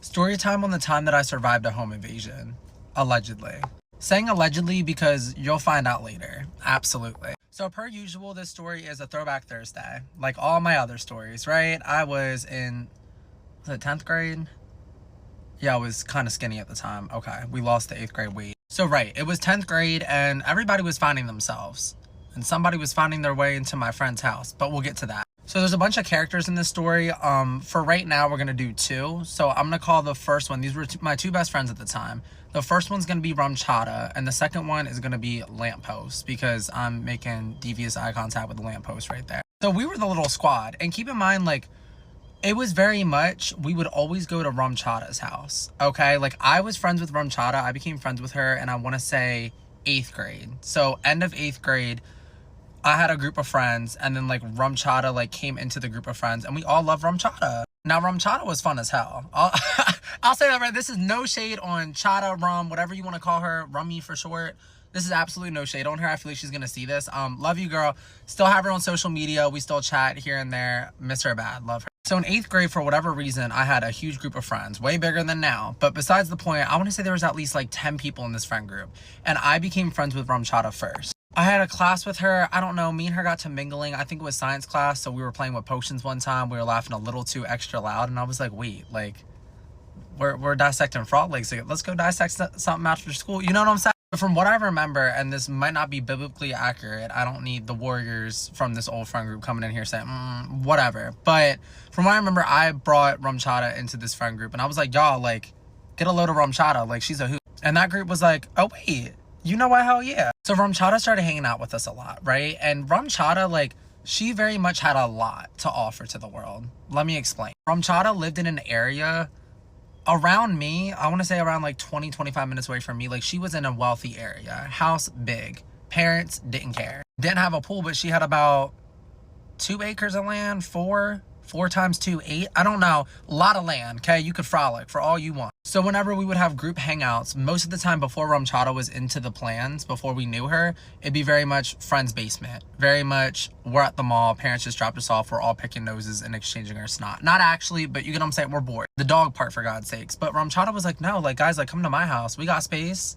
Story time on the time that I survived a home invasion. Allegedly. Saying allegedly because you'll find out later. Absolutely. So per usual, this story is a throwback Thursday. Like all my other stories, right? I was in, was it 10th grade? Yeah, I was kind of skinny at the time. Okay, we lost the 8th grade weight. So right, it was 10th grade and everybody was finding themselves. And somebody was finding their way into my friend's house, but we'll get to that. So there's a bunch of characters in this story. For right now, we're going to do 2. So I'm going to call the first one, these were my 2 best friends at the time. The first one's going to be Rum Chata, and the second one is going to be Lamppost, because I'm making devious eye contact with the lamppost right there. So we were the little squad, and keep in mind, like, it was very much, we would always go to Rum Chata's house, okay? Like, I was friends with Rum Chata, I became friends with her, and I want to say 8th grade. So end of 8th grade, I had a group of friends, and then like Rum Chata like came into the group of friends, and we all loved Rum Chata. Now Rum Chata was fun as hell. I'll say that right. This is no shade on Chata, Rum, whatever you want to call her, Rummy for short. This is absolutely no shade on her. I feel like she's gonna see this. Love you, girl. Still have her on social media. We still chat here and there. Miss her bad. Love her. So in 8th grade, for whatever reason, I had a huge group of friends, way bigger than now. But besides the point, I want to say there was at least like 10 people in this friend group, and I became friends with Rum Chata first. I had a class with her. I don't know. Me and her got to mingling. I think it was science class. So we were playing with potions one time. We were laughing a little too extra loud. And I was like, wait, like, we're dissecting frog legs. Like, let's go dissect something after school. You know what I'm saying? But from what I remember, and this might not be biblically accurate, I don't need the warriors from this old friend group coming in here saying, whatever. But from what I remember, I brought Rum Chata into this friend group. And I was like, y'all, like, get a load of Rum Chata. Like, she's a hoot. And that group was like, oh, wait. You know what? Hell yeah. So Rum Chata started hanging out with us a lot, right? And Rum Chata, like, she very much had a lot to offer to the world. Let me explain. Rum Chata lived in an area around me. I want to say around like 20, 25 minutes away from me. Like, she was in a wealthy area. House big. Parents didn't care. Didn't have a pool, but she had about 2 acres of land, 4 times 2, 8. I don't know. A lot of land, okay? You could frolic for all you want. So whenever we would have group hangouts, most of the time before Rum Chata was into the plans, before we knew her, it'd be very much friend's basement. Very much, we're at the mall, parents just dropped us off, we're all picking noses and exchanging our snot. Not actually, but you get what I'm saying? We're bored. The dog part, for God's sakes. But Rum Chata was like, no, like, guys, like, come to my house. We got space.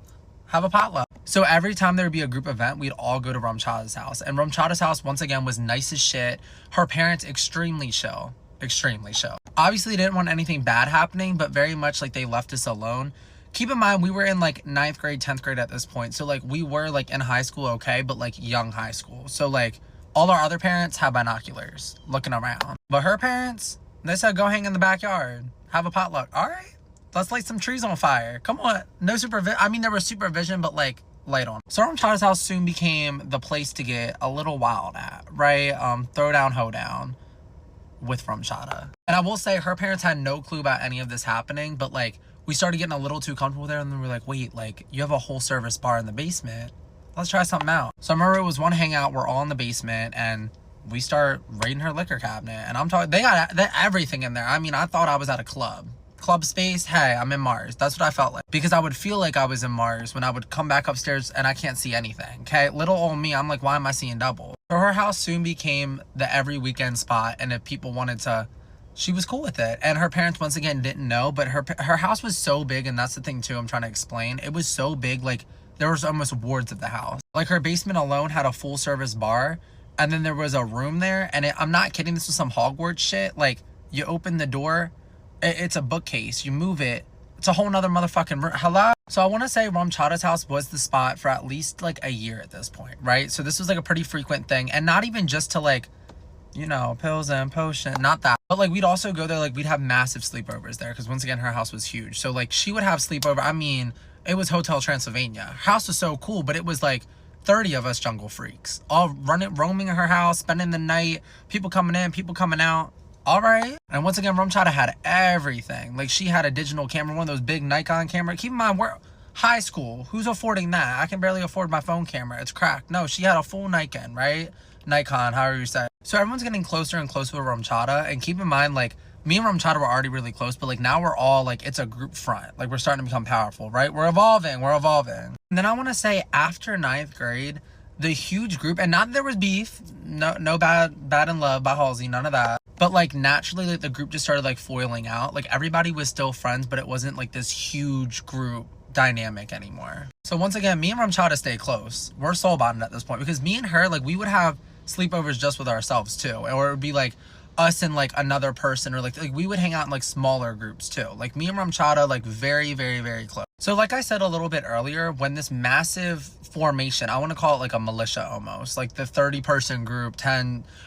Have a potluck. So every time there would be a group event, we'd all go to Rum Chata's house. And Rum Chata's house, once again, was nice as shit. Her parents, extremely chill. Extremely chill. Obviously didn't want anything bad happening, but very much like they left us alone. Keep in mind, we were in like 9th grade, 10th grade at this point. So like we were like in high school, okay, but like young high school. So like all our other parents had binoculars looking around. But her parents, they said, go hang in the backyard. Have a potluck. All right, let's light some trees on fire. Come on. No supervision. I mean, there was supervision, but like light on. So Rum Chata's house soon became the place to get a little wild at, right? Throw down, hoe down with Rum Chata. And I will say her parents had no clue about any of this happening, but like we started getting a little too comfortable there, and then we were like, wait, like you have a whole service bar in the basement. Let's try something out. So I remember it was one hangout, we're all in the basement, and we start raiding her liquor cabinet. And I'm talking, they got everything in there. I mean, I thought I was at a club. Club space, hey, I'm in Mars. That's what I felt like. Because I would feel like I was in Mars when I would come back upstairs and I can't see anything, okay? Little old me, I'm like, why am I seeing double? So her house soon became the every weekend spot, and if people wanted to, she was cool with it. And her parents, once again, didn't know, but her house was so big, and that's the thing too I'm trying to explain. It was so big, like there was almost wards of the house. Like her basement alone had a full service bar, and then there was a room there, and I'm not kidding, this was some Hogwarts shit. Like you open the door, it's a bookcase, you move it, it's a whole nother motherfucking room. Hello? So I want to say Rum Chata's house was the spot for at least like a year at this point, right? So this was like a pretty frequent thing, and not even just to like, you know, pills and potion, not that, but like we'd also go there, like we'd have massive sleepovers there, because once again her house was huge. So like she would have sleepover, I mean, it was Hotel Transylvania. Her house was so cool, but it was like 30 of us jungle freaks all roaming in her house, spending the night, people coming in, people coming out. All right. And once again, Rum Chata had everything. Like she had a digital camera, one of those big Nikon cameras. Keep in mind, we're high school. Who's affording that? I can barely afford my phone camera. It's cracked. No, she had a full Nikon, right? Nikon, however you say it. So everyone's getting closer and closer with Rum Chata. And keep in mind, like, me and Rum Chata were already really close, but like now we're all like, it's a group front. Like we're starting to become powerful, right? We're evolving. And then I want to say after 9th grade, the huge group, and not that there was beef, no bad in love by Halsey, none of that. But like naturally, like the group just started like foiling out. Like everybody was still friends, but it wasn't like this huge group dynamic anymore. So once again, me and Ramchata stay close. We're soul bonded at this point because me and her, like we would have sleepovers just with ourselves too, or it would be like us and like another person, or like we would hang out in like smaller groups too. Like me and Ramchata, like very, very, very close. So like I said a little bit earlier, when this massive formation, I want to call it like a militia almost, like the 30-person group,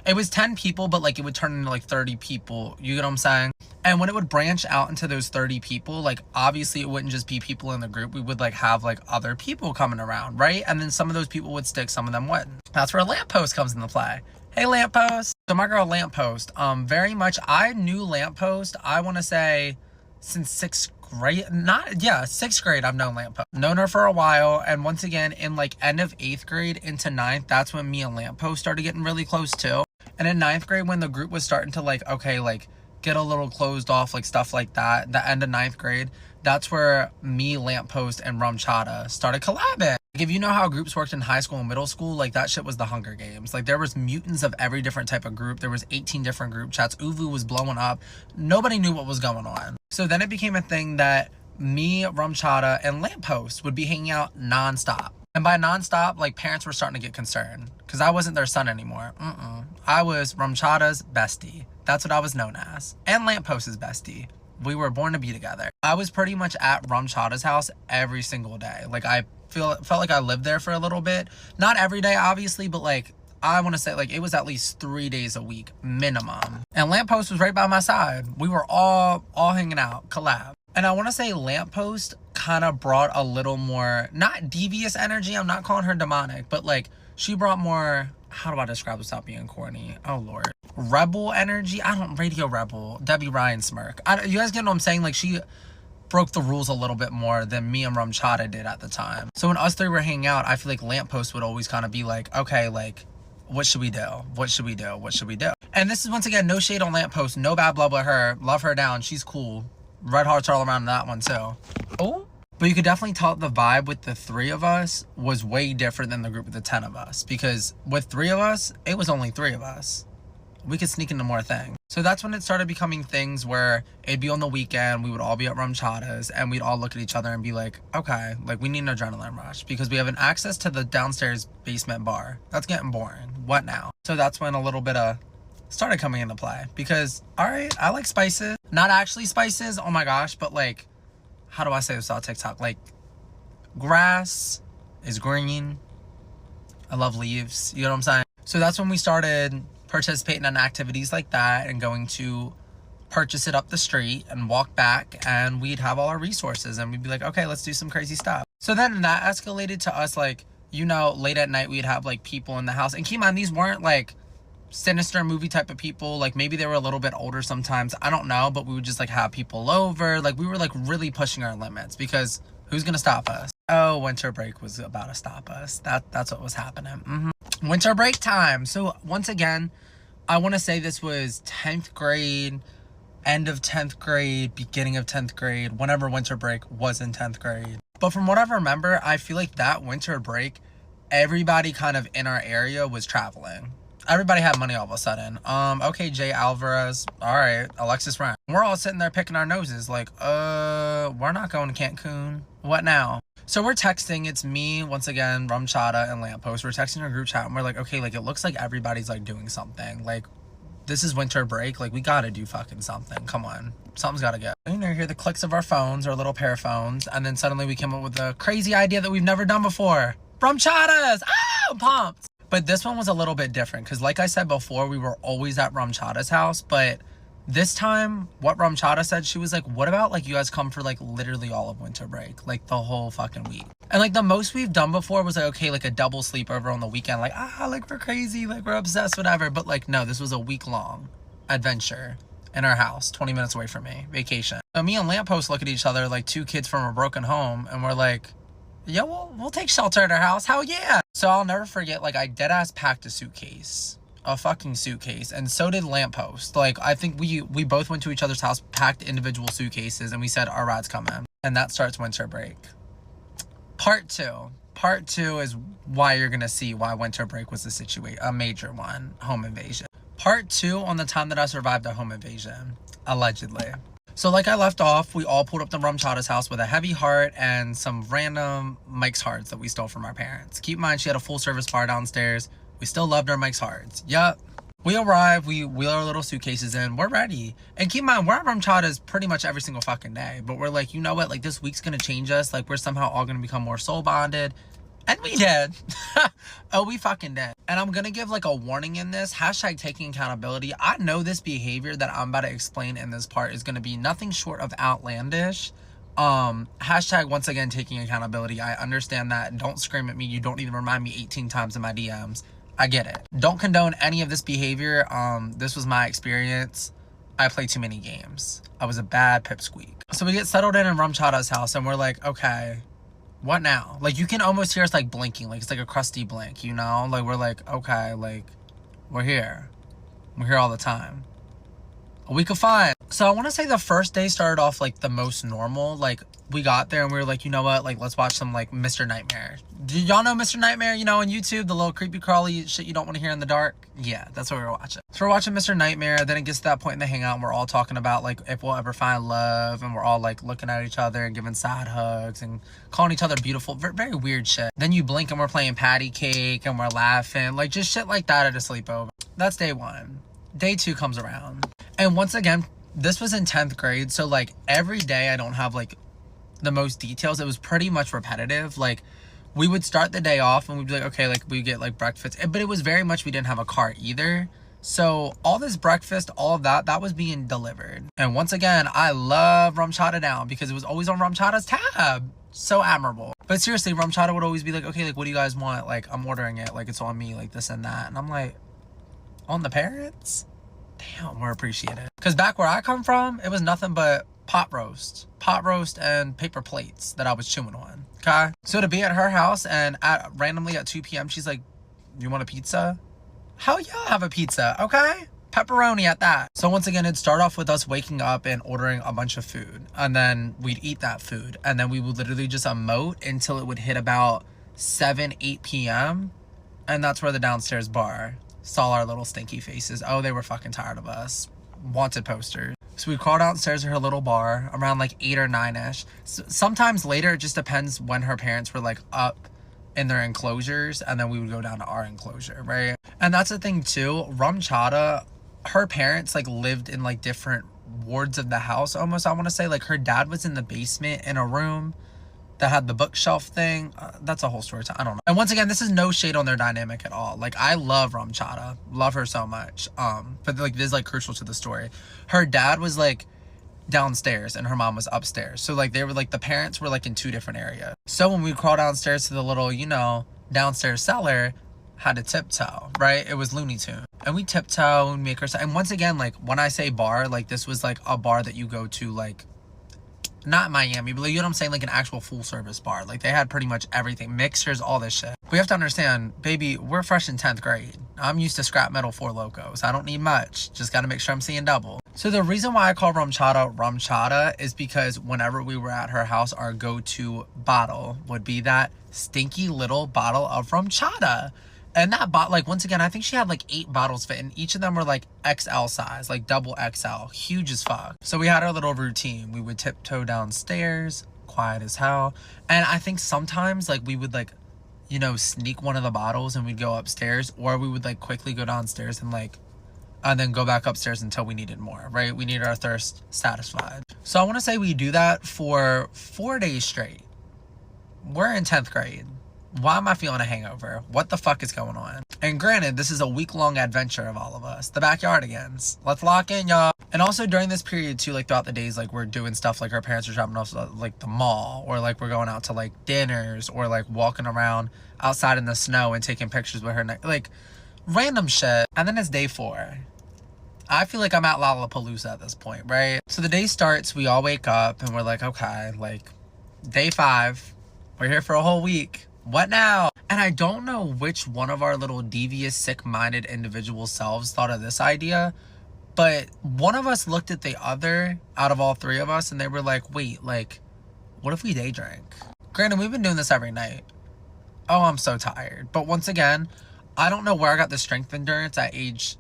it was 10 people, but like it would turn into like 30 people, you get what I'm saying? And when it would branch out into those 30 people, like obviously it wouldn't just be people in the group, we would like have like other people coming around, right? And then some of those people would stick, some of them wouldn't. That's where Lamppost comes into play. Hey Lamppost. So my girl Lamppost, very much, I knew Lamppost, I want to say since 6th grade, 6th grade I've known Lamppost. Known her for a while, and once again in like end of 8th grade into 9th, that's when me and Lamppost started getting really close too. And in 9th grade, when the group was starting to like, okay, like get a little closed off, like stuff like that, the end of 9th grade, that's where me, Lamppost, and Ramchata started collabing. Like if you know how groups worked in high school and middle school, like that shit was the Hunger Games. Like there was mutants of every different type of group. There was 18 different group chats. Uvu was blowing up. Nobody knew what was going on. So then it became a thing that me, Ramchata, and Lamppost would be hanging out nonstop. And by nonstop, like parents were starting to get concerned because I wasn't their son anymore. I was Ramchata's bestie. That's what I was known as. And Lamppost's bestie. We were born to be together. I was pretty much at Ramchata's house every single day. Like I felt like I lived there for a little bit. Not every day, obviously, but like I want to say like it was at least 3 days a week minimum. And Lamppost was right by my side. We were all hanging out, collab. And I want to say Lamppost kind of brought a little more, not devious energy. I'm not calling her demonic, but like she brought more, how do I describe this without being corny? Oh Lord. Rebel energy. Radio rebel. Debbie Ryan smirk. You guys get what I'm saying? Like she broke the rules a little bit more than me and Ramchata did at the time. So when us three were hanging out, I feel like Lamppost would always kind of be like, okay, like, what should we do? What should we do? What should we do? And this is once again, no shade on Lamppost, no bad blood with her. Love her down. She's cool. Red hearts all around that one too. Oh. But you could definitely tell the vibe with the 3 of us was way different than the group with the 10 of us. Because with 3 of us, it was only 3 of us. We could sneak into more things. So that's when it started becoming things where it'd be on the weekend, we would all be at Ramchata's, and we'd all look at each other and be like, okay, like we need an adrenaline rush because we have an access to the downstairs basement bar. That's getting boring. What now? So that's when a little bit of started coming into play because, all right, I like spices. Not actually spices, oh my gosh, but like, how do I say this on TikTok? Like, grass is green. I love leaves. You know what I'm saying? So that's when we started participating in activities like that and going to purchase it up the street and walk back, and we'd have all our resources and we'd be like, okay, let's do some crazy stuff. So then that escalated to us, like, you know, late at night we'd have like people in the house, and keep in mind, these weren't like sinister movie type of people. Like maybe they were a little bit older sometimes, I don't know, but we would just like have people over. Like we were like really pushing our limits because who's gonna stop us? Oh, winter break was about to stop us. That's what was happening. Winter break time. So once again, I want to say this was 10th grade, end of 10th grade, beginning of 10th grade, whenever winter break was in 10th grade. But from what I remember, I feel like that winter break, everybody kind of in our area was traveling. Everybody had money all of a sudden. Okay, Jay Alvarez. All right, Alexis Ryan. We're all sitting there picking our noses like, we're not going to Cancun. What now? So we're texting. It's me, once again, Ramchata, and Lamppost. We're texting our group chat, and we're like, okay, like, it looks like everybody's, like, doing something. Like, this is winter break. Like, we gotta do fucking something. Come on. Something's gotta go. You know, you hear the clicks of our phones, our little pair phones, and then suddenly we came up with a crazy idea that we've never done before. Ramchata's! Ah! I'm pumped! But this one was a little bit different, because like I said before, we were always at Ramchata's house, but this time, what Ramchata said, she was like, what about, like, you guys come for, like, literally all of winter break? Like, the whole fucking week. And, like, the most we've done before was, like, okay, like, a double sleepover on the weekend. Like, like, we're crazy. Like, we're obsessed, whatever. But, like, no, this was a week-long adventure in our house, 20 minutes away from me. Vacation. So me and Lamppost look at each other like 2 kids from a broken home, and we're like, yeah, we'll take shelter at our house. Hell yeah. So I'll never forget, like, I dead-ass packed a suitcase. A fucking suitcase, and so did Lamppost. Like, I think we both went to each other's house, packed individual suitcases, and we said, our ride's coming. And that starts winter break. Part 2. Part 2 is why you're gonna see why winter break was a major one, home invasion. Part 2 on the time that I survived a home invasion, allegedly. So like I left off, we all pulled up to Rumchada's house with a heavy heart and some random Mike's Hards that we stole from our parents. Keep in mind, she had a full service bar downstairs. We still loved our Mike's Hards. Yup. We arrive, we wheel our little suitcases in, we're ready. And keep in mind, we're at Rumchada's pretty much every single fucking day. But we're like, you know what, like this week's gonna change us. Like we're somehow all gonna become more soul bonded. And we did. Oh, we fucking did. And I'm gonna give like a warning in this, hashtag taking accountability. I know this behavior that I'm about to explain in this part is gonna be nothing short of outlandish. Hashtag once again taking accountability. I understand that. Don't scream at me. You don't need to remind me 18 times in my DMs. I get it. Don't condone any of this behavior. This was my experience. I play too many games. I was a bad pipsqueak. So we get settled in Rumchada's house and we're like, okay, what now? Like you can almost hear us like blinking. Like it's like a crusty blink, you know? Like we're like, okay, like we're here. We're here all the time. A week of fun. So I want to say the first day started off like the most normal. Like we got there and we were like, you know what? Like let's watch some like Mr. Nightmare. Do y'all know Mr. Nightmare? You know, on YouTube, the little creepy crawly shit you don't want to hear in the dark. Yeah, that's what we were watching. So we're watching Mr. Nightmare. Then it gets to that point in the hangout and we're all talking about like if we'll ever find love, and we're all like looking at each other and giving side hugs and calling each other beautiful. Very weird shit. Then you blink and we're playing patty cake and we're laughing. Like just shit like that at a sleepover. That's day 1. Day 2 comes around. And once again, this was in 10th grade. So like every day I don't have like the most details. It was pretty much repetitive. Like we would start the day off and we'd be like, okay, like we get like breakfast. But it was very much, we didn't have a car either. So all this breakfast, all of that was being delivered. And once again, I love Rumchada down because it was always on Rumchada's tab. So admirable. But seriously, Rumchada would always be like, okay, like what do you guys want? Like I'm ordering it. Like it's on me, like this and that. And I'm like, on the parents? Damn, we're appreciated. Because back where I come from, it was nothing but pot roast and paper plates that I was chewing on. Okay, so to be at her house and randomly at 2 p.m. she's like, you want a pizza? Hell yeah, I'll have a pizza. Okay, pepperoni at that. So once again, it'd start off with us waking up and ordering a bunch of food, and then we'd eat that food, and then we would literally just emote until it would hit about 7-8 p.m. and that's where the downstairs bar saw our little stinky faces. Oh, they were fucking tired of us. Wanted posters. So we crawled downstairs to her little bar around like 8 or 9-ish. Sometimes later, it just depends when her parents were like up in their enclosures, and then we would go down to our enclosure, right? And that's the thing too. Rumchada, her parents like lived in like different wards of the house almost, I want to say. Like her dad was in the basement in a room that had the bookshelf thing. That's a whole story time. I don't know. And once again, this is no shade on their dynamic at all. Like I love Rumchada, love her so much. But like this is like crucial to the story. Her dad was like downstairs and her mom was upstairs. So like they were like, the parents were like in 2 different areas. So when we crawl downstairs to the little, you know, downstairs cellar, had to tiptoe, right? It was Looney Tune. And we tiptoe and make her. And once again, like when I say bar, like this was like a bar that you go to like, not Miami, but like, you know what I'm saying? Like an actual full service bar. Like they had pretty much everything, mixers, all this shit. But you have to understand, baby, we're fresh in 10th grade. I'm used to scrap metal 4 Locos. I don't need much. Just got to make sure I'm seeing double. So the reason why I call Rumchada is because whenever we were at her house, our go-to bottle would be that stinky little bottle of Rumchada. And that bottle, like, once again, I think she had like 8 bottles fit, and each of them were like XL size, like double XL, huge as fuck. So we had our little routine. We would tiptoe downstairs, quiet as hell. And I think sometimes like we would like, you know, sneak one of the bottles and we'd go upstairs, or we would like quickly go downstairs and like, and then go back upstairs until we needed more, right? We needed our thirst satisfied. So I want to say we do that for 4 days straight. We're in 10th grade. Why am I feeling a hangover? What the fuck is going on? And granted, this is a week-long adventure of all of us. The backyardigans. Let's lock in, y'all. And also during this period too, like throughout the days, like we're doing stuff like our parents are dropping off like the mall, or like we're going out to like dinners, or like walking around outside in the snow and taking pictures with her, like random shit. And then it's day 4. I feel like I'm at Lollapalooza at this point, right? So the day starts, we all wake up and we're like, okay, like day 5, we're here for a whole week. What now? And I don't know which one of our little devious, sick-minded individual selves thought of this idea, but one of us looked at the other out of all 3 of us and they were like, wait, like, what if we day drink? Granted, we've been doing this every night. Oh, I'm so tired. But once again, I don't know where I got the strength endurance at age,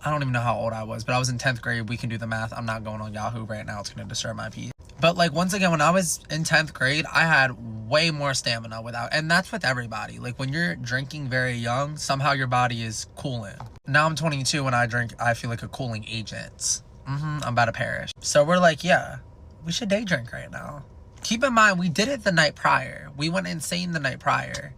I don't even know how old I was, but I was in 10th grade. We can do the math. I'm not going on Yahoo right now. It's going to disturb my peace. But like, once again, when I was in 10th grade, I had way more stamina without, and that's with everybody. Like when you're drinking very young, somehow your body is cooling. Now I'm 22. When I drink, I feel like a cooling agent. I'm about to perish. So we're like, yeah, we should day drink right now. Keep in mind, we did it the night prior. We went insane the night prior.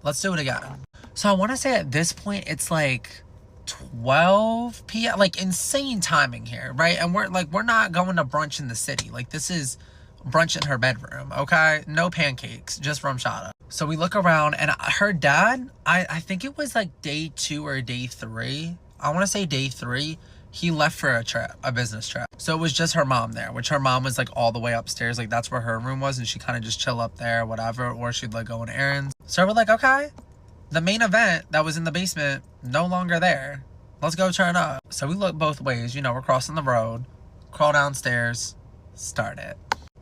Let's do it again. So I want to say at this point, it's like 12 p.m. Like insane timing here, right? And we're not going to brunch in the city. Like this is brunch in her bedroom, okay? No pancakes, just rum chata. So we look around and her dad, I think it was like day 2 or day 3. I want to say day 3. He left for a trip, a business trip. So it was just her mom there, which her mom was like all the way upstairs. Like that's where her room was. And she kind of just chill up there, whatever. Or she'd like go on errands. So we're like, okay, the main event that was in the basement, no longer there. Let's go turn up. So we look both ways. You know, we're crossing the road, crawl downstairs, start it.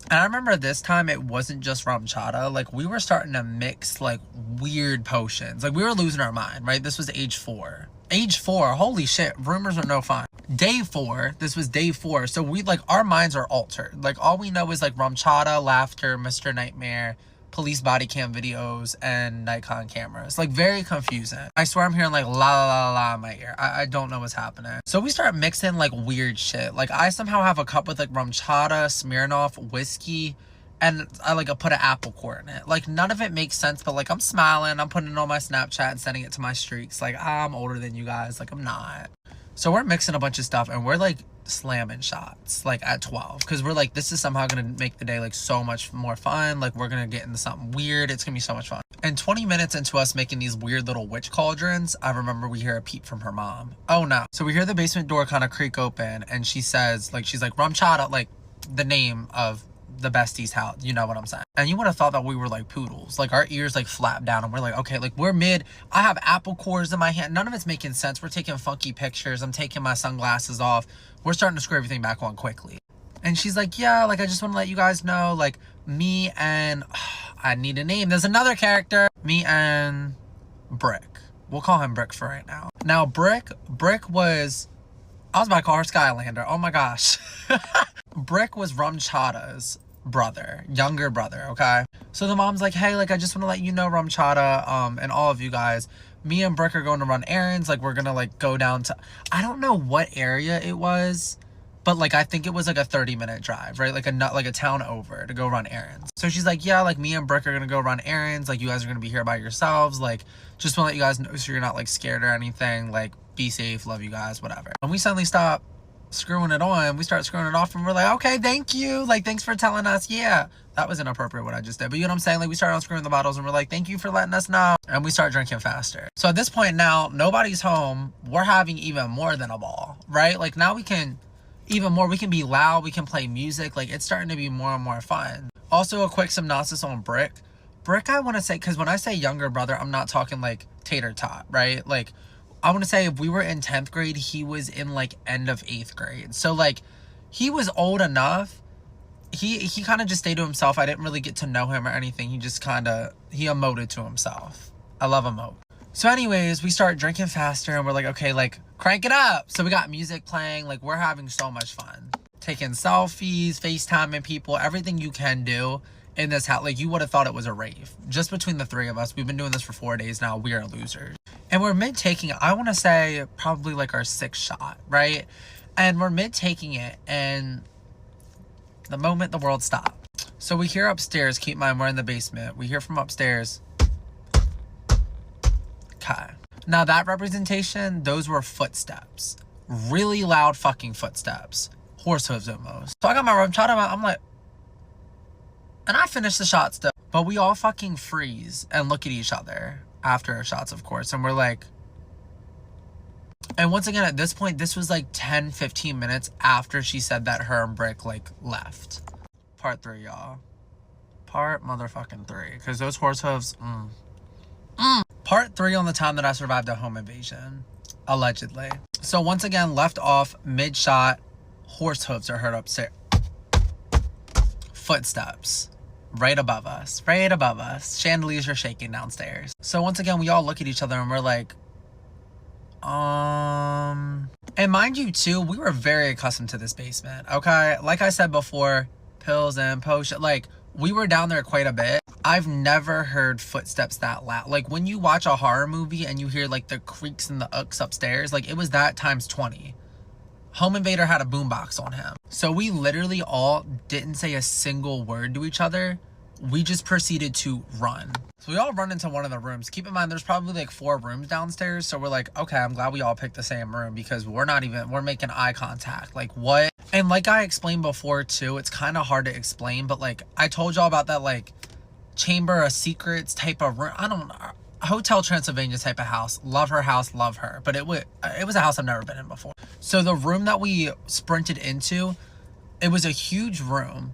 And I remember this time it wasn't just rum chata. Like we were starting to mix like weird potions. Like we were losing our mind, right? This was age 4. Age 4, holy shit, rumors are no fun. Day 4, this was day 4. So we like, our minds are altered. Like all we know is like rum chata, laughter, Mr. Nightmare, police body cam videos, and Nikon cameras. Like very confusing. I swear I'm hearing like la la la la in my ear. I don't know what's happening. So we start mixing like weird shit. Like I somehow have a cup with like rum chata, Smirnoff, whiskey, and I like put an apple core in it. Like none of it makes sense, but like I'm smiling, I'm putting it on my Snapchat and sending it to my streaks. Like I'm older than you guys. Like I'm not. So we're mixing a bunch of stuff and we're like slamming shots like at 12 because we're like, this is somehow gonna make the day like so much more fun. Like we're gonna get into something weird. It's gonna be so much fun. And 20 minutes into us making these weird little witch cauldrons, I remember we hear a peep from her mom. Oh no. So we hear the basement door kind of creak open and she says, like, she's like rum chata, like the name of the bestie's house, you know what I'm saying? And you would have thought that we were like poodles, like our ears like flap down and we're like, okay, like we're mid, I have apple cores in my hand, none of it's making sense. We're taking funky pictures, I'm taking my sunglasses off, we're starting to screw everything back on quickly. And she's like, yeah, like I just want to let you guys know, like me and I need a name, there's another character, me and Brick, we'll call him Brick for right now. Now Brick was, I was about to call her Skylander, oh my gosh. Brick was rum chata's brother, younger brother, okay? So the mom's like, hey, like I just want to let you know, rum chata, and all of you guys, me and Brick are going to run errands. Like we're gonna like go down to, I don't know what area it was, but like I think it was like a 30-minute drive, right? Like a town over to go run errands. So she's like, yeah, like me and Brick are gonna go run errands. Like you guys are gonna be here by yourselves. Like just want to let you guys know so you're not like scared or anything. Like be safe, love you guys, whatever. And we suddenly stop screwing it on, we start screwing it off and we're like, okay, thank you, like thanks for telling us. Yeah, that was inappropriate what I just did, but you know what I'm saying? Like we start unscrewing the bottles and we're like, thank you for letting us know, and we start drinking faster. So at this point now, nobody's home, we're having even more than a ball, right? Like now we can even more, we can be loud, we can play music, like it's starting to be more and more fun. Also a quick synopsis on Brick, I want to say, because when I say younger brother, I'm not talking like tater tot, right? Like I want to say if we were in 10th grade, he was in like end of 8th grade. So like he was old enough. He kind of just stayed to himself. I didn't really get to know him or anything. He just he emoted to himself. I love emote. So anyways, we start drinking faster and we're like, okay, like crank it up. So we got music playing. Like we're having so much fun. Taking selfies, FaceTiming people, everything you can do in this house. Like you would have thought it was a rave. Just between the 3 of us, we've been doing this for 4 days now. We are losers. And we're mid-taking, I want to say probably like our 6th shot, right? And we're mid-taking it, and the moment the world stopped. So we hear upstairs, keep in mind we're in the basement, we hear from upstairs, okay. Now that representation, those were footsteps. Really loud fucking footsteps. Horse hooves almost. So I got my rum chata, I'm like, and I finished the shot still. But we all fucking freeze and look at each other. After our shots, of course, and we're like, and once again at this point, this was like 10-15 minutes after she said that her and Brick like left. Part 3, y'all. Part motherfucking 3, because those horse hooves. Part 3 on the time that I survived a home invasion, allegedly. So once again, left off mid shot, horse hooves are heard upstairs. Footsteps. right above us. Right above us. Chandeliers are shaking downstairs. So once again, we all look at each other and we're like, And mind you, too, we were very accustomed to this basement, okay? Like I said before, pills and potion, like, we were down there quite a bit. I've never heard footsteps that loud. Like, when you watch a horror movie and you hear, like, the creaks and the ooks upstairs, like, it was that times 20. Home invader had a boombox on him. So we literally all didn't say a single word to each other. We just proceeded to run. So we all run into one of the rooms. Keep in mind, there's probably like 4 rooms downstairs. So we're like, okay, I'm glad we all picked the same room because we're making eye contact. Like, what? And like I explained before too, it's kind of hard to explain, but like I told y'all about that like Chamber of Secrets type of room. I don't know. Hotel Transylvania type of house. Love her house, love her. But it was a house I've never been in before. So the room that we sprinted into, it was a huge room.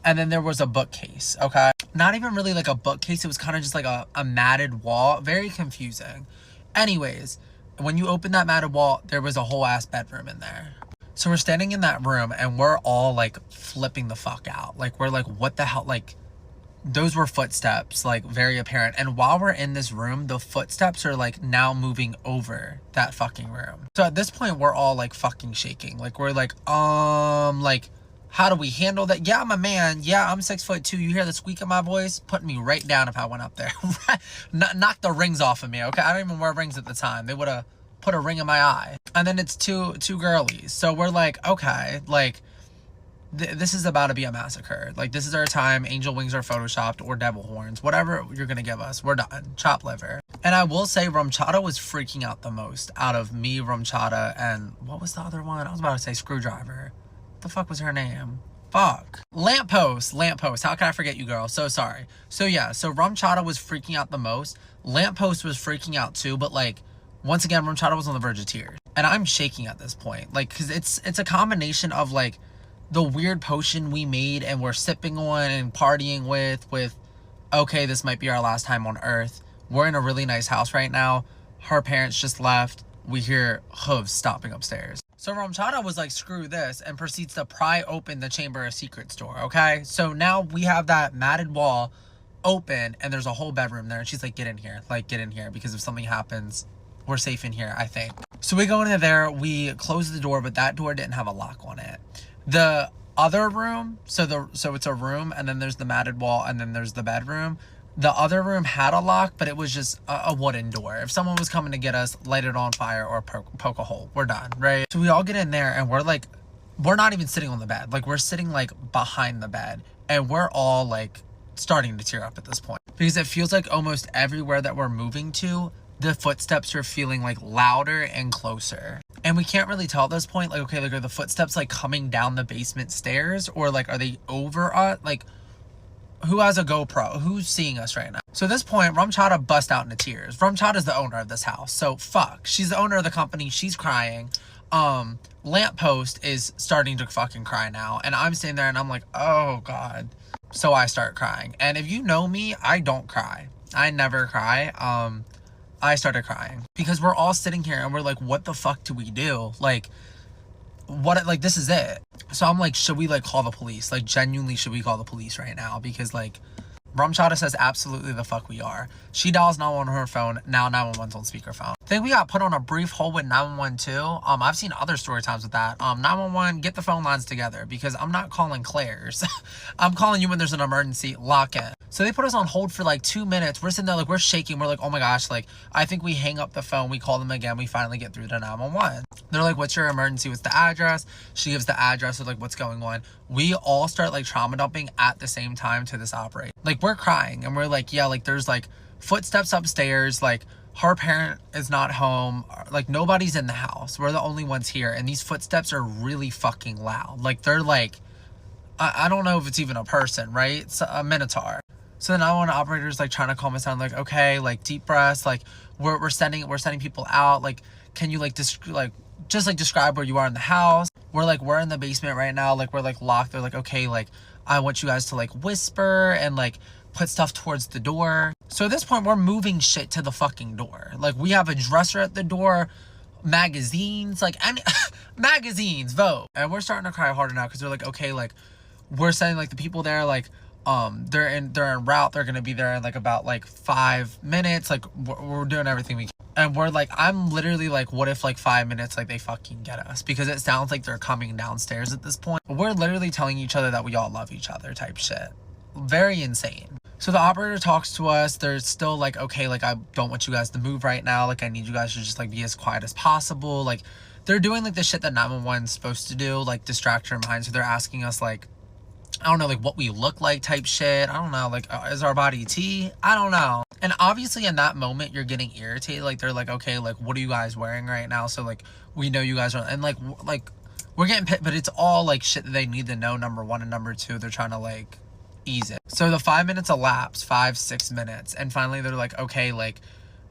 And then there was a bookcase, okay? Not even really like a bookcase. It was kind of just like a matted wall. Very confusing. Anyways, when you open that matted wall, there was a whole ass bedroom in there. So we're standing in that room and we're all like flipping the fuck out. Like, we're like, what the hell? Like, those were footsteps, like very apparent. And while we're in this room, the footsteps are like now moving over that fucking room. So at this point, we're all like fucking shaking. Like, we're like, how do we handle that? Yeah, I'm a man. Yeah, I'm 6'2". You hear the squeak of my voice? Put me right down if I went up there. Knock the rings off of me, okay? I don't even wear rings at the time. They would have put a ring in my eye. And then it's two girlies. So we're like, okay, like, this is about to be a massacre. Like, this is our time. Angel wings are photoshopped or devil horns. Whatever you're going to give us, we're done. Chop liver. And I will say Rumchata was freaking out the most out of me, Rumchata, and what was the other one? I was about to say Screwdriver. What the fuck was her name? Fuck. Lamppost. How can I forget you, girl? So sorry. So yeah, so Rumchata was freaking out the most. Lamppost was freaking out too, but like, once again, Rumchata was on the verge of tears. And I'm shaking at this point. Like, cause it's a combination of like the weird potion we made and we're sipping on and partying with, okay, this might be our last time on Earth. We're in a really nice house right now. Her parents just left. We hear hooves stomping upstairs. So Rumchata was like, screw this, and proceeds to pry open the Chamber of Secrets door, okay? So now we have that matted wall open, and there's a whole bedroom there, and she's like, get in here, because if something happens, we're safe in here, I think. So we go into there, we close the door, but that door didn't have a lock on it. The other room, so it's a room, and then there's the matted wall, and then there's the bedroom. The other room had a lock, but it was just a wooden door. If someone was coming to get us, light it on fire or poke a hole. We're done, right? So we all get in there and we're like, we're not even sitting on the bed. Like, we're sitting like behind the bed and we're all like starting to tear up at this point. Because it feels like almost everywhere that we're moving to, the footsteps are feeling like louder and closer. And we can't really tell at this point, like, okay, like, are the footsteps like coming down the basement stairs or like, are they over us? Like, who has a GoPro? Who's seeing us right now? So at this point, Rumchata bust out into tears. Rumchata's the owner of this house. So fuck. She's the owner of the company. She's crying. Lamppost is starting to fucking cry now. And I'm sitting there and I'm like, oh God. So I start crying. And if you know me, I don't cry. I never cry. I started crying. Because we're all sitting here and we're like, what the fuck do we do? Like, what, like, this is it. So I'm like, should we like call the police? Like, genuinely, should we call the police right now? Because like, Rumchata says absolutely the fuck we are. She dials 911 on her phone. Now 911's on speakerphone. I think we got put on a brief hold with 911 too. I've seen other story times with that. 911, get the phone lines together because I'm not calling Claire's. I'm calling you when there's an emergency. Lock in. So they put us on hold for like 2 minutes. We're sitting there like, we're shaking. We're like, oh my gosh, like, I think we hang up the phone. We call them again. We finally get through to 911. They're like, what's your emergency? What's the address? She gives the address of like, what's going on? We all start like trauma dumping at the same time to this operator. Like, we're crying and we're like, yeah, like there's like footsteps upstairs. Like, her parent is not home. Like, nobody's in the house. We're the only ones here. And these footsteps are really fucking loud. Like, they're like, I don't know if it's even a person, right? It's a minotaur. So then I want operators like trying to calm us down, like, okay, like deep breaths, like we're sending people out, like, can you like just describe where you are in the house? We're in the basement right now, like we're like locked. They're like, okay, like I want you guys to like whisper and like put stuff towards the door. So at this point we're moving shit to the fucking door. Like, we have a dresser at the door, magazines, like any magazines, vote. And we're starting to cry harder now because they're like, okay, like we're sending like the people there, like they're en route. They're gonna be there in like about like 5 minutes. Like we're doing everything we can. And we're like, I'm literally like, what if like 5 minutes, like they fucking get us? Because it sounds like they're coming downstairs at this point. We're literally telling each other that we all love each other type shit. Very insane. So the operator talks to us. They're still like, okay, like I don't want you guys to move right now. Like I need you guys to just like be as quiet as possible. Like they're doing like the shit that 911 is supposed to do, like distract your mind. So they're asking us like, I don't know, like what we look like type shit. I don't know, like is our body tea? I don't know. And obviously in that moment you're getting irritated. Like they're like, okay, like what are you guys wearing right now? So like we know you guys are, and like we're getting pit, but it's all like shit that they need to know, number one, and number two, they're trying to like ease it. So the 5 minutes elapse, 5-6 minutes, and finally they're like, okay, like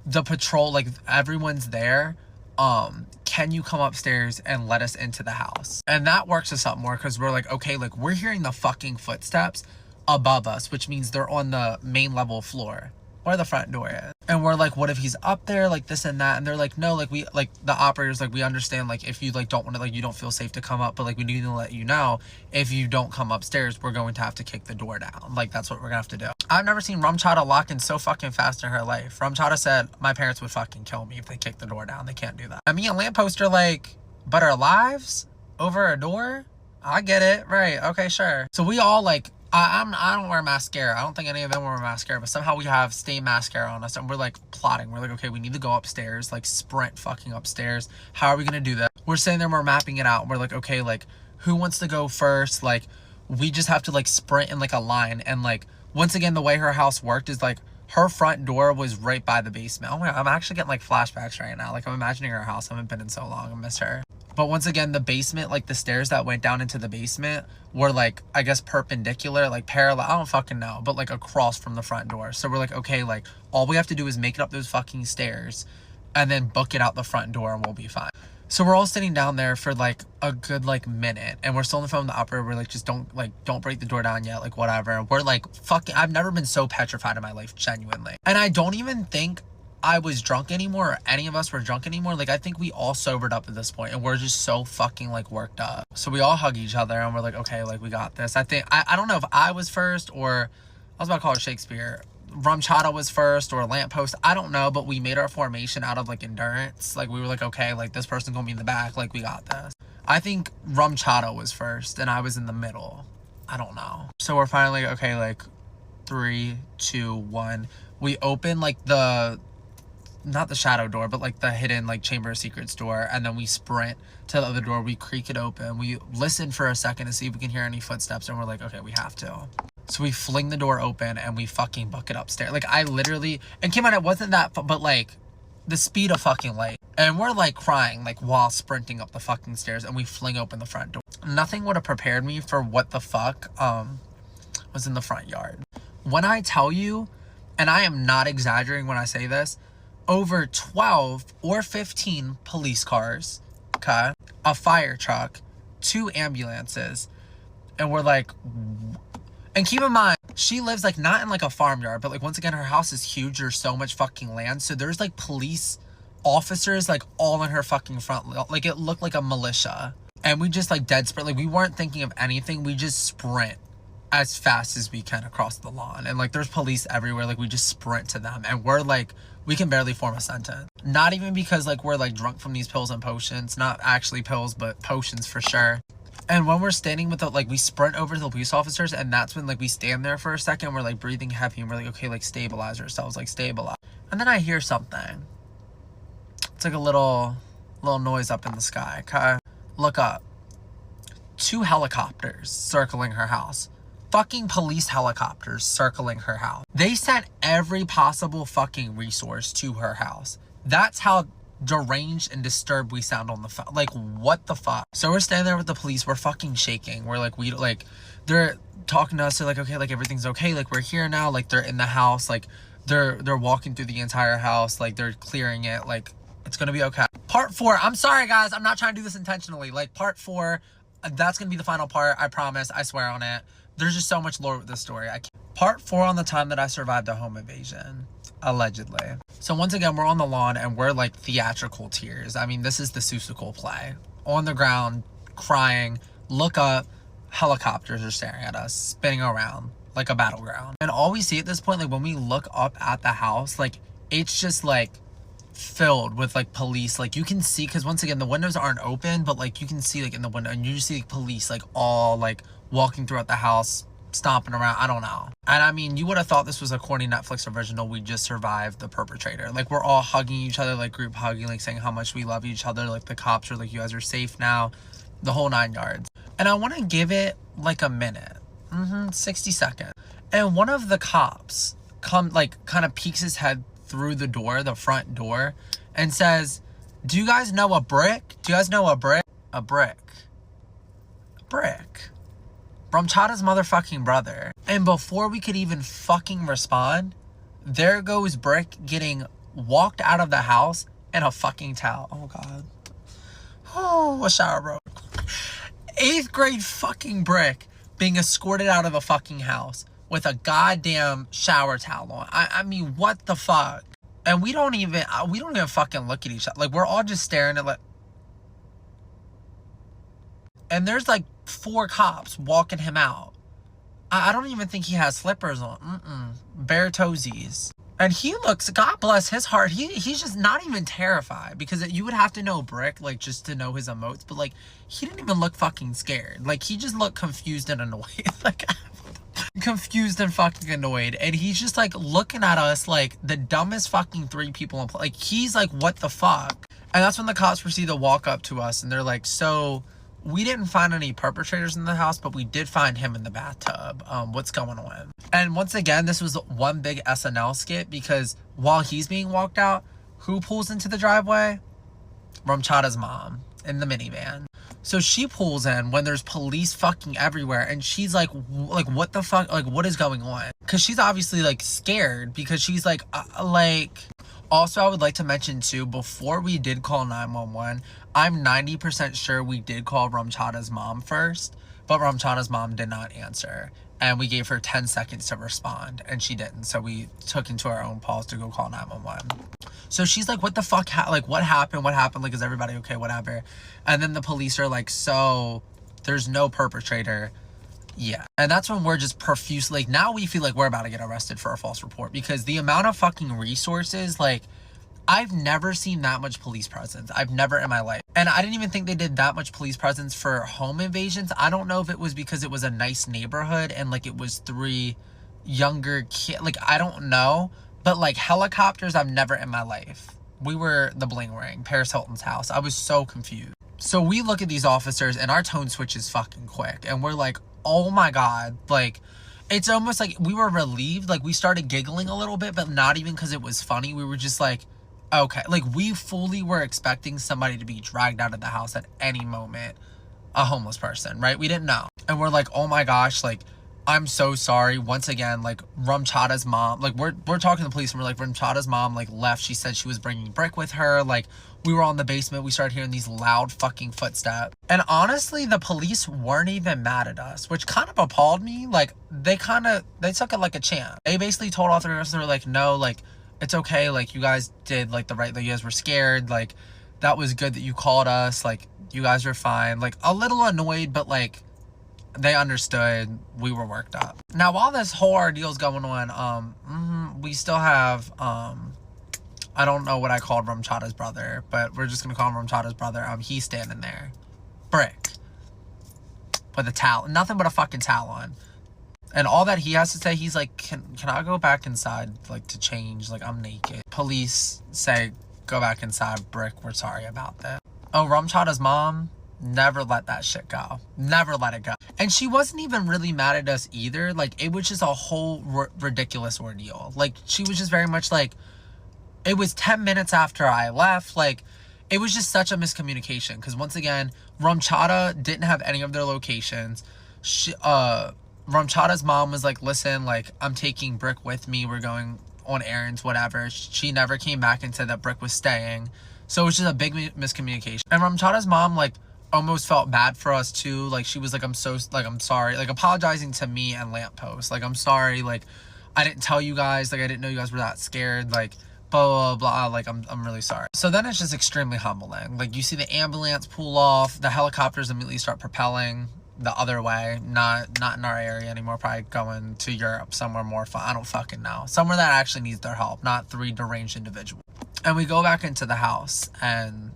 the patrol, like everyone's there, can you come upstairs and let us into the house? And that works us up more because we're like, okay, like we're hearing the fucking footsteps above us, which means they're on the main level floor where the front door is. And we're like, what if he's up there, like this and that? And they're like, no, like we, like the operators, like we understand, like if you like don't want to, like you don't feel safe to come up, but like we need to let you know, if you don't come upstairs, we're going to have to kick the door down. Like that's what we're gonna have to do. I've never seen Rum Chata lock in so fucking fast in her life. Rum Chata said my parents would fucking kill me if they kicked the door down. They can't do that. I mean, a lamppost are like, but our lives over a door? I get it, right? Okay, sure. So we all like, I don't wear mascara. I don't think any of them wear mascara, but somehow we have stained mascara on us, and we're like plotting. We're like, okay, we need to go upstairs, like sprint fucking upstairs. How are we gonna do that? We're sitting there, we're mapping it out. We're like, okay, like who wants to go first? Like we just have to like sprint in like a line. And like once again, the way her house worked is like her front door was right by the basement. Oh my God, I'm actually getting like flashbacks right now. Like I'm imagining her house. I haven't been in so long. I miss her. But once again, the basement, like the stairs that went down into the basement were like, I guess perpendicular, like parallel, I don't fucking know, but like across from the front door. So we're like, okay, like all we have to do is make it up those fucking stairs and then book it out the front door and we'll be fine. So we're all sitting down there for like a good like minute, and we're still on the phone with the operator. We're like, just don't break the door down yet, like whatever. And we're like, fucking, I've never been so petrified in my life, genuinely. And I don't even think I was drunk anymore, or any of us were drunk anymore. Like I think we all sobered up at this point, and we're just so fucking like worked up. So we all hug each other and we're like, okay, like we got this. I think I don't know if I was first, or I was about to call it Shakespeare, Rum Chata was first, or Lamppost, I don't know, but we made our formation out of like endurance. Like we were like, okay, like this person gonna be in the back, like we got this. I think Rum Chata was first and I was in the middle, I don't know. So we're finally okay, like 3, 2, 1. We open like the, not the shadow door, but like the hidden like Chamber of Secrets door, and then we sprint to the other door. We creak it open. We listen for a second to see if we can hear any footsteps, and we're like, okay, we have to. So we fling the door open and we fucking book it upstairs. Like I literally, and Kim, it wasn't that, but like the speed of fucking light. And we're like crying like while sprinting up the fucking stairs, and we fling open the front door. Nothing would have prepared me for what the fuck was in the front yard. When I tell you, and I am not exaggerating when I say this, over 12 or 15 police cars, okay, a fire truck, 2 ambulances, and we're like, and keep in mind, she lives like not in like a farmyard, but like once again, her house is huge. There's so much fucking land. So there's like police officers like all in her fucking front. Like it looked like a militia. And we just like dead sprint. Like we weren't thinking of anything. We just sprint as fast as we can across the lawn. And like there's police everywhere. Like we just sprint to them. And we're like, we can barely form a sentence. Not even because like we're like drunk from these pills and potions. Not actually pills, but potions for sure. And when we're standing with the, like, we sprint over to the police officers, and that's when, like, we stand there for a second, we're, like, breathing heavy, and we're, like, okay, like, stabilize ourselves, like, stabilize. And then I hear something. It's, like, a little noise up in the sky, okay? Look up. 2 helicopters circling her house. Fucking police helicopters circling her house. They sent every possible fucking resource to her house. That's how deranged and disturbed we sound on the phone. Like what the fuck? So we're standing there with the police, we're fucking shaking, we're like, we like, they're talking to us, they're like, okay, like everything's okay, like we're here now, like they're in the house, like they're walking through the entire house, like they're clearing it, like it's gonna be okay. Part 4, I'm sorry guys, I'm not trying to do this intentionally, like part 4, that's gonna be the final part, I promise, I swear on it. There's just so much lore with this story. I can't. Part 4 on the time that I survived a home invasion. Allegedly. So once again, we're on the lawn and we're like theatrical tears. I mean, this is the Seussical play. On the ground, crying, look up, helicopters are staring at us, spinning around. like a battleground. And all we see at this point, like when we look up at the house, like it's just like filled with like police. Like you can see, because once again the windows aren't open, but like you can see like in the window, and you just see like police like all like walking throughout the house, stomping around. I don't know. And I mean, you would have thought this was a corny Netflix original. We just survived the perpetrator. Like we're all hugging each other, like group hugging, like saying how much we love each other. Like the cops are like, you guys are safe now, the whole 9 yards. And I want to give it like a minute, 60 seconds. And one of the cops kind of peeks his head through the door, the front door, and says, do you guys know a brick? Do you guys know a brick? A brick. A brick. Bromchada's motherfucking brother. And before we could even fucking respond, there goes Brick getting walked out of the house in a fucking towel. Oh God. Oh, a shower, bro. 8th grade fucking Brick being escorted out of a fucking house with a goddamn shower towel on. I mean, what the fuck? And we don't even fucking look at each other. Like, we're all just staring at like, and there's like 4 cops walking him out. I don't even think he has slippers on. Bare toesies. And he looks, God bless his heart, he's just not even terrified, because you would have to know Brick, like, just to know his emotes, but, like, he didn't even look fucking scared. Like, he just looked confused and annoyed. Like, confused and fucking annoyed. And he's just, like, looking at us like the dumbest fucking 3 people in play. Like, he's like, what the fuck? And that's when the cops proceed to walk up to us, and they're like, so, we didn't find any perpetrators in the house, but we did find him in the bathtub. What's going on? And once again, this was one big SNL skit, because while he's being walked out, who pulls into the driveway? Bromchada's mom in the minivan. So she pulls in when there's police fucking everywhere, and she's like what the fuck? Like, what is going on? Because she's obviously like scared, because she's like. Also, I would like to mention too, before we did call 911, I'm 90% sure we did call Bromchada's mom first, but Bromchada's mom did not answer. And we gave her 10 seconds to respond, and she didn't. So we took into our own pause to go call 911. So she's like, what the fuck? Like, what happened? What happened? Like, is everybody okay? Whatever. And then the police are like, so there's no perpetrator. Yeah. And that's when we're just profuse. Like, now we feel like we're about to get arrested for a false report, because the amount of fucking resources, like, I've never seen that much police presence. I've never in my life. And I didn't even think they did that much police presence for home invasions. I don't know if it was because it was a nice neighborhood and like it was 3 younger kids. Like, I don't know. But like helicopters, I've never in my life. We were the bling ring, Paris Hilton's house. I was so confused. So we look at these officers and our tone switches fucking quick. And we're like, oh my God. Like, it's almost like we were relieved. Like, we started giggling a little bit, but not even because it was funny. We were just like, okay. Like, we fully were expecting somebody to be dragged out of the house at any moment. A homeless person, right? We didn't know. And we're like, oh my gosh, like, I'm so sorry. Once again, like, Bromchada's mom, like, we're talking to the police, and we're like, Bromchada's mom, like, left. She said she was bringing Brick with her. Like, we were on the basement. We started hearing these loud fucking footsteps. And honestly, the police weren't even mad at us, which kind of appalled me. Like, they took it like a champ. They basically told all 3 of us, they were like, no, like, it's okay. Like, you guys did, like, the right thing. You guys were scared. Like, that was good that you called us. Like, you guys are fine. Like, a little annoyed, but, like, they understood we were worked up. Now, while this whole ordeal's going on, we still have, I don't know what I called Bromchada's brother, but we're just gonna call him Bromchada's brother. He's standing there. Brick. With a towel. Nothing but a fucking towel on. And all that he has to say, he's like, can I go back inside, like, to change? Like, I'm naked. Police say, go back inside, Brick. We're sorry about that. Oh, Bromchada's mom never let that shit go. Never let it go. And she wasn't even really mad at us either. Like, it was just a whole ridiculous ordeal. Like, she was just very much like, it was 10 minutes after I left. Like, it was just such a miscommunication. Because once again, Bromchada didn't have any of their locations. Bromchada's mom was like, listen, like, I'm taking Brick with me. We're going on errands, whatever. She never came back and said that Brick was staying. So it was just a big miscommunication. And Bromchada's mom, like, almost felt bad for us too. Like, she was like, I'm sorry, like, apologizing to me and Lamppost. Like, I'm sorry, like, I didn't tell you guys, like, I didn't know you guys were that scared, like, blah, blah, blah, like, I'm really sorry. So then it's just extremely humbling. Like, you see the ambulance pull off, the helicopters immediately start propelling. the other way, not in our area anymore, probably going to Europe, somewhere more fun. I don't fucking know. Somewhere that actually needs their help, not 3 deranged individuals. And we go back into the house, and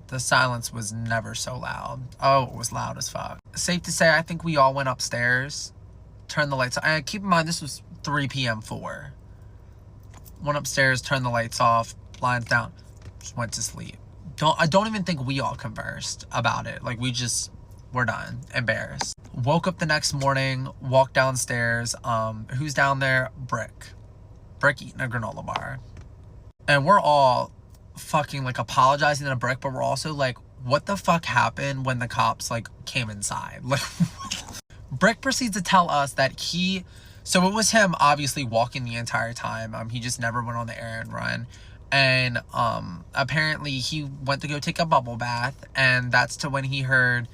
the silence was never so loud. Oh, it was loud as fuck. Safe to say, I think we all went upstairs, turned the lights on. And keep in mind, this was 3 p.m. 4. Went upstairs, turned the lights off, blinds down, just went to sleep. I don't even think we all conversed about it. Like, we're done. Embarrassed. Woke up the next morning, walked downstairs. Who's down there? Brick eating a granola bar. And we're all fucking like apologizing to Brick, but we're also like, what the fuck happened when the cops like came inside? Like, Brick proceeds to tell us that so it was him obviously walking the entire time. He just never went on the errand run. And apparently he went to go take a bubble bath, and that's to when he heard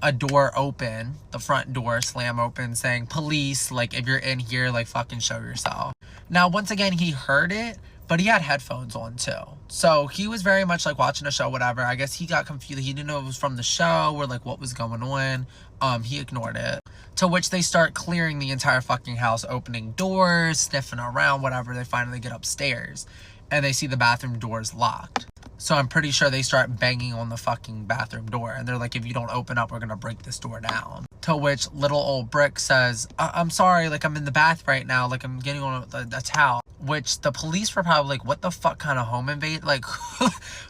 a door open, the front door slam open, saying, police, like, if you're in here, like, fucking show yourself. Now, once again, he heard it, but he had headphones on too. So he was very much like watching a show, whatever. I guess he got confused. He didn't know it was from the show or like what was going on. He ignored it. To which they start clearing the entire fucking house, opening doors, sniffing around, whatever. They finally get upstairs and they see the bathroom doors locked. So I'm pretty sure they start banging on the fucking bathroom door. And they're like, if you don't open up, we're going to break this door down. To which little old Brick says, I'm sorry, like I'm in the bath right now. Like I'm getting on a towel. Which the police were probably like, what the fuck kind of home invade? Like,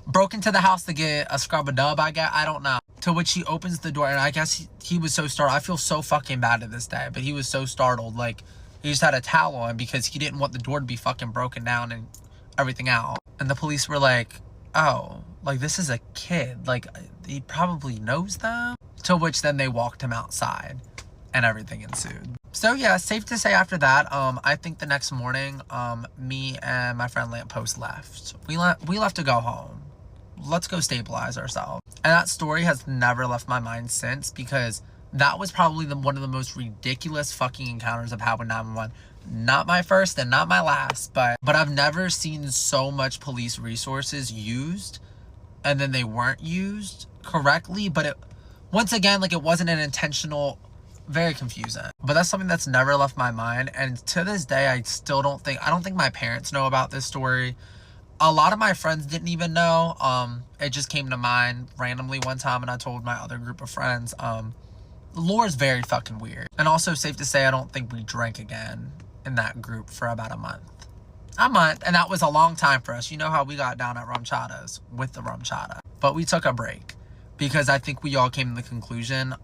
broke into the house to get a scrub-a-dub, I guess. I don't know. To which he opens the door, and I guess he was so startled. I feel so fucking bad to this day, but he was so startled. Like, he just had a towel on because he didn't want the door to be fucking broken down and everything out. And the police were like, oh, like this is a kid. Like, he probably knows them. To which then they walked him outside and everything ensued. So yeah, safe to say after that, I think the next morning, me and my friend Lamppost left. We left to go home. Let's go stabilize ourselves. And that story has never left my mind since, because that was probably one of the most ridiculous fucking encounters I've had with 911. Not my first and not my last, but I've never seen so much police resources used and then they weren't used correctly. But once again, like, it wasn't an intentional. Very confusing. But that's something that's never left my mind. And to this day, I don't think my parents know about this story. A lot of my friends didn't even know. It just came to mind randomly one time, and I told my other group of friends. Lore is very fucking weird. And also, safe to say, I don't think we drank again in that group for about a month. And that was a long time for us. You know how we got down at rum chatas with the rum chata. But we took a break because I think we all came to the conclusion,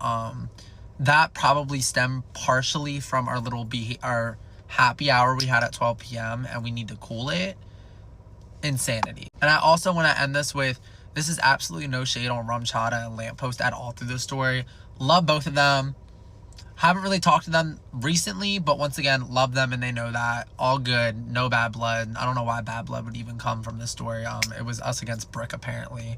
that probably stemmed partially from our happy hour we had at 12 p.m. and we need to cool it. Insanity. And I also want to end this with, this is absolutely no shade on Rum Chata and Lamppost at all through this story. Love both of them. Haven't really talked to them recently, but once again, love them and they know that. All good. No bad blood. I don't know why bad blood would even come from this story. It was us against Brick, apparently.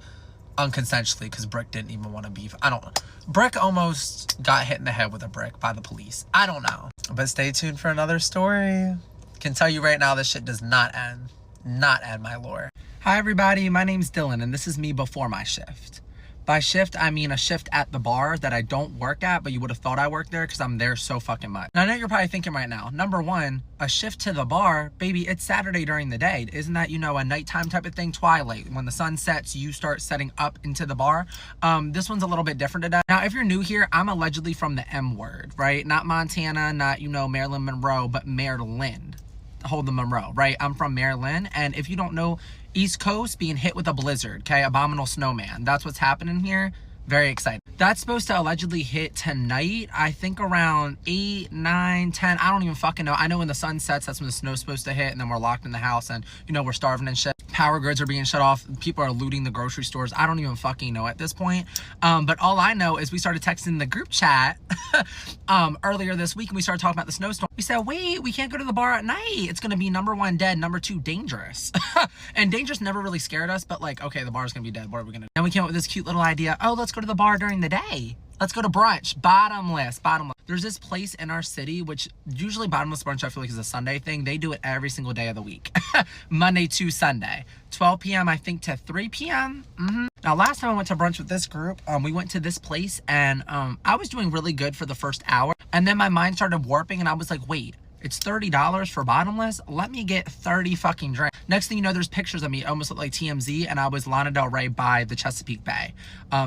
Unconsensually, because Brick didn't even want to beef. I don't know. Brick almost got hit in the head with a brick by the police. I don't know. But stay tuned for another story. Can tell you right now, this shit does not end. Not end, my lore. Hi everybody, my name's Dylan and this is me before my shift. By shift, I mean a shift at the bar that I don't work at, but you would have thought I worked there because I'm there so fucking much. Now, I know you're probably thinking right now, number one, a shift to the bar, baby, it's Saturday during the day. Isn't that, a nighttime type of thing? Twilight. When the sun sets, you start setting up into the bar. This one's a little bit different today. Now, if you're new here, I'm allegedly from the M word, right? Not Montana, not, Maryland Monroe, but Maryland. Hold the Monroe, right? I'm from Maryland, and if you don't know, East Coast being hit with a blizzard, okay? Abominable snowman. That's what's happening here. Very excited. That's supposed to allegedly hit tonight, I think around 8, 9, 10. I don't even fucking know. I know when the sun sets, that's when the snow's supposed to hit, and then we're locked in the house, and, we're starving and shit. Power grids are being shut off. People are looting the grocery stores. I don't even fucking know at this point. But all I know is we started texting the group chat earlier this week, and we started talking about the snowstorm. We said, wait, we can't go to the bar at night. It's going to be number 1, dead. Number 2, dangerous. And dangerous never really scared us, but like, okay, the bar's going to be dead. What are we going to do? And we came up with this cute little idea. Oh, let's go to the bar during the day. Let's go to brunch. Bottomless. There's this place in our city, which usually bottomless brunch, I feel like, is a Sunday thing. They do it every single day of the week. Monday to Sunday. 12 p.m., I think, to 3 p.m. Now, last time I went to brunch with this group, we went to this place and I was doing really good for the first hour. And then my mind started warping and I was like, wait, it's $30 for bottomless? Let me get 30 fucking drinks. Next thing you know, there's pictures of me. It almost looked like TMZ, and I was Lana Del Rey by the Chesapeake Bay.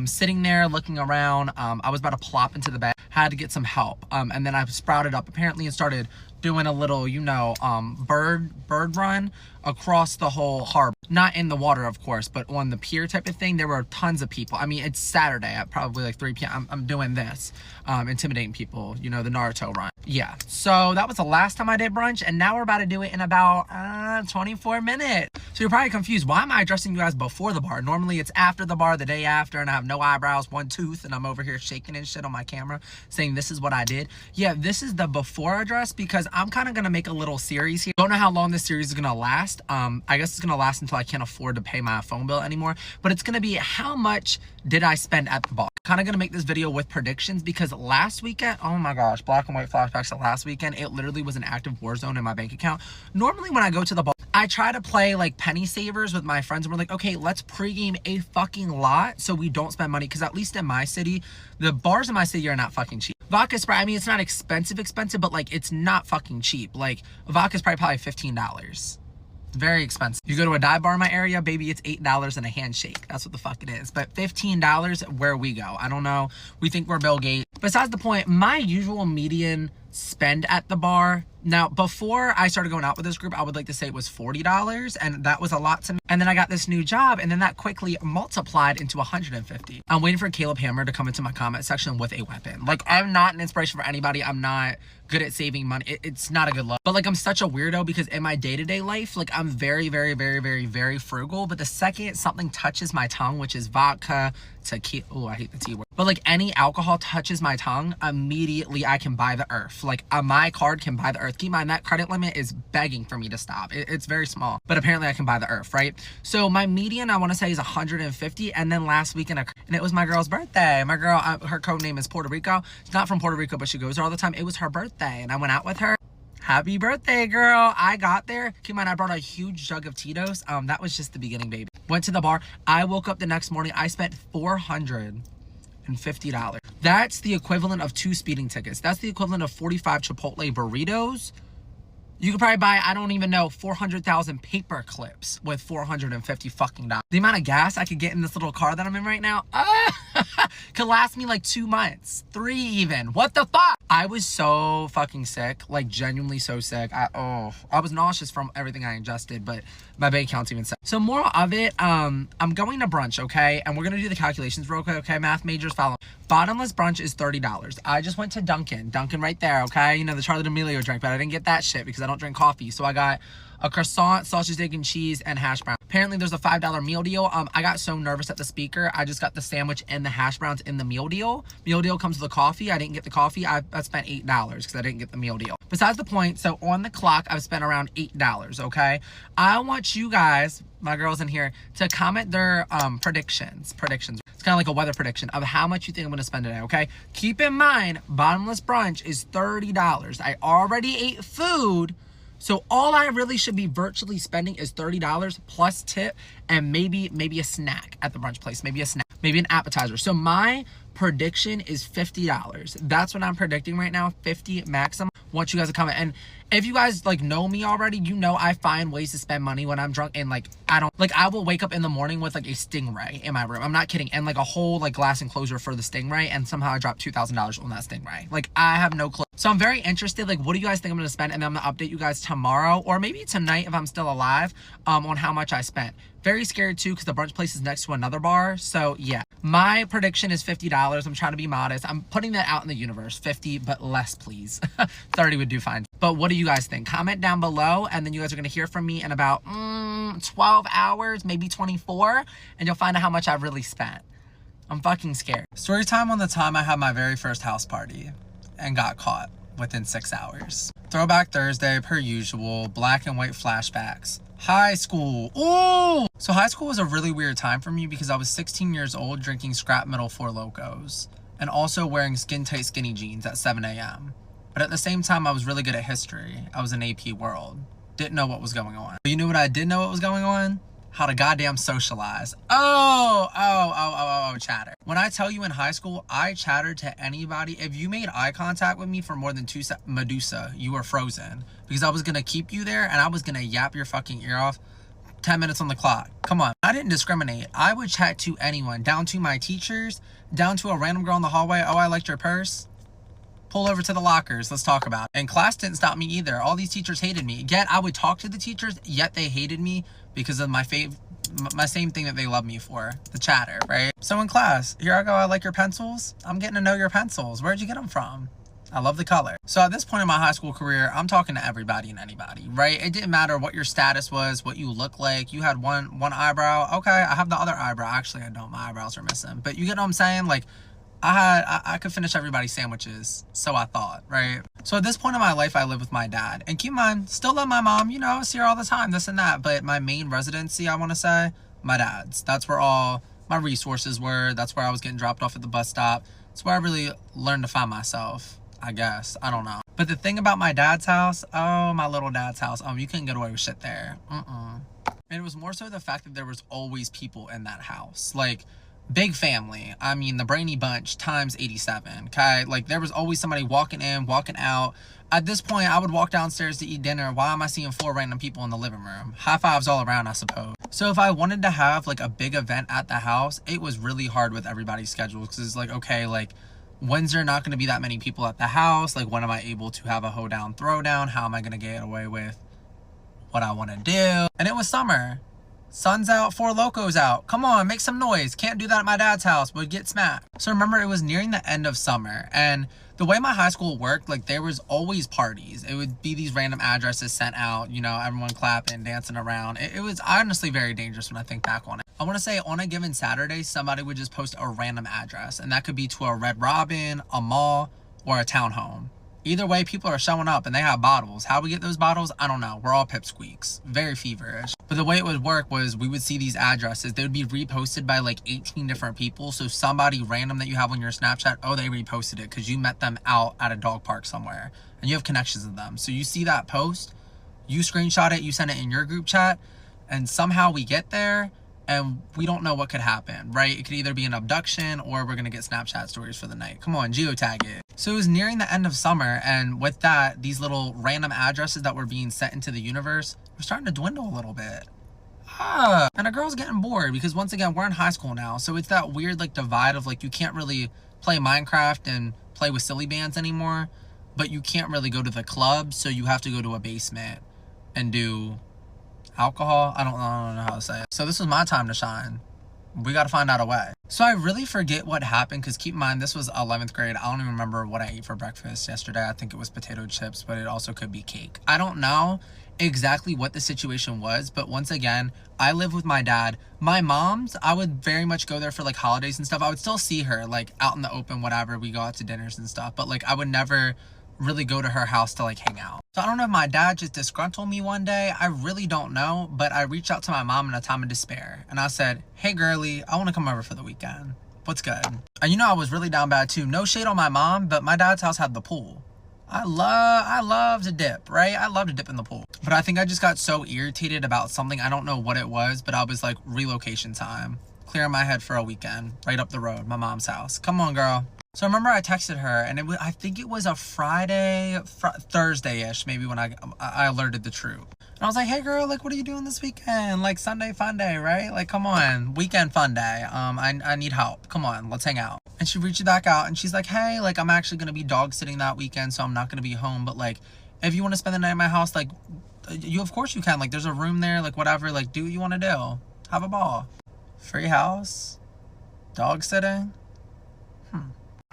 Sitting there, looking around. I was about to plop into the bed. Had to get some help. And then I sprouted up, apparently, and started doing a little, you know, bird run across the whole harbor. Not in the water, of course, but on the pier type of thing. There were tons of people. I mean, it's Saturday at probably like 3 p.m. I'm doing this, intimidating people, you know, the Naruto run. Yeah, so that was the last time I did brunch, and now we're about to do it in about 24 minutes. So you're probably confused. Why am I addressing you guys before the bar? Normally it's after the bar, the day after, and I have no eyebrows, one tooth, and I'm over here shaking and shit on my camera saying this is what I did. Yeah, this is the before address because I'm kind of going to make a little series here. Don't know how long this series is going to last. I guess it's going to last until I can't afford to pay my phone bill anymore, but it's going to be how much did I spend at the bar. Kind of going to make this video with predictions because last weekend, oh my gosh, black and white flashbacks to last weekend, it literally was an active war zone in my bank account. Normally when I go to the bar, I try to play like penny savers with my friends, and we're like, okay, let's pregame a fucking lot so we don't spend money, because at least in my city, the bars in my city are not fucking cheap. Vodka Sprite, I mean, it's not expensive, but like it's not fucking cheap. Like vodka Sprite probably $15. Very expensive. You go to a dive bar in my area, baby, it's $8 and a handshake. That's what the fuck it is. But $15, where we go. I don't know. We think we're Bill Gates. Besides the point, my usual median spend at the bar. Now, before I started going out with this group, I would like to say it was $40, and that was a lot to me. And then I got this new job, and then that quickly multiplied into $150. I'm waiting for Caleb Hammer to come into my comment section with a weapon. Like, I'm not an inspiration for anybody. I'm not good at saving money. It's not a good look. But like, I'm such a weirdo because in my day-to-day life, like, I'm very, very, very, very, very frugal. But the second something touches my tongue, which is vodka, tequila, oh, I hate the T word, but like any alcohol touches my tongue, immediately I can buy the earth. Like my card can buy the earth. Keep in mind that credit limit is begging for me to stop. It's very small, but apparently I can buy the earth, right? So my median, I want to say, is 150. And then last weekend, and it was my girl's birthday. My girl, her code name is Puerto Rico. She's not from Puerto Rico, but she goes there all the time. It was her birthday, and I went out with her. Happy birthday, girl. I got there. Keep in mind, I brought a huge jug of Tito's. That was just the beginning, baby. Went to the bar. I woke up the next morning. I spent $450. That's the equivalent of 2 speeding tickets. That's the equivalent of 45 Chipotle burritos. You could probably buy, I don't even know, 400,000 paper clips with $450 fucking dollars. The amount of gas I could get in this little car that I'm in right now could last me like 2 months, 3 even. What the fuck? I was so fucking sick, like genuinely so sick. I was nauseous from everything I ingested, but my bank account's even sick. So moral of it, I'm going to brunch, okay? And we're gonna do the calculations real quick, okay? Math majors, follow. Bottomless brunch is $30. I just went to Dunkin' right there, okay? You know, the Charlie D'Amelio drink, but I didn't get that shit because I don't drink coffee. So I got a croissant, sausage, egg, and cheese, and hash brown. Apparently there's a $5 meal deal. I got so nervous at the speaker. I just got the sandwich and the hash browns in the meal deal. Meal deal comes with the coffee. I didn't get the coffee. I spent $8 because I didn't get the meal deal. Besides the point, so on the clock, I've spent around $8, okay? I want you guys, my girls in here, to comment their predictions. It's kind of like a weather prediction of how much you think I'm going to spend today, okay? Keep in mind, bottomless brunch is $30. I already ate food, so all I really should be virtually spending is $30 plus tip and maybe a snack at the brunch place. Maybe a snack, maybe an appetizer. So my prediction is $50. That's what I'm predicting right now, 50 maximum. Want you guys to comment. And if you guys like know me already, you know I find ways to spend money when I'm drunk, and like I will wake up in the morning with like a Stingray in my room. I'm not kidding. And like a whole like glass enclosure for the Stingray, and somehow I dropped $2,000 on that Stingray. Like I have no clue. So I'm very interested. Like, what do you guys think I'm gonna spend? And then I'm gonna update you guys tomorrow or maybe tonight if I'm still alive on how much I spent. Very scared too because the brunch place is next to another bar. So yeah, my prediction is $50. I'm trying to be modest. I'm putting that out in the universe. 50, but less, please. 30 would do fine. But what do you guys think? Comment down below, and then you guys are gonna hear from me in about 12 hours, maybe 24, and you'll find out how much I've really spent. I'm fucking scared. Story time on the time I had my very first house party and got caught within 6 hours. Throwback Thursday, per usual, black and white flashbacks. High school. Ooh! So high school was a really weird time for me because I was 16 years old drinking scrap metal Four Locos and also wearing skin-tight skinny jeans at 7 a.m. But at the same time, I was really good at history. I was in AP World. Didn't know what was going on. But you knew what I did know what was going on? how to goddamn socialize. Chatter. When I tell you in high school, I chattered to anybody. If you made eye contact with me for more than 2 seconds, Medusa, you were frozen. Because I was going to keep you there and I was going to yap your fucking ear off. 10 minutes on the clock. Come on. I didn't discriminate. I would chat to anyone, down to my teachers, down to a random girl in the hallway. Oh, I liked your purse. Pull over to the lockers. Let's talk about it. And class didn't stop me either. All these teachers hated me. Yet I would talk to the teachers, yet they hated me because of my same thing that they love me for, the chatter, right? So in class, here I go, I like your pencils. I'm getting to know your pencils. Where'd you get them from? I love the color. So at this point in my high school career, I'm talking to everybody and anybody, right? It didn't matter what your status was, what you look like. You had one eyebrow. Okay, I have the other eyebrow. Actually, I don't. My eyebrows are missing. But you get what I'm saying? Like, I could finish everybody's sandwiches, so I thought, right? So at this point in my life, I live with my dad. And keep in mind, still love my mom, you know, see her all the time, this and that. But my main residency, I want to say, my dad's. That's where all my resources were. That's where I was getting dropped off at the bus stop. It's where I really learned to find myself, I guess. I don't know. But the thing about my dad's house, oh, my little dad's house, you couldn't get away with shit there. And it was more so the fact that there was always people in that house. Like, big family. I mean, the Brainy Bunch times 87, okay? Like, there was always somebody walking in, walking out. At this point, I would walk downstairs to eat dinner. Why am I seeing 4 random people in the living room? High fives all around, I suppose. So if I wanted to have, like, a big event at the house, it was really hard with everybody's schedule. Because it's like, okay, like, when's there not going to be that many people at the house? Like, when am I able to have a hoedown, throwdown? How am I going to get away with what I want to do? And it was summer. Sun's out, 4 Locos out. Come on, make some noise. Can't do that at my dad's house, would get smacked. So remember, it was nearing the end of summer, and the way my high school worked, like, there was always parties. It would be these random addresses sent out, you know, everyone clapping, dancing around. It was honestly very dangerous when I think back on it. I want to say on a given Saturday, somebody would just post a random address, and that could be to a Red Robin, a mall, or a townhome. Either way, people are showing up and they have bottles. How we get those bottles, I don't know. We're all pipsqueaks. Very feverish. But the way it would work was we would see these addresses. They would be reposted by like 18 different people. So somebody random that you have on your Snapchat, oh, they reposted it because you met them out at a dog park somewhere and you have connections with them. So you see that post, you screenshot it, you send it in your group chat, and somehow we get there and we don't know what could happen, right? It could either be an abduction or we're going to get Snapchat stories for the night. Come on, geotag it. So it was nearing the end of summer, and with that, these little random addresses that were being sent into the universe were starting to dwindle a little bit. And a girl's getting bored because, once again, we're in high school now. So it's that weird, like, divide of, like, you can't really play Minecraft and play with silly bands anymore, but you can't really go to the club, so you have to go to a basement and do alcohol. I don't know how to say it. So this was my time to shine. We got to find out a way. So I really forget what happened, because keep in mind, this was 11th grade. I don't even remember what I ate for breakfast yesterday. I think it was potato chips, but it also could be cake. I don't know exactly what the situation was, but once again, I live with my dad. My mom's, I would very much go there for like holidays and stuff. I would still see her like out in the open, whatever. We go out to dinners and stuff, but like I would never really go to her house to like hang out. So I don't know if my dad just disgruntled me one day. I really don't know, but I reached out to my mom in a time of despair and I said, hey girly, I want to come over for the weekend. What's good? And you know, I was really down bad too. No shade on my mom, but my dad's house had the pool. I love to dip, right? I love to dip in the pool. But I think I just got so irritated about something. I don't know what it was, but I was like, relocation time. Clearing my head for a weekend, right up the road, my mom's house. Come on, girl. So I remember I texted her, and I think it was a Thursday-ish, maybe, when I alerted the troop. And I was like, hey girl, like, what are you doing this weekend? Like, Sunday fun day, right? Like, come on, weekend fun day. I need help. Come on, let's hang out. And she reached back out and she's like, hey, like, I'm actually gonna be dog sitting that weekend, so I'm not gonna be home. But like, if you want to spend the night at my house, like, of course you can. Like, there's a room there, like, whatever. Like, do what you want to do. Have a ball. Free house, dog sitting.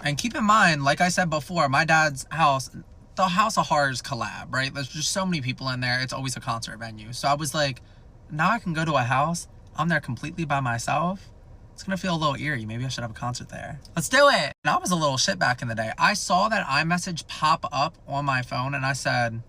And keep in mind, like I said before, my dad's house, the House of Horrors collab, right? There's just so many people in there. It's always a concert venue. So I was like, now I can go to a house. I'm there completely by myself. It's going to feel a little eerie. Maybe I should have a concert there. Let's do it. And I was a little shit back in the day. I saw that iMessage pop up on my phone and I said,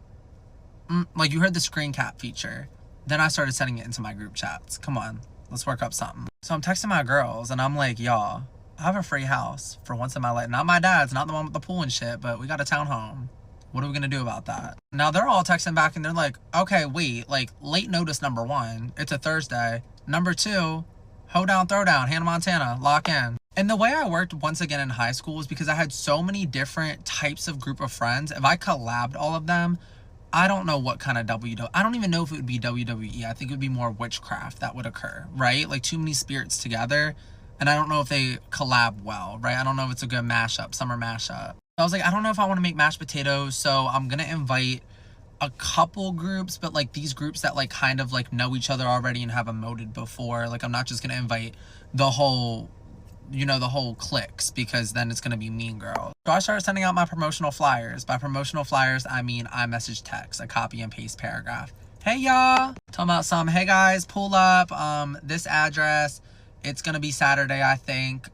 like, you heard the screen cap feature. Then I started sending it into my group chats. Come on, let's work up something. So I'm texting my girls and I'm like, y'all, I have a free house for once in my life. Not my dad's, not the one with the pool and shit, but we got a townhome. What are we gonna do about that? Now they're all texting back and they're like, okay, wait, like, late notice number one. It's a Thursday. Number 2, hoe down, throw down, Hannah Montana, lock in. And the way I worked once again in high school was because I had so many different types of group of friends. If I collabed all of them, I don't know what kind of I don't even know if it would be WWE. I think it would be more witchcraft that would occur, right? Like too many spirits together. And I don't know if they collab well, right? I don't know if it's a good mashup, summer mashup. I was like, I don't know if I want to make mashed potatoes, so I'm going to invite a couple groups, but like these groups that like kind of like know each other already and have emoted before. Like I'm not just going to invite the whole, you know, the whole cliques, because then it's going to be mean girls. So I started sending out my promotional flyers. By promotional flyers, I mean iMessage text, a copy and paste paragraph. Hey y'all, talking about some, hey guys, pull up, this address. It's gonna be Saturday, I think.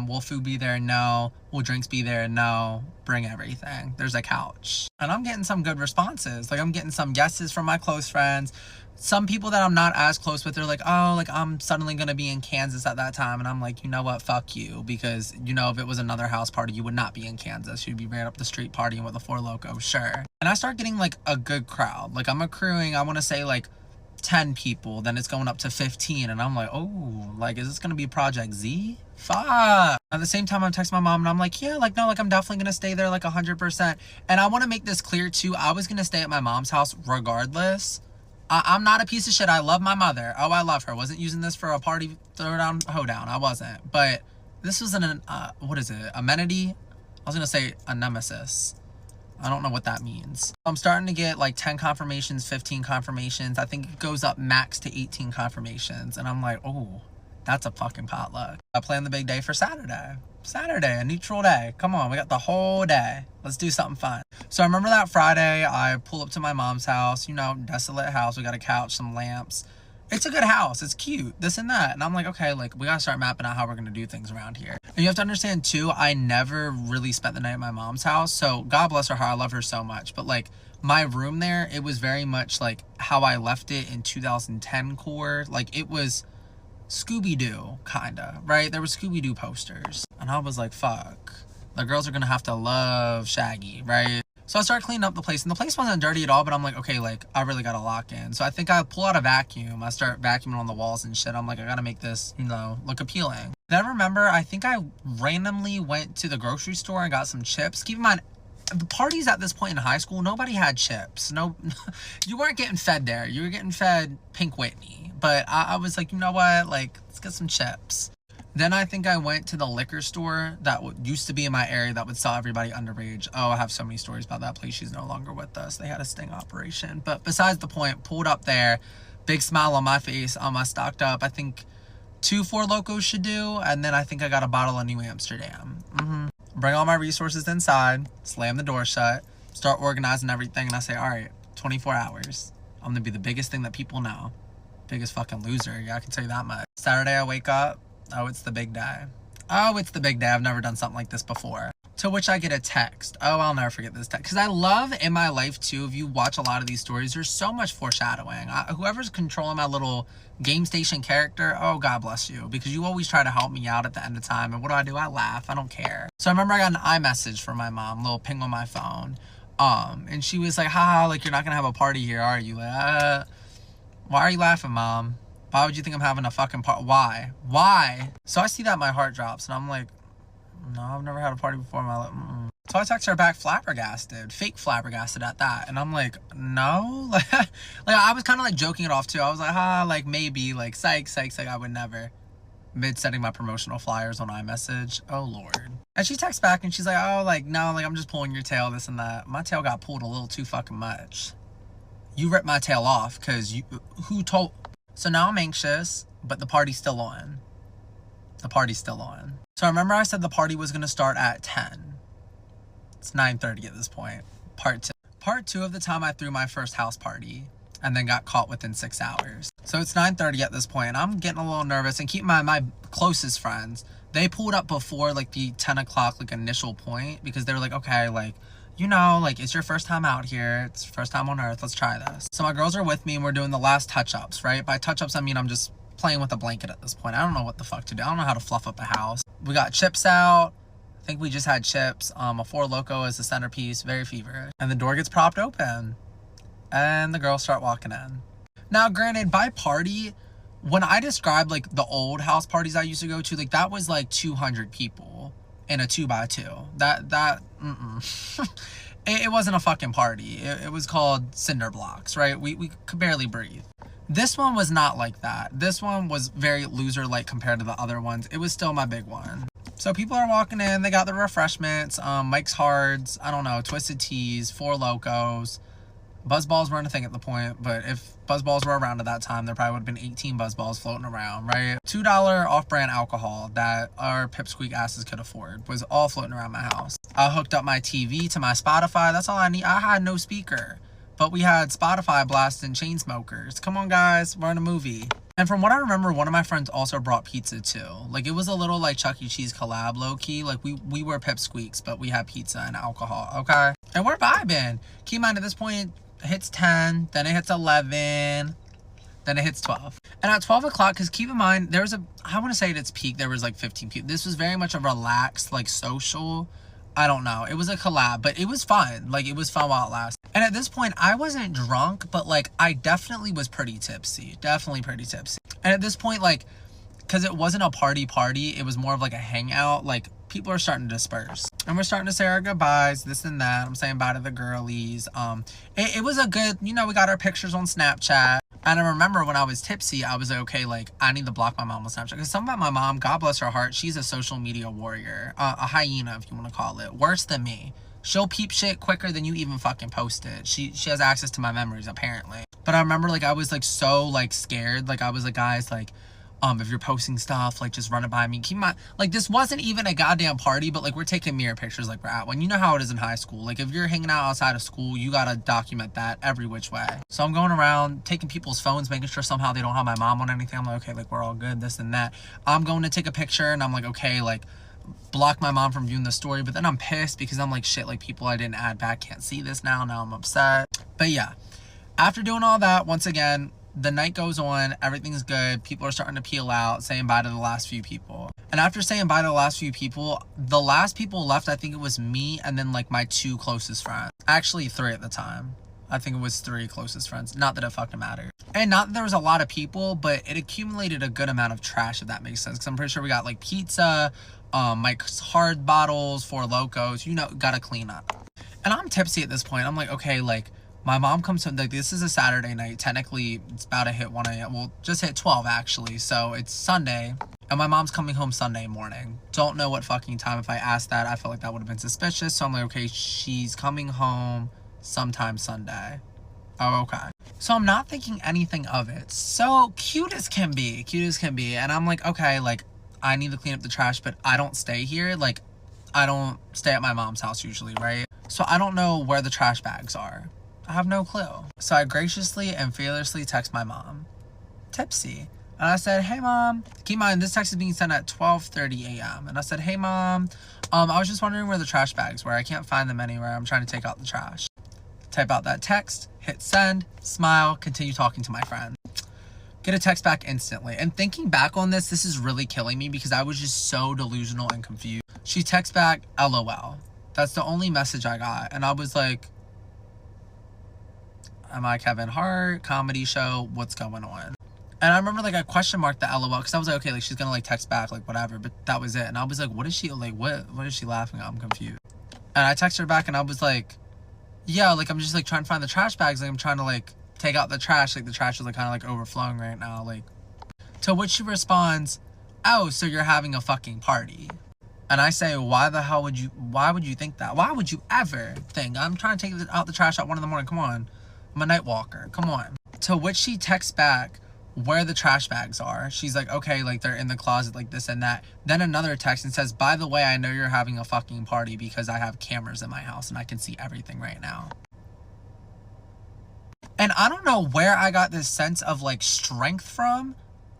Will food be there? No. Will drinks be there? No. Bring everything. There's a couch. And I'm getting some good responses. Like I'm getting some yeses from my close friends. Some people that I'm not as close with, they're like, oh, like I'm suddenly gonna be in Kansas at that time. And I'm like, you know what, fuck you. Because, you know, if it was another house party, you would not be in Kansas. You'd be right up the street partying with the Four Loko, sure. And I start getting like a good crowd. Like I'm accruing, I wanna say like 10 people, then it's going up to 15, and I'm like, oh, like, is this gonna be Project Z? Fuck. At the same time, I'm texting my mom and I'm like, yeah, like, no, like, I'm definitely gonna stay there like 100%. And I want to make this clear too, I was gonna stay at my mom's house regardless. I'm not a piece of shit. I love my mother. Oh, I love her. Wasn't using this for a party throw down, hoe down. I wasn't. But this was an what is it, amenity? I was gonna say a nemesis. I don't know what that means. I'm starting to get like 10 confirmations, 15 confirmations. I think it goes up max to 18 confirmations. And I'm like, oh, that's a fucking potluck. I plan the big day for Saturday. Saturday, a neutral day. Come on, we got the whole day. Let's do something fun. So I remember that Friday, I pull up to my mom's house, you know, desolate house. We got a couch, some lamps. It's a good house. It's cute. This and that. And I'm like, okay, like we gotta start mapping out how we're gonna do things around here. And you have to understand too, I never really spent the night at my mom's house. So God bless her heart. I love her so much. But like my room there, it was very much like how I left it in 2010 core. Like it was Scooby-Doo kinda, right? There were Scooby-Doo posters. And I was like, fuck. The girls are gonna have to love Shaggy, right? So I started cleaning up the place, and the place wasn't dirty at all, but I'm like, okay, like, I really gotta lock in. So I think I pull out a vacuum. I start vacuuming on the walls and shit. I'm like, I gotta make this, you know, look appealing. Then I remember, I think I randomly went to the grocery store and got some chips. Keep in mind, the parties at this point in high school, nobody had chips. No, you weren't getting fed there. You were getting fed Pink Whitney. But I was like, you know what? Like, let's get some chips. Then I think I went to the liquor store that used to be in my area that would sell everybody underage. Oh, I have so many stories about that place. She's no longer with us. They had a sting operation. But besides the point, pulled up there, big smile on my face. I stocked up, I think, 2 Four Locos should do. And then I think I got a bottle of New Amsterdam. Bring all my resources inside, slam the door shut, start organizing everything. And I say, all right, 24 hours. I'm going to be the biggest thing that people know. Biggest fucking loser. Yeah, I can tell you that much. Saturday, I wake up. Oh, it's the big day. Oh, it's the big day. I've never done something like this before. To which I get a text. Oh, I'll never forget this text. Because I love in my life, too, if you watch a lot of these stories, there's so much foreshadowing. Whoever's controlling my little game station character, oh, God bless you. Because you always try to help me out at the end of time. And what do? I laugh. I don't care. So I remember I got an iMessage from my mom, a little ping on my phone. And she was like, haha, like, you're not going to have a party here, are you? Like, why are you laughing, Mom? Why would you think I'm having a fucking party? Why? So I see that, my heart drops, and I'm like, no, I've never had a party before in my life. So I text her back flabbergasted, fake flabbergasted at that. And I'm like, no? Like I was kind of like joking it off too. I was like, like maybe, like psych, like I would never. Mid setting my promotional flyers on iMessage. Oh Lord. And she texts back and she's like, oh, like, no, like I'm just pulling your tail, this and that. My tail got pulled a little too fucking much. You ripped my tail off because who told? So now I'm anxious, but the party's still on. The party's still on. So I remember I said the party was going to start at 10. It's 9:30 at this point. Part 2. Part 2 of the time I threw my first house party and then got caught within 6 hours. So it's 9:30 at this point, and I'm getting a little nervous. And keep in mind, my closest friends, they pulled up before like the 10 o'clock like initial point, because they were like, okay, like, you know, like, it's your first time out here. It's your first time on earth. Let's try this. So my girls are with me and we're doing the last touch-ups, right? By touch-ups, I mean I'm just playing with a blanket at this point. I don't know what the fuck to do. I don't know how to fluff up a house. We got chips out. I think we just had chips. A Four Loko is the centerpiece. Very feverish. And the door gets propped open. And the girls start walking in. Now, granted, by party, when I described like the old house parties I used to go to, like that was like 200 people in a 2x2. It wasn't a fucking party. It was called cinder blocks, right? We could barely breathe. This one was not like that. This one was very loser-like compared to the other ones. It was still my big one. So people are walking in. They got the refreshments, Mike's Hards, I don't know, Twisted Teas, Four Locos. Buzzballs weren't a thing at the point, but if Buzzballs were around at that time, there probably would have been 18 Buzzballs floating around, right? $2 off-brand alcohol that our pipsqueak asses could afford was all floating around my house. I hooked up my TV to my Spotify. That's all I need. I had no speaker, but we had Spotify blasting Chainsmokers. Come on, guys. We're in a movie. And from what I remember, one of my friends also brought pizza too. Like, it was a little like Chuck E. Cheese collab, low-key. Like, we were pipsqueaks, but we had pizza and alcohol, okay? And we're vibing. Keep in mind, at this point, it hits 10, then it hits 11, then it hits 12. And at 12 o'clock, because keep in mind, there was I want to say at its peak, there was like 15 people. This was very much a relaxed, like social, I don't know. It was a collab, but it was fun. Like, it was fun while it lasted. And at this point, I wasn't drunk, but like, I definitely was pretty tipsy. Definitely pretty tipsy. And at this point, like, because it wasn't a party, it was more of like a hangout, like, people are starting to disperse. And we're starting to say our goodbyes, this and that. I'm saying bye to the girlies. It was a good, you know, we got our pictures on Snapchat. And I remember when I was tipsy, I was okay, like, I need to block my mom on Snapchat. Because something about my mom, God bless her heart, she's a social media warrior. A hyena, if you want to call it. Worse than me. She'll peep shit quicker than you even fucking post it. She has access to my memories, apparently. But I remember, like, I was, like, so, like, scared. Like, I was like, guys, like, if you're posting stuff, like, just run it by me. Keep in mind, like, this wasn't even a goddamn party, but, like, we're taking mirror pictures like we're at one. You know how it is in high school. Like, if you're hanging out outside of school, you gotta document that every which way. So I'm going around, taking people's phones, making sure somehow they don't have my mom on anything. I'm like, okay, like, we're all good, this and that. I'm going to take a picture, and I'm like, okay, like, block my mom from viewing the story. But then I'm pissed because I'm like, shit, like, people I didn't add back can't see this now. Now I'm upset. But yeah, after doing all that, once again, the night goes on, everything's good, people are starting to peel out, saying bye to the last few people. And after saying bye to the last few people, the last people left, I think it was me and then, like, my 2 closest friends. Actually, 3 at the time. I think it was 3 closest friends. Not that it fucking mattered. And not that there was a lot of people, but it accumulated a good amount of trash, if that makes sense. Because I'm pretty sure we got, like, pizza, Mike's Hard bottles, Four Locos, you know, gotta clean up. And I'm tipsy at this point. I'm like, okay, like, my mom comes home, like, this is a Saturday night. Technically, it's about to hit 1 a.m. Well, just hit 12, actually. So, it's Sunday. And my mom's coming home Sunday morning. Don't know what fucking time. If I asked that, I felt like that would have been suspicious. So, I'm like, okay, she's coming home sometime Sunday. Oh, okay. So, I'm not thinking anything of it. So, cute as can be. Cute as can be. And I'm like, okay, like, I need to clean up the trash, but I don't stay here. Like, I don't stay at my mom's house usually, right? So, I don't know where the trash bags are. I have no clue. So I graciously and fearlessly text my mom, tipsy. And I said, hey, Mom. Keep in mind, this text is being sent at 12:30 a.m. And I said, hey, Mom, I was just wondering where the trash bags were. I can't find them anywhere. I'm trying to take out the trash. Type out that text, hit send, smile, continue talking to my friend. Get a text back instantly. And thinking back on this is really killing me because I was just so delusional and confused. She texts back, LOL. That's the only message I got. And I was like, am I Kevin Hart? Comedy show? What's going on? And I remember, like, I question marked the LOL because I was like, okay, like, she's gonna, like, text back, like, whatever. But that was it. And I was like, what is she, like, what is she laughing at? I'm confused. And I texted her back and I was like, yeah, like, I'm just, like, trying to find the trash bags. Like, I'm trying to, like, take out the trash. Like, the trash is, like, kind of, like, overflowing right now. Like, to which she responds, oh, so you're having a fucking party. And I say, why would you think that? Why would you ever think? I'm trying to take out the trash at 1 in the morning. Come on. I'm a night walker. Come on. To which she texts back where the trash bags are. She's like, okay, like, they're in the closet, like, this and that. Then another text and says, by the way, I know you're having a fucking party because I have cameras in my house and I can see everything right now. And I don't know where I got this sense of, like, strength from.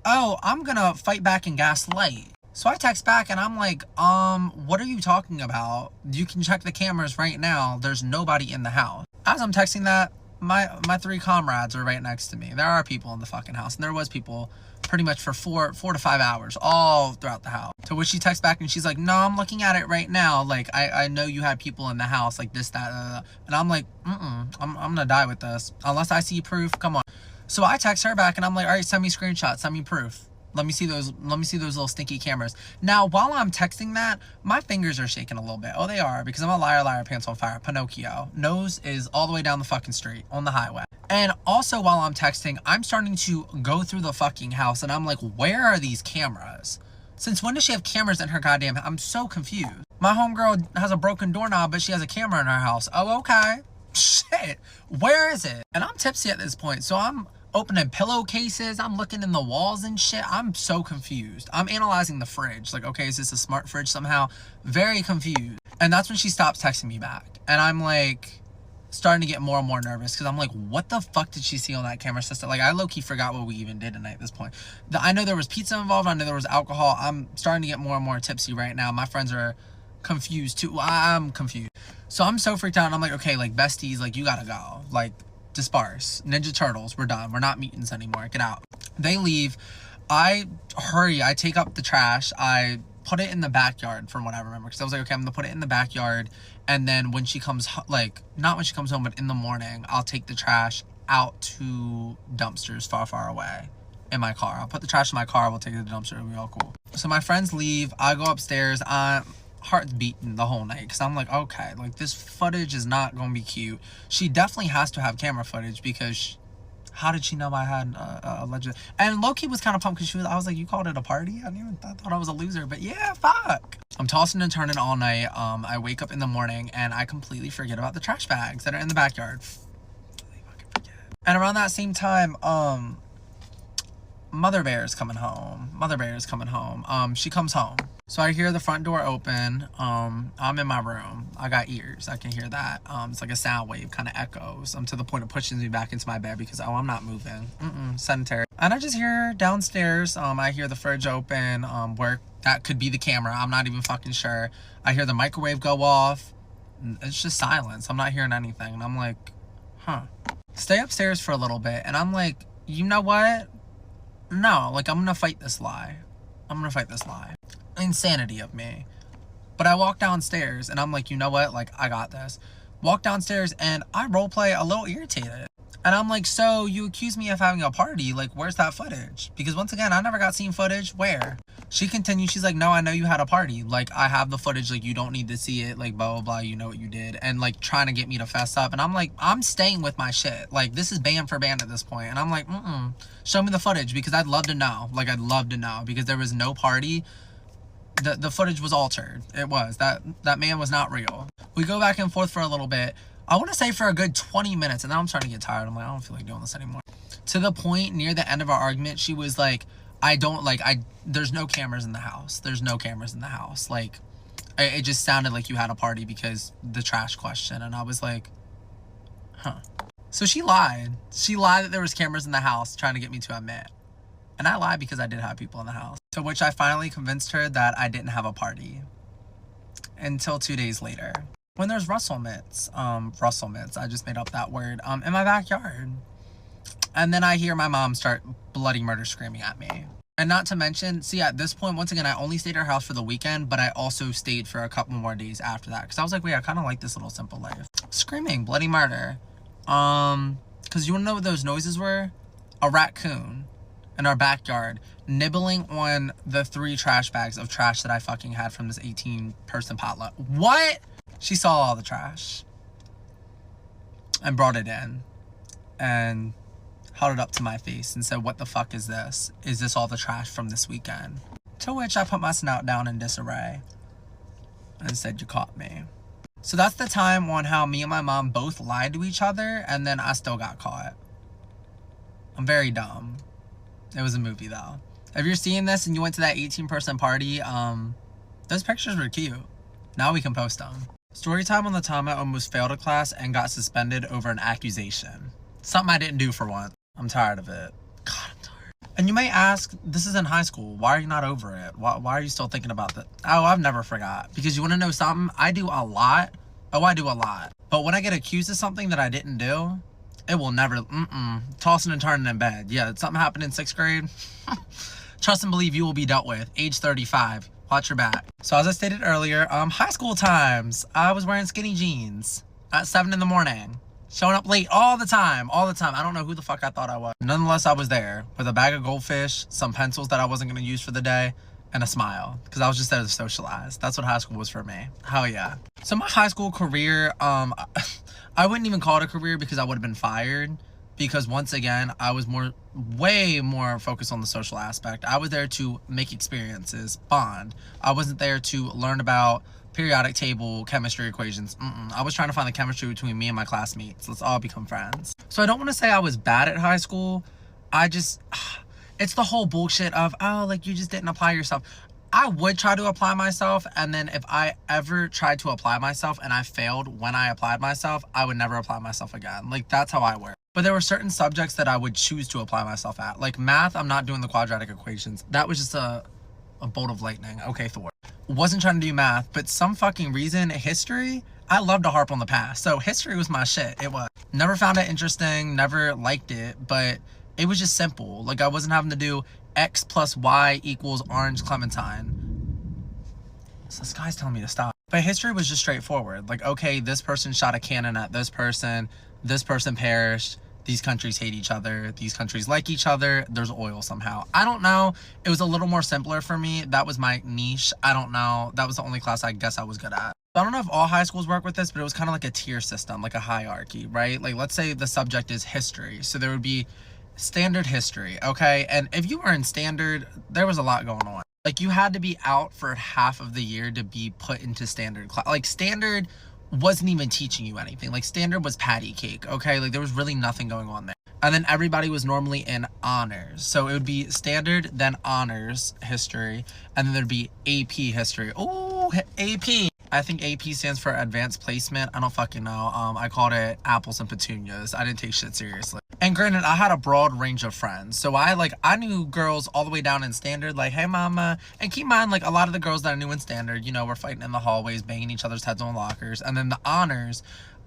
Oh, I'm gonna fight back and gaslight. So I text back and I'm like, what are you talking about? You can check the cameras right now. There's nobody in the house. As I'm texting that, my 3 comrades are right next to me. There are people in the fucking house. And there was people pretty much for 4 to 5 hours all throughout the house. To which she texts back and she's like, no, I'm looking at it right now. Like, I know you had people in the house, like this, that, and I'm like, I'm gonna die with this. Unless I see proof, come on. So I text her back and I'm like, all right, send me screenshots, send me proof. Let me see those little stinky cameras. Now, while I'm texting that, my fingers are shaking a little bit. Oh, they are, because I'm a liar, liar, pants on fire. Pinocchio. Nose is all the way down the fucking street on the highway. And also while I'm texting, I'm starting to go through the fucking house and I'm like, where are these cameras? Since when does she have cameras in her goddamn house? I'm so confused. My homegirl has a broken doorknob, but she has a camera in her house. Oh, okay. Shit. Where is it? And I'm tipsy at this point, so I'm opening pillowcases. I'm looking in the walls and shit. I'm so confused. I'm analyzing the fridge. Like, okay, is this a smart fridge somehow? Very confused. And that's when she stops texting me back. And I'm like, starting to get more and more nervous because I'm like, what the fuck did she see on that camera system? Like, I low-key forgot what we even did tonight at this point. I know there was pizza involved. I know there was alcohol. I'm starting to get more and more tipsy right now. My friends are confused too. I'm confused. So I'm so freaked out. And I'm like, okay, like, besties, like, you gotta go. Like, disperse. Ninja Turtles, we're done. We're not mutants anymore. Get out. They leave. I hurry. I take up the trash. I put it in the backyard from what I remember. Because I was like, okay, I'm going to put it in the backyard. And then when she comes, like, not when she comes home, but in the morning, I'll take the trash out to dumpsters far, far away in my car. I'll put the trash in my car. We'll take it to the dumpster. It'll be all cool. So my friends leave. I go upstairs. Heart's beating the whole night because I'm like, okay, like, this footage is not going to be cute. She definitely has to have camera footage because how did she know I had a legend? And Loki was kind of pumped because I was like, you called it a party? I thought I was a loser, but yeah, fuck. I'm tossing and turning all night. I wake up in the morning and I completely forget about the trash bags that are in the backyard. And around that same time, Mother Bear is coming home. She comes home. So I hear the front door open. I'm in my room. I got ears. I can hear that. It's like a sound wave, kind of echoes. To the point of pushing me back into my bed because, oh, I'm not moving. Sedentary. And I just hear downstairs, I hear the fridge open, where that could be the camera. I'm not even fucking sure. I hear the microwave go off. It's just silence. I'm not hearing anything. And I'm like, huh. Stay upstairs for a little bit. And I'm like, you know what? No, like, I'm gonna fight this lie. Insanity of me. But I walk downstairs and I'm like, you know what? Like, I got this. Walk downstairs and I roleplay a little irritated. And I'm like, so you accuse me of having a party. Like, where's that footage? Because once again, I never got seen footage. Where? She continues. She's like, no, I know you had a party. Like, I have the footage. Like, you don't need to see it. Like, blah, blah, blah. You know what you did. And, like, trying to get me to fess up. And I'm like, I'm staying with my shit. Like, this is band for band at this point. And I'm like, show me the footage because I'd love to know. Like, I'd love to know because there was no party. The footage was altered. It was. That man was not real. We go back and forth for a little bit. I want to say for a good 20 minutes. And then I'm starting to get tired. I'm like, I don't feel like doing this anymore. To the point near the end of our argument, she was like, there's no cameras in the house. Like, it just sounded like you had a party because the trash question. And I was like, huh. So she lied. She lied that there was cameras in the house trying to get me to admit. And I lied because I did have people in the house. To which I finally convinced her that I didn't have a party. Until 2 days later. When there's Russell mitts, I just made up that word, in my backyard. And then I hear my mom start bloody murder screaming at me. And not to mention, see, at this point, once again, I only stayed at her house for the weekend, but I also stayed for a couple more days after that. Because I was like, wait, I kind of like this little simple life. Screaming, bloody murder. Because you want to know what those noises were? A raccoon in our backyard nibbling on the 3 trash bags of trash that I fucking had from this 18-person potluck. What? She saw all the trash and brought it in and held it up to my face and said, what the fuck is this? Is this all the trash from this weekend? To which I put my snout down in disarray and said, you caught me. So that's the time on how me and my mom both lied to each other and then I still got caught. I'm very dumb. It was a movie though. If you're seeing this and you went to that 18-person party, those pictures were cute. Now we can post them. Story time on the time I almost failed a class and got suspended over an accusation. Something I didn't do for once. I'm tired of it. God, I'm tired. And you may ask, this is in high school. Why are you not over it? Why are you still thinking about that? Oh, I've never forgot. Because you want to know something? I do a lot. Oh, I do a lot. But when I get accused of something that I didn't do, it will never, tossing and turning in bed. Yeah, something happened in 6th grade. Trust and believe you will be dealt with. Age 35. Watch your back. So as I stated earlier, high school times. I was wearing skinny jeans at 7 in the morning. Showing up late all the time. I don't know who the fuck I thought I was. Nonetheless, I was there with a bag of goldfish, some pencils that I wasn't going to use for the day, and a smile. Because I was just there to socialize. That's what high school was for me. Hell yeah. So my high school career, I wouldn't even call it a career because I would have been fired. Because once again, I was way more focused on the social aspect. I was there to make experiences, bond. I wasn't there to learn about periodic table, chemistry equations. I was trying to find the chemistry between me and my classmates. Let's all become friends. So I don't want to say I was bad at high school. It's the whole bullshit of, oh, like you just didn't apply yourself. I would try to apply myself, and then if I ever tried to apply myself and I failed when I applied myself, I would never apply myself again. Like, that's how I work. But there were certain subjects that I would choose to apply myself at. Like math, I'm not doing the quadratic equations. That was just a bolt of lightning. Okay, Thor. Wasn't trying to do math, but some fucking reason, history, I love to harp on the past. So history was my shit. It was. Never found it interesting, never liked it, but it was just simple. Like I wasn't having to do X plus Y equals orange clementine. So this guy's telling me to stop. But history was just straightforward. Like, okay, this person shot a cannon at this person perished. These countries hate each other. These countries like each other. There's oil somehow. I don't know. It was a little more simpler for me. That was my niche. I don't know. That was the only class I guess I was good at. I don't know if all high schools work with this, but it was kind of like a tier system, like a hierarchy, right? Like, let's say the subject is history. So there would be standard history, okay? And if you were in standard, there was a lot going on. Like, you had to be out for half of the year to be put into standard class. Like, standard wasn't even teaching you anything. Like standard was patty cake, okay? Like there was really nothing going on there. And then everybody was normally in honors. So it would be standard, then honors history, and then there'd be AP history. Oh, AP. I think AP stands for advanced placement. I don't fucking know. I called it apples and petunias. I didn't take shit seriously. And granted, I had a broad range of friends. So I knew girls all the way down in standard, like, hey mama. And keep in mind, like a lot of the girls that I knew in standard, you know, were fighting in the hallways, banging each other's heads on lockers. And then the honors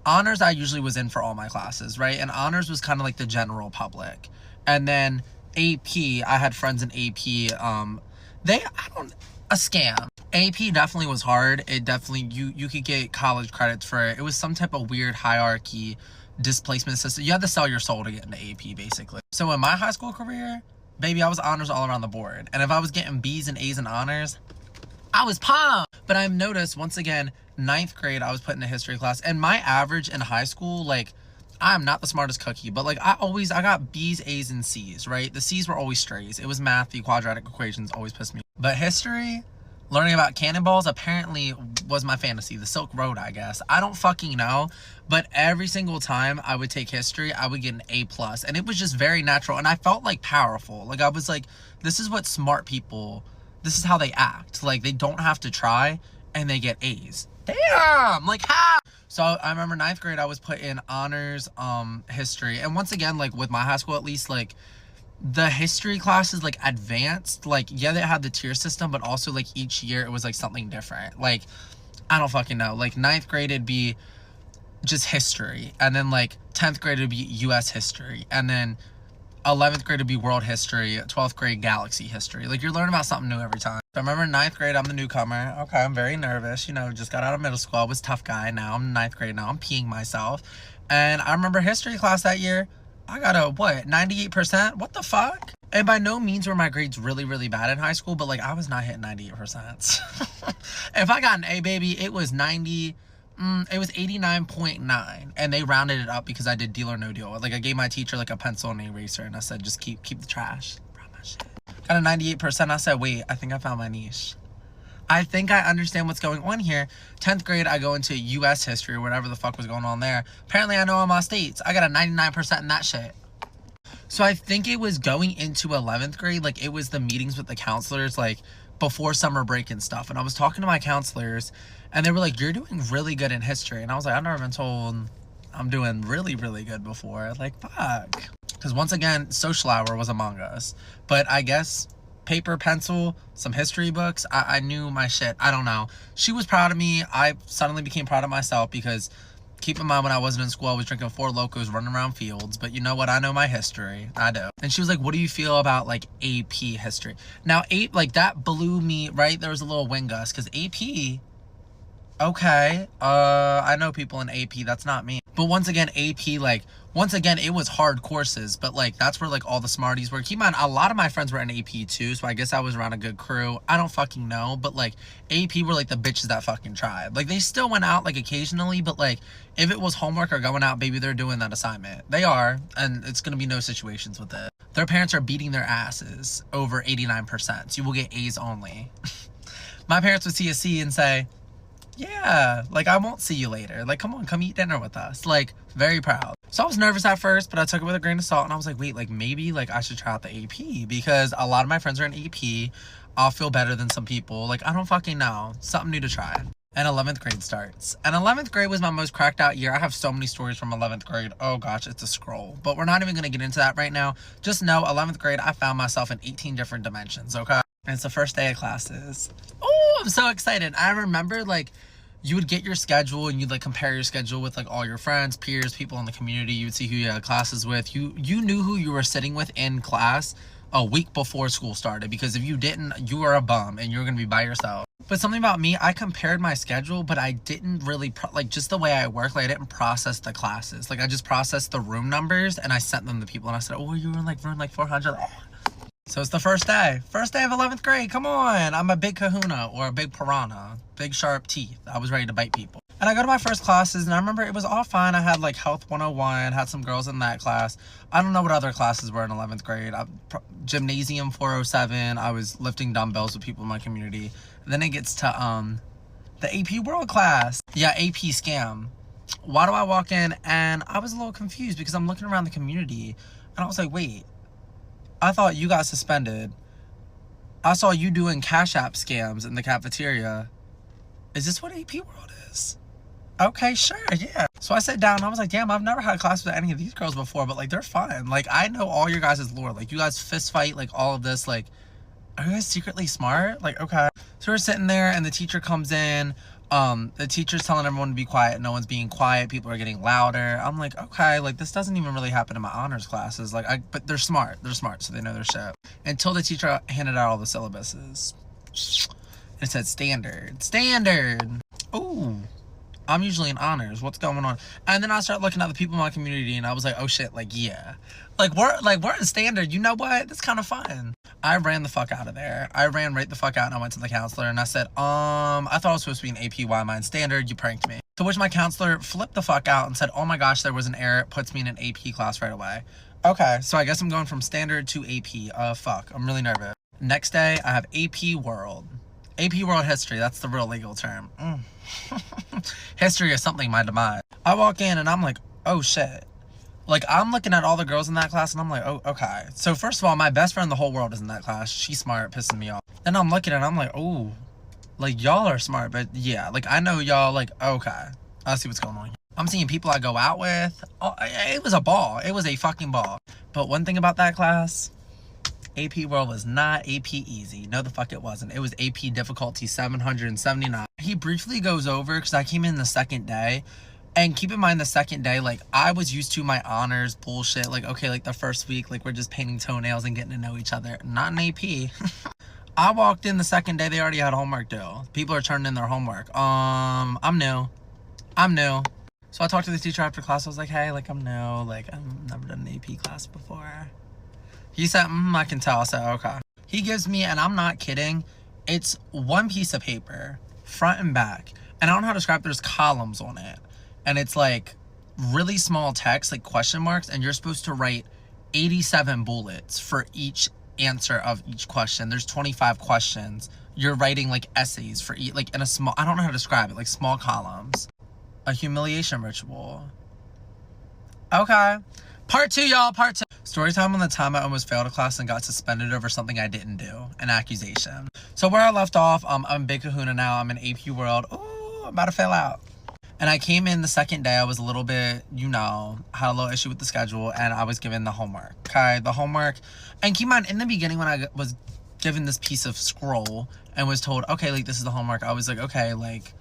I usually was in for all my classes, right? And honors was kind of like the general public. And then AP, I had friends in AP. A scam. AP definitely was hard. It definitely, you could get college credits for it. It was some type of weird hierarchy, displacement system. You had to sell your soul to get into AP, basically. So in my high school career, baby, I was honors all around the board. And if I was getting B's and A's in honors, I was pumped. But I've noticed, once again, 9th grade, I was put in a history class. And my average in high school, like, I'm not the smartest cookie, but like I got B's, A's, and C's, right? The C's were always strays. It was math, the quadratic equations always pissed me. But history, learning about cannonballs apparently was my fantasy. The Silk Road, I guess. I don't fucking know. But every single time I would take history, I would get an A+. And it was just very natural. And I felt like powerful. Like I was like, this is what smart people, this is how they act. Like they don't have to try and they get A's. Damn! Like how? So I remember 9th grade, I was put in honors history. And once again, like with my high school at least, like the history classes, like advanced, like yeah, they had the tier system, but also like each year it was like something different. Like I don't fucking know. Like 9th grade it'd be just history, and then like 10th grade it'd be US history, and then 11th grade would be world history, 12th grade galaxy history. Like you're learning about something new every time. So I remember 9th grade, I'm the newcomer. Okay, I'm very nervous. You know, just got out of middle school. I was a tough guy. Now I'm in 9th grade. Now I'm peeing myself. And I remember history class that year, I got a, 98%? What the fuck? And by no means were my grades really, really bad in high school, but like I was not hitting 98%. If I got an A, baby, it was 90... it was 89.9, and they rounded it up because I did deal or no deal. Like I gave my teacher like a pencil and an eraser, and I said, just keep the trash. Brought my shit. Got a 98%. I said, wait, I think I found my niche. I think I understand what's going on here. 10th grade, I go into US history or whatever the fuck was going on there. Apparently I know all my states. I got a 99% in that shit. So I think it was going into 11th grade, like it was the meetings with the counselors, like before summer break and stuff. And I was talking to my counselors, and they were like, you're doing really good in history. And I was like, I've never been told I'm doing really, really good before. Like, fuck. Because once again, social hour was among us. But I guess paper, pencil, some history books, I knew my shit. I don't know. She was proud of me. I suddenly became proud of myself because keep in mind when I wasn't in school, I was drinking 4 Locos, running around fields. But you know what? I know my history. I do. And she was like, what do you feel about like AP history? Now, like that blew me, right? There was a little wind gust because AP... Okay, I know people in AP, that's not me. But once again, AP, like, once again, it was hard courses, but like, that's where like all the smarties were. Keep in mind, a lot of my friends were in AP too, so I guess I was around a good crew. I don't fucking know, but like, AP were like the bitches that fucking tried. Like, they still went out like occasionally, but like, if it was homework or going out, baby, they're doing that assignment. They are, and it's gonna be no situations with it. Their parents are beating their asses over 89%, so you will get A's only. My parents would see a C and say, yeah, like, I won't see you later. Like, come on, come eat dinner with us. Like, very proud. So I was nervous at first, but I took it with a grain of salt, and I was like, wait, like, maybe, like, I should try out the AP, because a lot of my friends are in AP. I'll feel better than some people. Like, I don't fucking know. Something new to try. And 11th grade starts. And 11th grade was my most cracked out year. I have so many stories from 11th grade. Oh gosh, it's a scroll. But we're not even going to get into that right now. Just know, 11th grade, I found myself in 18 different dimensions, okay? And it's the first day of classes. Oh, I'm so excited. I remember, like, you would get your schedule and you'd like compare your schedule with like all your friends, peers, people in the community. You would see who you had classes with. You knew who you were sitting with in class a week before school started, because if you didn't, you were a bum and you were gonna be by yourself. But something about me, I compared my schedule, but I didn't really like, just the way I work, like, I didn't process the classes. Like, I just processed the room numbers and I sent them to people, and I said, oh, you were in like room like 400. So it's the first day of 11th grade. Come on, I'm a big kahuna, or a big piranha, big sharp teeth. I was ready to bite people. And I go to my first classes, and I remember it was all fine. I had like Health 101, had some girls in that class. I don't know what other classes were in 11th grade. Gymnasium 407. I was lifting dumbbells with people in my community. And then it gets to the AP World class. Yeah, AP scam. Why do I walk in? And I was a little confused, because I'm looking around the community, and I was like, wait, I thought you got suspended. I saw you doing Cash App scams in the cafeteria. Is this what AP World is? Okay, sure, yeah. So I sat down and I was like, damn, I've never had class with any of these girls before, but like, they're fun. Like, I know all your guys' lore. Like, you guys fist fight, like, all of this. Like, are you guys secretly smart? Like, okay. So we're sitting there and the teacher comes in. The teacher's telling everyone to be quiet. No one's being quiet. People are getting louder. I'm like, okay, like, this doesn't even really happen in my honors classes. Like, but they're smart. They're smart, so they know their shit. Until the teacher handed out all the syllabuses. And it said standard. Standard. Ooh. I'm usually in honors. What's going on? And then I start looking at the people in my community, and I was like, oh shit, like, yeah. Like, we're in standard. You know what? That's kind of fun. I ran the fuck out of there. I ran right the fuck out, and I went to the counselor, and I said, I thought I was supposed to be in AP. Why am I in standard? You pranked me. To which my counselor flipped the fuck out and said, oh my gosh, there was an error. It puts me in an AP class right away. Okay, so I guess I'm going from standard to AP. Fuck, I'm really nervous. Next day, I have AP World. AP World History, that's the real legal term. History is something my demise. I walk in and I'm like, oh shit. Like, I'm looking at all the girls in that class and I'm like, oh, okay. So first of all, my best friend in the whole world is in that class. She's smart, pissing me off. Then I'm looking and I'm like, oh, like, y'all are smart, but yeah, like, I know y'all, like, okay. I see what's going on here. I'm seeing people I go out with. Oh, it was a ball. It was a fucking ball. But one thing about that class, AP World was not AP Easy. No, the fuck it wasn't. It was AP Difficulty 779. He briefly goes over, because I came in the second day. And keep in mind, the second day, like, I was used to my honors bullshit. Like, okay, like, the first week, like, we're just painting toenails and getting to know each other. Not in AP. I walked in the second day, they already had homework due. People are turning in their homework. I'm new. So I talked to the teacher after class. I was like, hey, like, I'm new. Like, I've never done an AP class before. He said, I can tell. I said, okay. He gives me, and I'm not kidding, it's one piece of paper, front and back. And I don't know how to describe it. There's columns on it. And it's like really small text, like question marks. And you're supposed to write 87 bullets for each answer of each question. There's 25 questions. You're writing like essays for each, like in a small, I don't know how to describe it, like small columns. A humiliation ritual. Okay. Part 2, y'all, part 2. Story time on the time I almost failed a class and got suspended over something I didn't do. An accusation. So where I left off, I'm Big Kahuna now. I'm in AP World. Ooh, I'm about to fail out. And I came in the second day. I was a little bit, you know, had a little issue with the schedule, and I was given the homework. Okay, the homework. And keep in mind, in the beginning when I was given this piece of scroll and was told, okay, like, this is the homework, I was like, okay, like,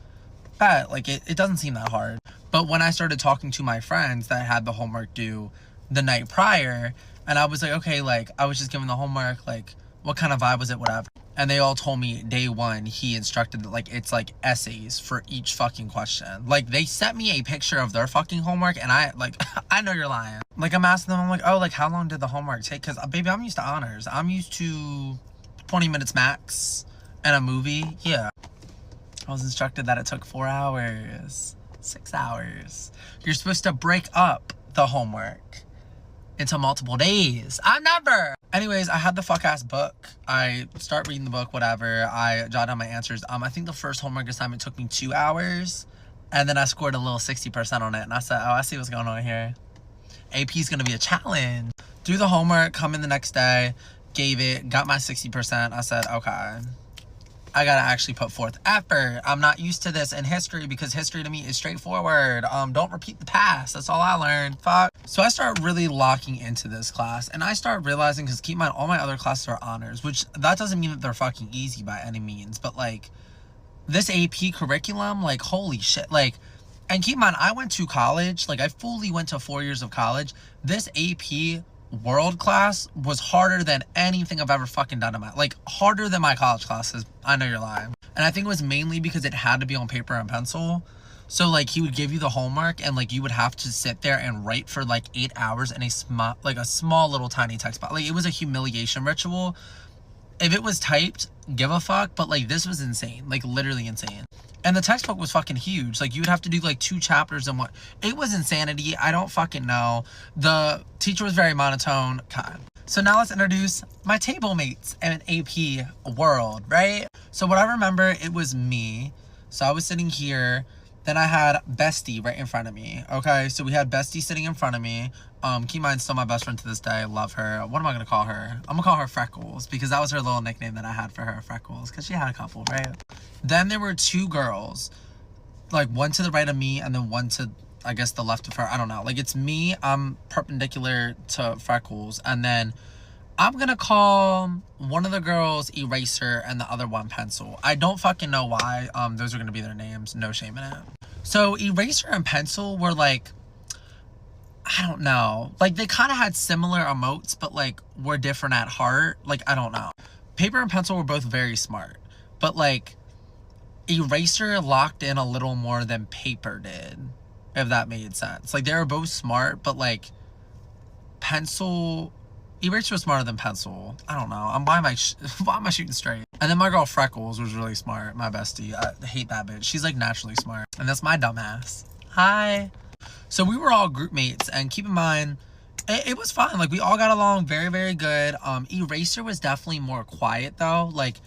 bet, like, it doesn't seem that hard. But when I started talking to my friends that had the homework due the night prior, and I was like, okay, like, I was just given the homework, like, what kind of vibe was it, whatever. And they all told me day one, he instructed that, like, it's, like, essays for each fucking question. Like, they sent me a picture of their fucking homework, and I, like, I know you're lying. Like, I'm asking them, I'm like, oh, like, how long did the homework take? Because, baby, I'm used to honors. I'm used to 20 minutes max and a movie. Yeah. I was instructed that it took 4 hours, 6 hours. You're supposed to break up the homework into multiple days. I never. Anyways, I had the fuck ass book. I start reading the book, whatever. I jot down my answers. I think the first homework assignment took me 2 hours, and then I scored a little 60% on it. And I said, oh, I see what's going on here. AP's gonna be a challenge. Do the homework, come in the next day, gave it, got my 60%. I said, okay, I gotta actually put forth effort. I'm not used to this in history because history to me is straightforward. Don't repeat the past. That's all I learned. Fuck. So I start really locking into this class, and I start realizing, because keep in mind, all my other classes are honors, which that doesn't mean that they're fucking easy by any means, but like this AP curriculum, like holy shit, like, and keep in mind, I went to college, like I fully went to 4 years of college. This AP world class was harder than anything I've ever fucking done in my, like, harder than my college classes. I know you're lying. And I think it was mainly because it had to be on paper and pencil. So like he would give you the homework, and like you would have to sit there and write for like 8 hours in a small little tiny text box. Like it was a humiliation ritual. If it was typed, give a fuck, but like this was insane, like literally insane. And the textbook was fucking huge. Like you would have to do like 2 chapters and what, it was insanity. I don't fucking know. The teacher was very monotone. God. So now let's introduce my table mates in AP world, right? So what I remember, it was me. So I was sitting here. Then I had Bestie right in front of me. Okay, so we had Bestie sitting in front of me. Keep in mind, still my best friend to this day. I love her. What am I gonna call her? I'm gonna call her Freckles, because that was her little nickname that I had for her, Freckles, because she had a couple, right? Then there were 2 girls, like one to the right of me and then one to, I guess, the left of her. I don't know. Like it's me, I'm perpendicular to Freckles, and then I'm gonna call one of the girls Eraser and the other one Pencil. I don't fucking know why. Those are gonna be their names. No shame in it. So Eraser and Pencil were like, I don't know. Like they kind of had similar emotes, but like were different at heart. Like I don't know. Paper and Pencil were both very smart, but like Eraser locked in a little more than Paper did, if that made sense. Like they were both smart, but like Eraser was smarter than Pencil. I don't know. Why am I shooting straight? And then my girl Freckles was really smart. My bestie. I hate that bitch. She's like naturally smart. And that's my dumbass. Hi. So we were all group mates, and keep in mind, it was fun. Like we all got along very, very good. Eraser was definitely more quiet though. Like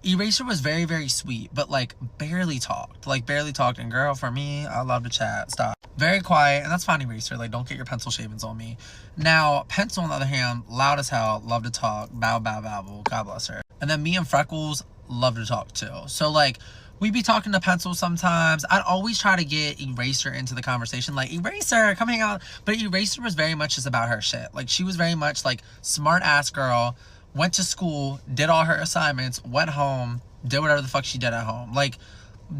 Eraser was very, very sweet, but like barely talked. And girl, for me, I love to chat. Stop. Very quiet, and that's fine, Eraser. Like, don't get your pencil shavings on me. Now, Pencil, on the other hand, loud as hell, love to talk, bow, bow, babble, God bless her. And then me and Freckles love to talk too. So, like, we'd be talking to Pencil sometimes. I'd always try to get Eraser into the conversation. Like, Eraser, come hang out. But Eraser was very much just about her shit. Like, she was very much, like, smart-ass girl, went to school, did all her assignments, went home, did whatever the fuck she did at home. Like,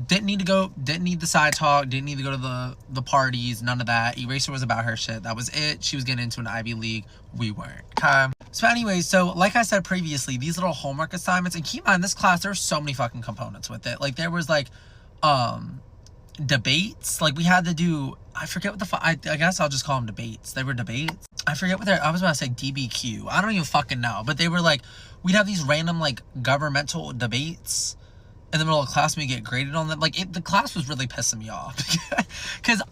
didn't need the side talk, didn't need to go to the parties, none of that. Eraser was about her shit. That was it. She was getting into an Ivy League. We weren't. Okay. So anyways, so like I said previously, these little homework assignments, and keep in mind, this class, there's so many fucking components with it. Like there was like debates. Like we had to do, I forget what the fuck, I guess I'll just call them debates. They were debates. I forget what I was about to say DBQ. I don't even fucking know. But they were like, we'd have these random like governmental debates in the middle of class, and we get graded on them. Like the class was really pissing me off. Because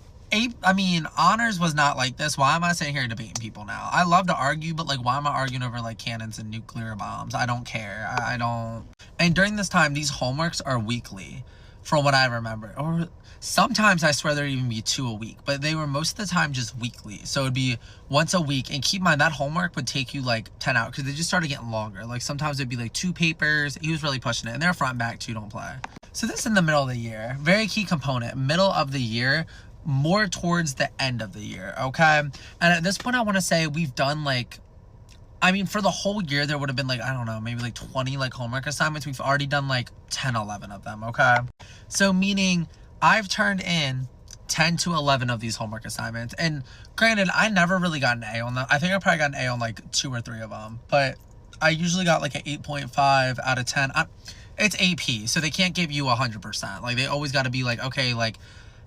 honors was not like this. Why am I sitting here debating people now? I love to argue, but like, why am I arguing over like cannons and nuclear bombs? I don't care. I don't. And during this time, these homeworks are weekly, from what I remember. Or sometimes I swear there'd even be 2 a week, but they were most of the time just weekly. So it'd be once a week. And keep in mind, that homework would take you like 10 hours, because they just started getting longer. Like sometimes it'd be like 2 papers. He was really pushing it, and they're front and back too, don't play. So this is in the middle of the year. Very key component. Middle of the year, more towards the end of the year, okay? And at this point, I want to say we've done like, for the whole year, there would have been like, I don't know, maybe like 20 like homework assignments. We've already done like 10, 11 of them, okay? So meaning I've turned in 10 to 11 of these homework assignments. And granted, I never really got an A on them. I think I probably got an A on like 2 or 3 of them. But I usually got like an 8.5 out of 10. It's AP, so they can't give you 100%. Like, they always got to be like, okay, like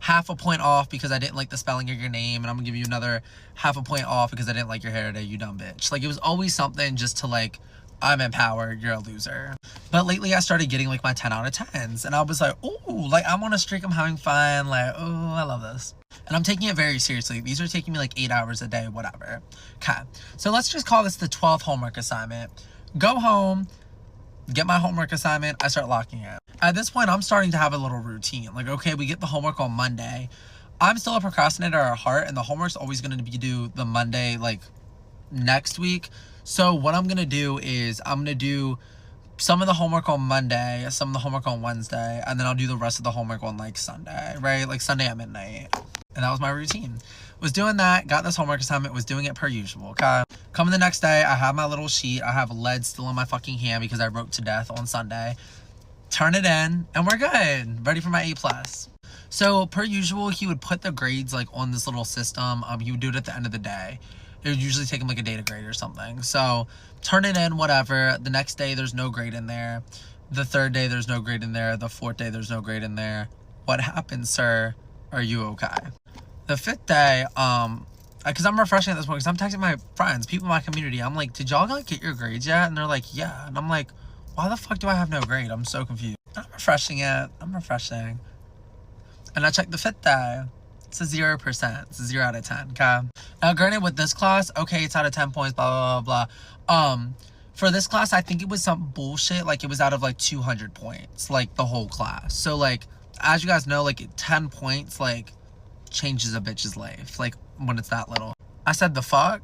half a point off because I didn't like the spelling of your name, and I'm gonna give you another half a point off because I didn't like your hair today, you dumb bitch. Like, it was always something just to like, I'm empowered, you're a loser. But lately I started getting like my 10 out of 10s, and I was like, ooh, like I'm on a streak, I'm having fun, like, oh, I love this. And I'm taking it very seriously. These are taking me like 8 hours a day, whatever. Okay, so let's just call this the 12th homework assignment. Go home, get my homework assignment, I start locking it. At this point, I'm starting to have a little routine. Like, okay, we get the homework on Monday. I'm still a procrastinator at heart, and the homework's always going to be due the Monday, like, next week. So what I'm going to do is I'm going to do some of the homework on Monday, some of the homework on Wednesday, and then I'll do the rest of the homework on, like, Sunday, right? Like, Sunday at midnight. And that was my routine. Was doing that, got this homework assignment, was doing it per usual, okay? Coming the next day, I have my little sheet. I have lead still in my fucking hand because I wrote to death on Sunday. Turn it in, and we're good. Ready for my A+. So, per usual, he would put the grades, like, on this little system. He would do it at the end of the day. It would usually take him, like, a data grade or something. So, turn it in, whatever. The next day, there's no grade in there. The third day, there's no grade in there. The fourth day, there's no grade in there. What happened, sir? Are you okay? The fifth day, because I'm refreshing at this point, because I'm texting my friends, people in my community. I'm like, did y'all like get your grades yet? And they're like, yeah. And I'm like, why the fuck do I have no grade? I'm so confused. I'm refreshing it. I'm refreshing. And I checked the fifth day. It's a 0%. It's a 0 out of 10, okay? Now, granted, with this class, okay, it's out of 10 points, blah, blah, blah, blah. For this class, I think it was some bullshit. Like, it was out of, like, 200 points. Like, the whole class. So, like, as you guys know, like, 10 points, like, changes a bitch's life, like, when it's that little. I said, the fuck?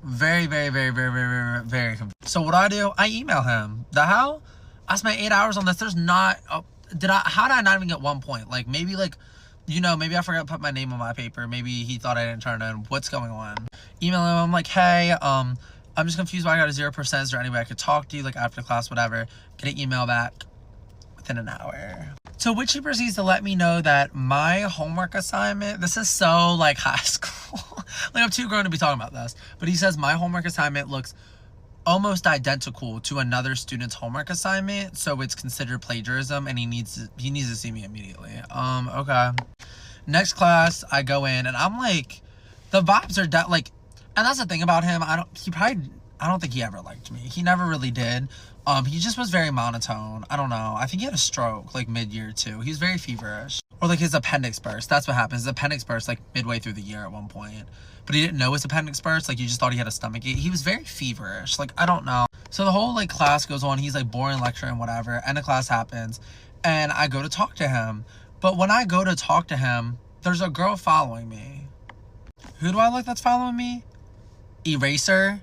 Very, very, very, very, very, very, very confused. So what do? I email him. The hell? I spent 8 hours on this. There's not, how did I not even get 1 point? Like, maybe, like, you know, maybe I forgot to put my name on my paper. Maybe he thought I didn't turn it in. What's going on? Email him. I'm like, hey, I'm just confused why I got a 0%. Is there any way I could talk to you, like, after class, whatever? Get an email back within an hour. To which he proceeds to let me know that my homework assignment, this is so, like, high school. Like, I'm too grown to be talking about this. But he says my homework assignment looks almost identical to another student's homework assignment, so it's considered plagiarism, and he needs to see me immediately. Okay. Next class, I go in, and I'm like, the vibes are like, and that's the thing about him. I don't think he ever liked me. He never really did. He just was very monotone. I don't know. I think he had a stroke, like, mid-year, too. He was very feverish. Or, like, his appendix burst. That's what happened. His appendix burst, like, midway through the year at one point. But he didn't know his appendix burst. Like, you just thought he had a stomach ache. He was very feverish. Like, I don't know. So the whole, like, class goes on. He's, like, boring lecturing, whatever. End of class happens. And I go to talk to him. But when I go to talk to him, there's a girl following me. Who do I look that's following me? Eraser?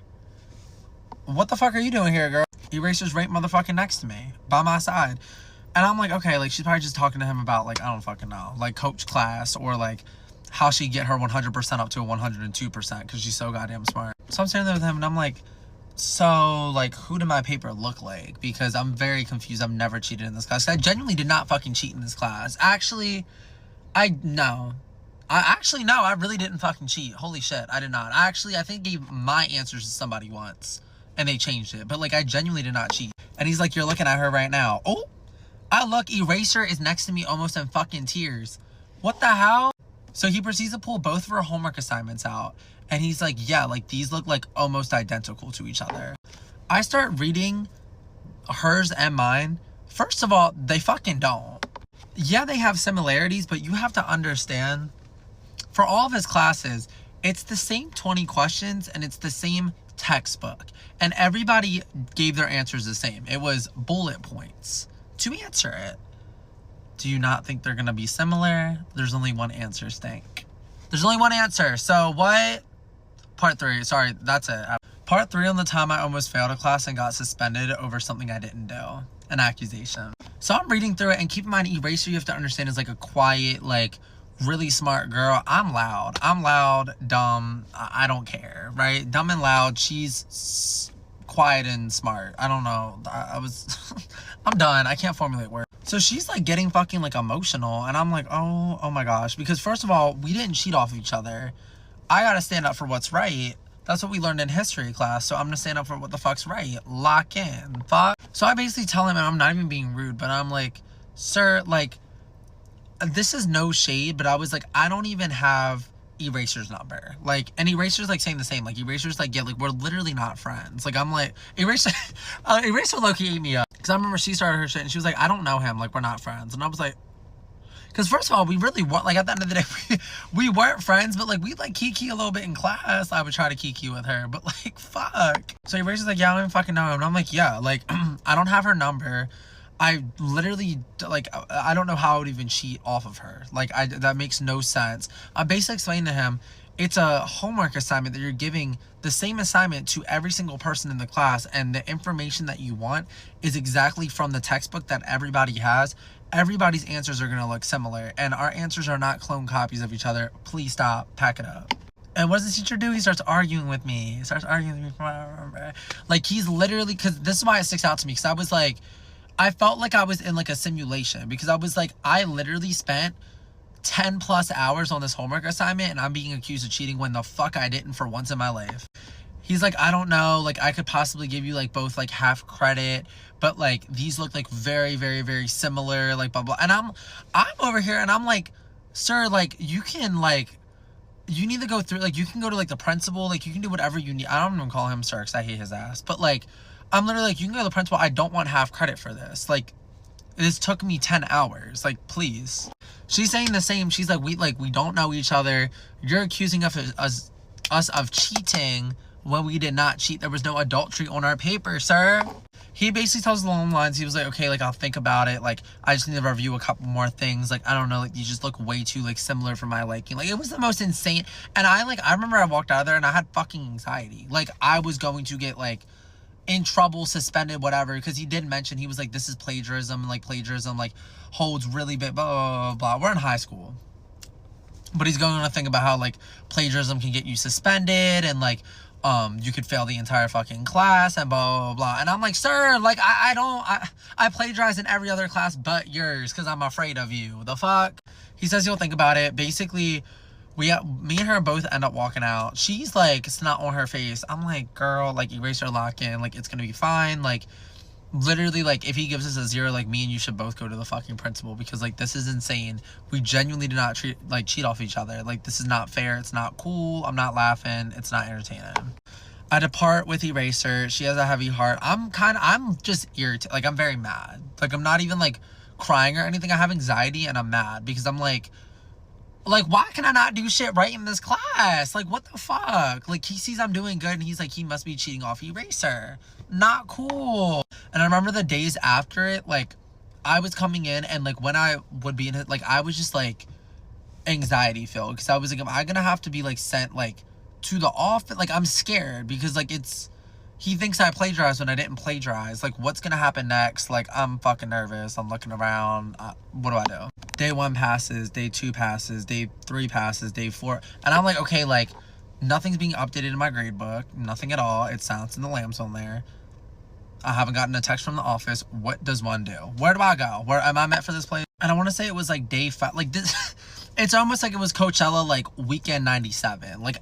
What the fuck are you doing here, girl? Eraser's right motherfucking next to me, by my side. And I'm like, okay, like, she's probably just talking to him about, like, I don't fucking know, like, coach class, or, like, how she get her 100% up to a 102% because she's so goddamn smart. So I'm sitting there with him, and I'm like, so, like, who did my paper look like? Because I'm very confused. I've never cheated in this class. I genuinely did not fucking cheat in this class. Actually, I really didn't fucking cheat. Holy shit, I did not. I think gave my answers to somebody once, and they changed it. But, like, I genuinely did not cheat. And he's like, you're looking at her right now. Oh, I look, Eraser is next to me almost in fucking tears. What the hell? So he proceeds to pull both of her homework assignments out. And he's like, yeah, like, these look, like, almost identical to each other. I start reading hers and mine. First of all, they fucking don't. Yeah, they have similarities, but you have to understand, for all of his classes, it's the same 20 questions, and it's the same textbook. And everybody gave their answers the same. It was bullet points to answer it. Do you not think they're going to be similar? There's only one answer, Stink. There's only one answer. So what? Part 3. Sorry, that's it. Part 3 on the time I almost failed a class and got suspended over something I didn't do. An accusation. So I'm reading through it, and keep in mind, Eraser, you have to understand, is like a quiet, like, really smart girl. I'm loud, dumb. I don't care, right? Dumb and loud. She's quiet and smart. I don't know. I'm done. I can't formulate words. So she's, like, getting fucking, like, emotional, and I'm like, oh my gosh. Because first of all, we didn't cheat off of each other. I gotta stand up for what's right. That's what we learned in history class. So I'm gonna stand up for what the fuck's right. Lock in. Fuck. So I basically tell him, and I'm not even being rude, but I'm like, sir, like, this is no shade, but I was like, I don't even have Eraser's number. Like, and Eraser's like saying the same. Like, Eraser's like, yeah, like, we're literally not friends. Like, I'm like, Eraser, Eraser low-key ate me up. Because I remember she started her shit, and she was like, I don't know him. Like, we're not friends. And I was like, because first of all, we really weren't, like, at the end of the day, we weren't friends, but, like, we, like, kiki a little bit in class. I would try to kiki with her, but, like, fuck. So Eraser's like, yeah, I don't even fucking know him. And I'm like, yeah, like, I don't have her number. I literally, like, I don't know how I would even cheat off of her. Like, that makes no sense. I'm basically explaining to him, it's a homework assignment that you're giving the same assignment to every single person in the class, and the information that you want is exactly from the textbook that everybody has. Everybody's answers are going to look similar, and our answers are not clone copies of each other. Please stop. Pack it up. And what does the teacher do? He starts arguing with me. He starts arguing with me. Like, he's literally, because this is why it sticks out to me, because I was like, I felt like I was in like a simulation, because I was like, I literally spent 10 plus hours on this homework assignment and I'm being accused of cheating when the fuck I didn't for once in my life. He's like, I don't know, like, I could possibly give you like both like half credit, but like these look like very, very, very similar, like blah blah. And I'm over here and I'm like, sir, like, you can, like, you need to go through, like, you can go to like the principal, like, you can do whatever you need. I don't even call him sir because I hate his ass, but like, I'm literally like, you can go to the principal. I don't want half credit for this. Like, this took me 10 hours. Like, please. She's saying the same. She's like, we don't know each other. You're accusing us of cheating when we did not cheat. There was no adultery on our paper, sir. He basically tells along the lines, he was like, okay, like, I'll think about it. Like, I just need to review a couple more things. Like, I don't know, like, you just look way too, like, similar for my liking. Like, it was the most insane. And I remember I walked out of there and I had fucking anxiety. Like, I was going to get, like, in trouble, suspended, whatever, because he did mention, he was like, this is plagiarism, and like plagiarism like holds really big, blah, blah, blah, blah. We're in high school, but he's going on to think about how like plagiarism can get you suspended, and like you could fail the entire fucking class, and blah blah blah. And I'm like, sir, like, I plagiarize in every other class but yours because I'm afraid of you. The fuck. He says he'll think about it. Basically, me and her both end up walking out. She's like, snot on her face. I'm like, girl, like, eraser, lock in, like, it's gonna be fine. Like, literally, like, if he gives us a 0, like, me and you should both go to the fucking principal, because like, this is insane. We genuinely do not cheat off each other. Like, this is not fair. It's not cool. I'm not laughing. It's not entertaining. I depart with Eraser. She has a heavy heart. I'm just irritated. Like, I'm very mad. Like, I'm not even like crying or anything. I have anxiety and I'm mad because I'm like, why can I not do shit right in this class? Like, what the fuck? Like, he sees I'm doing good and he's like, he must be cheating off Eraser. Not cool. And I remember the days after it, like, I was coming in and like, when I would be in it, like, I was just like anxiety filled, because I was like, am I gonna have to be like sent like to the office? Like, I'm scared because like, he thinks I plagiarized when I didn't plagiarize. Like, what's gonna happen next? Like, I'm fucking nervous. I'm looking around. What do I do? Day 1 passes, day 2 passes, day 3 passes, day 4. And I'm like, okay, like, nothing's being updated in my grade book. Nothing at all. It's Silence in the Lambs on there. I haven't gotten a text from the office. What does one do? Where do I go? Where am I met for this place? And I want to say it was like day 5. Like, this... It's almost like it was Coachella, like, weekend 97. Like,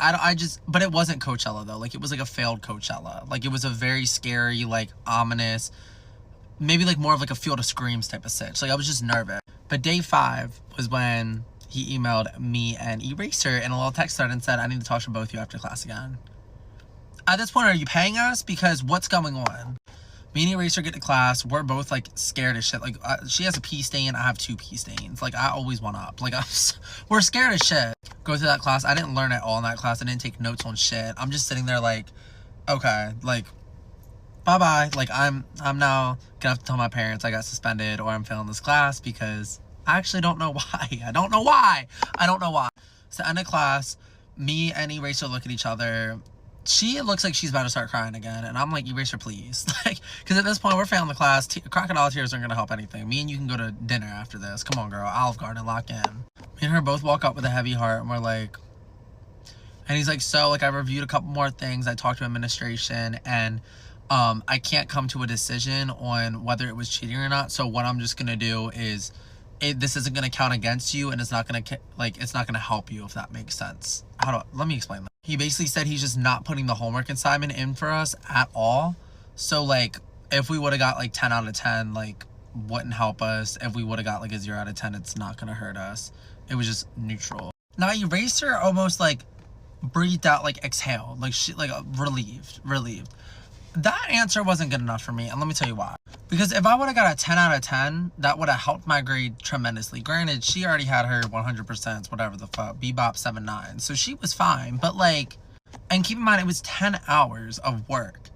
but it wasn't Coachella, though. Like, it was like a failed Coachella. Like, it was a very scary, like, ominous, maybe like more of like a Field of Screams type of sitch. Like, I was just nervous. But day 5 was when he emailed me and Eraser in a little text thread and said, I need to talk to both of you after class again. At this point, are you paying us? Because what's going on? Me and Eraser get to class. We're both like scared as shit. Like, she has a pee stain. I have 2 pee stains. Like, I always one up. Like, we're scared as shit. Go through that class. I didn't learn at all in that class. I didn't take notes on shit. I'm just sitting there like, okay, like, bye-bye. Like, I'm now gonna have to tell my parents I got suspended or I'm failing this class, because I actually don't know why. I don't know why. So end of class, me and Eraser look at each other. She looks like she's about to start crying again, and I'm like, Eraser, please. Like, because at this point, we're failing the class. Crocodile tears aren't going to help anything. Me and you can go to dinner after this. Come on, girl. Olive Garden, lock in. Me and her both walk up with a heavy heart, and we're like... And he's like, so, like, I reviewed a couple more things. I talked to administration, and I can't come to a decision on whether it was cheating or not. So what I'm just going to do is... this isn't going to count against you, and it's not going to, like, it's not going to help you, if that makes sense. Let me explain that. He basically said he's just not putting the homework assignment in for us at all. So, like, if we would have got, like, 10 out of 10, like, wouldn't help us. If we would have got, like, a 0 out of 10, it's not going to hurt us. It was just neutral. Now, Eraser almost, like, breathed out, like, exhaled. Like, she, like, relieved. That answer wasn't good enough for me, and let me tell you why. Because if I would have got a 10 out of 10, that would have helped my grade tremendously. Granted, she already had her 100%, whatever the fuck, bebop 7.9, so she was fine. But, like, and keep in mind, it was 10 hours of work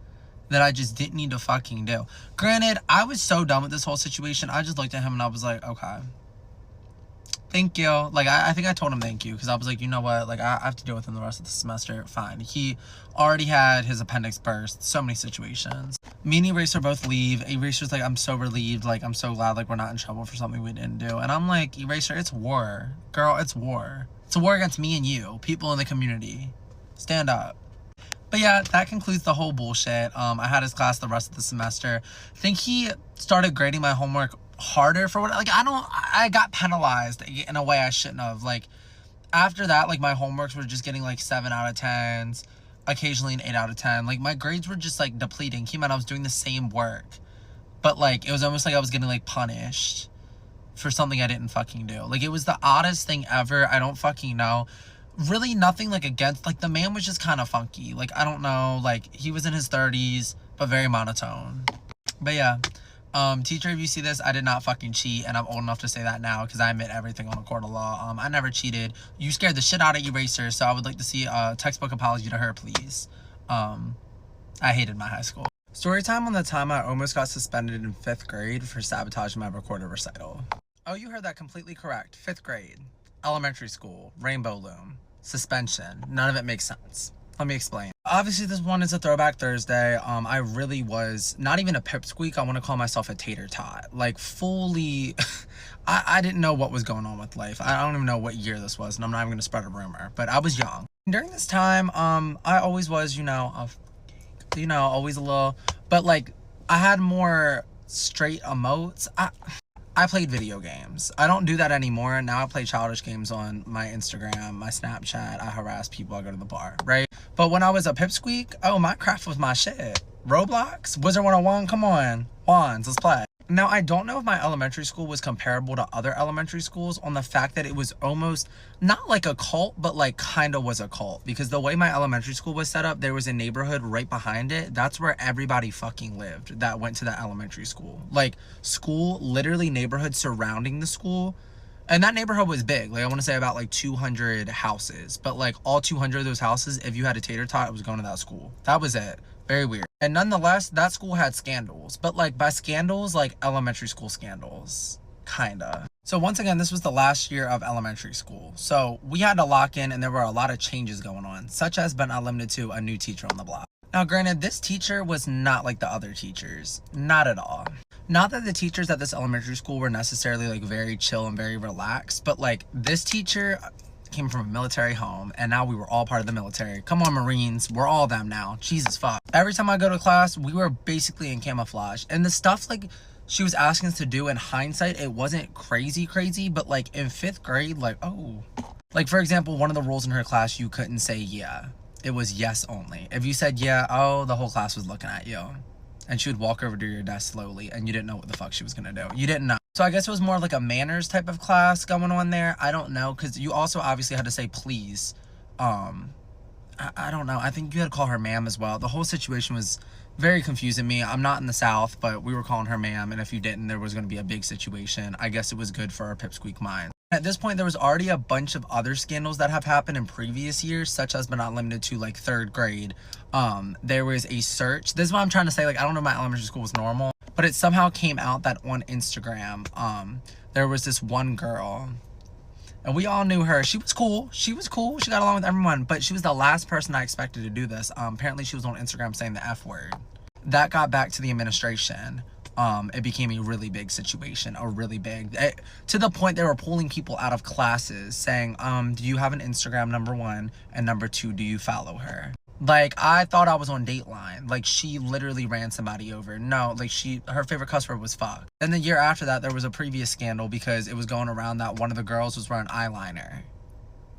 that I just didn't need to fucking do. Granted, I was so done with this whole situation, I just looked at him and I was like, okay. Thank you. Like, I think I told him thank you, because I was like, you know what? Like, I have to deal with him the rest of the semester. Fine. He already had his appendix burst. So many situations. Me and Eraser both leave. Eraser's like, I'm so relieved. Like, I'm so glad, like, we're not in trouble for something we didn't do. And I'm like, Eraser, it's war. Girl, it's war. It's a war against me and you. People in the community. Stand up. But yeah, that concludes the whole bullshit. I had his class the rest of the semester. I think he started grading my homework harder for what, like, I got penalized in a way I shouldn't have. Like, after that, like, my homeworks were just getting like 7 out of 10s, occasionally an 8 out of 10. Like, my grades were just like depleting. Keep in mind, I was doing the same work, but like, it was almost like I was getting like punished for something I didn't fucking do. Like, it was the oddest thing ever. I don't fucking know. Really nothing like against, like, the man was just kind of funky. Like, I don't know, like, he was in his 30s, but very monotone. But yeah. Teacher, if you see this, I did not fucking cheat, and I'm old enough to say that now, because I admit everything on a court of law. I never cheated. You scared the shit out of Eraser, so I would like to see a textbook apology to her, please. I hated my high school. Story time on the time I almost got suspended in 5th grade for sabotaging my recorded recital. Oh, you heard that completely correct. 5th grade. Elementary school. Rainbow loom. Suspension. None of it makes sense. Let me explain. Obviously, this one is a throwback Thursday. I really was not even a pipsqueak. I want to call myself a tater tot. Like, fully, I didn't know what was going on with life. I don't even know what year this was, and I'm not even going to spread a rumor. But I was young. During this time, I always was, always a little, but like, I had more straight emotes. I played video games. I don't do that anymore. Now I play childish games on my Instagram, my Snapchat. I harass people. I go to the bar, right? But when I was a pipsqueak, oh, Minecraft was my shit. Roblox? Wizard 101? Come on. Wands, let's play. Now, I don't know if my elementary school was comparable to other elementary schools on the fact that it was almost not like a cult, but like kind of was a cult, because the way my elementary school was set up, there was a neighborhood right behind it. That's where everybody fucking lived that went to that elementary school. Like, school, literally neighborhood surrounding the school. And that neighborhood was big. Like, I want to say about like 200 houses, but like all 200 of those houses, if you had a tater tot, it was going to that school. That was it. Very weird. And nonetheless, that school had scandals. But like, by scandals, like elementary school scandals. Kinda. So once again, this was the last year of elementary school. So we had to lock in, and there were a lot of changes going on, such as but not limited to a new teacher on the block. Now granted, this teacher was not like the other teachers. Not at all. Not that the teachers at this elementary school were necessarily like very chill and very relaxed, but like, this teacher came from a military home, and now we were all part of the military. Come on, Marines, we're all them now. Jesus fuck. Every time I go to class, we were basically in camouflage, and the stuff like she was asking us to do, in hindsight, it wasn't crazy, but like in 5th grade, like, oh, like for example, one of the rules in her class, you couldn't say yeah. It was yes only. If you said yeah, oh, the whole class was looking at you. And she would walk over to your desk slowly, and you didn't know what the fuck she was gonna do. You didn't know. So I guess it was more like a manners type of class going on there. I don't know, because you also obviously had to say please. I don't know. I think you had to call her ma'am as well. The whole situation was very confusing me. I'm not in the South, but we were calling her ma'am, and if you didn't, there was going to be a big situation. I guess it was good for our pipsqueak mind. At this point, there was already a bunch of other scandals that have happened in previous years, such as but not limited to like 3rd grade. There was a search. This is what I'm trying to say. Like, I don't know if my elementary school was normal, but it somehow came out that on Instagram, there was this one girl, and we all knew her. She was cool. She got along with everyone, but she was the last person I expected to do this. Apparently she was on Instagram saying the F word. That got back to the administration. It became a really big situation, to the point they were pulling people out of classes saying, do you have an Instagram, number 1, and number 2, do you follow her? Like, I thought I was on Dateline. Like, she literally ran somebody over. No, like, her favorite cuss word was fuck. Then the year after that, there was a previous scandal because it was going around that one of the girls was wearing eyeliner.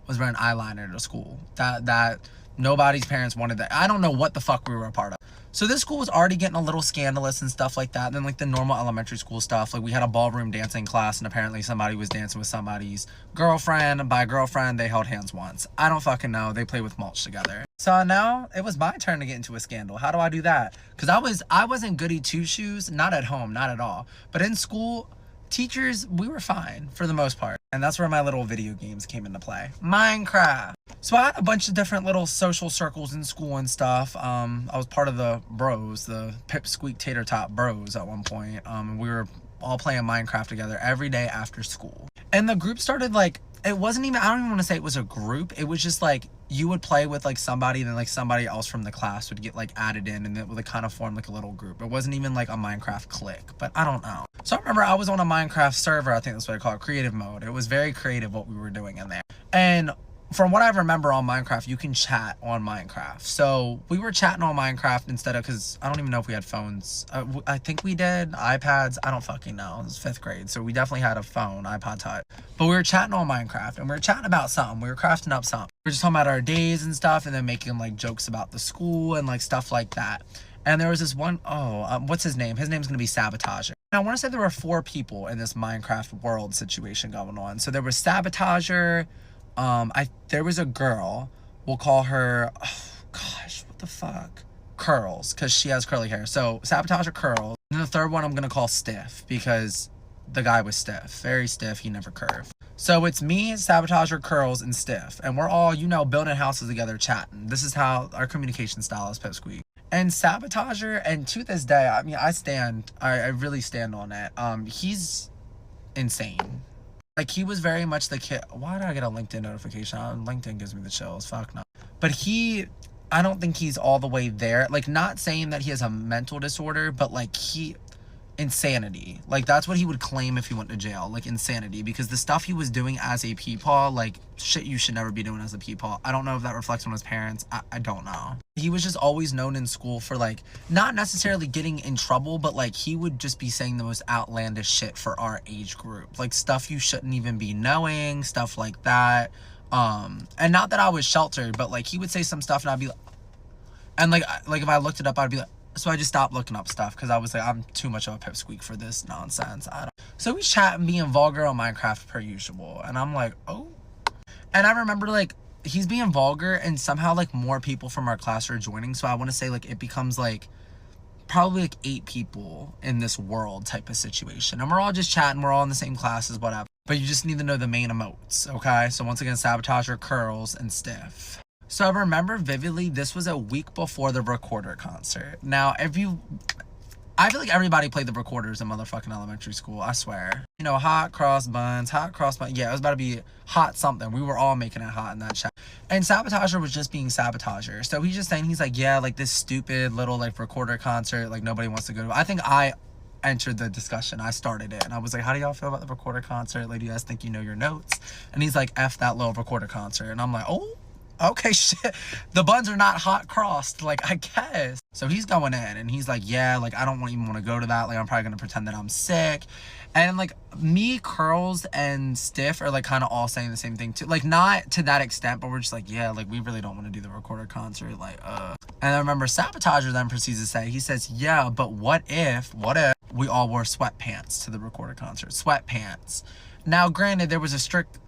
To school. That Nobody's parents wanted that. I don't know what the fuck we were a part of. So this school was already getting a little scandalous and stuff like that. And then like the normal elementary school stuff, like we had a ballroom dancing class and apparently somebody was dancing with somebody's girlfriend. By girlfriend, they held hands once. I don't fucking know. They played with mulch together. So now it was my turn to get into a scandal. How do I do that? Because I wasn't goody two shoes, not at home, not at all. But in school, teachers, we were fine for the most part. And that's where my little video games came into play. Minecraft. So I had a bunch of different little social circles in school and stuff. I was part of the bros, the Pipsqueak Tater Tot bros at one point. We were all playing Minecraft together every day after school. And the group started like, it wasn't even, I don't even want to say it was a group. It was just like, you would play with like somebody and then like somebody else from the class would get like added in and it would like kind of form like a little group. It wasn't even like a Minecraft clique, but I don't know. So I remember I was on a Minecraft server, I think that's what I call it, creative mode. It was very creative what we were doing in there. And from what I remember on Minecraft, you can chat on Minecraft. So we were chatting on Minecraft instead of, because I don't even know if we had phones. I think we did. iPads. I don't fucking know. It was 5th grade. So we definitely had a phone, iPod Touch. But we were chatting on Minecraft and we were chatting about something. We were crafting up something. We were just talking about our days and stuff and then making like jokes about the school and like stuff like that. And there was this one, what's his name? His name's going to be Sabotager. And I want to say there were 4 people in this Minecraft world situation going on. So there was Sabotager. There was a girl, we'll call her, oh gosh, what the fuck? Curls, because she has curly hair. So Sabotager Curls. And the third one I'm going to call Stiff because the guy was stiff. Very stiff. He never curved. So it's me, Sabotager, Curls, and Stiff. And we're all, you know, building houses together, chatting. This is how our communication style is, Pipsqueak. And Sabotager, and to this day, I mean, I really stand on it. He's insane. Like, he was very much the kid. Why did I get a LinkedIn notification? LinkedIn gives me the chills. Fuck no. But I don't think he's all the way there. Like, not saying that he has a mental disorder, but, like, insanity. Like, that's what he would claim if he went to jail. Like, insanity. Because the stuff he was doing as a peepaw, like, shit you should never be doing as a peepaw. I don't know if that reflects on his parents. I don't know. He was just always known in school for, like, not necessarily getting in trouble, but, like, he would just be saying the most outlandish shit for our age group. Like, stuff you shouldn't even be knowing, stuff like that. And not that I was sheltered, but, like, he would say some stuff and I'd be like, and, like if I looked it up, I'd be like, so I just stopped looking up stuff because I was like, I'm too much of a pipsqueak for this nonsense. So we chatting, being vulgar on Minecraft per usual. And I'm like, oh. And I remember, like, he's being vulgar and somehow, like, more people from our class are joining. So I want to say, like, it becomes, like, probably, like, 8 people in this world type of situation. And we're all just chatting. We're all in the same classes, whatever. But you just need to know the main emotes, okay? So once again, Sabotager, Curls, and Stiff. So I remember vividly, this was a week before the Recorder concert. Now, I feel like everybody played the Recorders in motherfucking elementary school, I swear. You know, hot cross buns. Yeah, it was about to be hot something. We were all making it hot in that chat. And Sabotager was just being Sabotager. So he's just saying, he's like, yeah, like this stupid little like Recorder concert, like nobody wants to go to. I think I entered the discussion. I started it. And I was like, how do y'all feel about the Recorder concert? Like, do you guys think you know your notes? And he's like, F that little Recorder concert. And I'm like, oh. Okay, shit. The buns are not hot crossed, like, I guess. So he's going in, and he's like, yeah, like, I don't even want to go to that. Like, I'm probably going to pretend that I'm sick. And, like, me, Curls, and Stiff are, like, kind of all saying the same thing, too. Like, not to that extent, but we're just like, yeah, like, we really don't want to do the Recorder concert. Like, And I remember Sabotager then proceeds to say, he says, yeah, but what if we all wore sweatpants to the Recorder concert? Sweatpants. Now, granted, there was a strict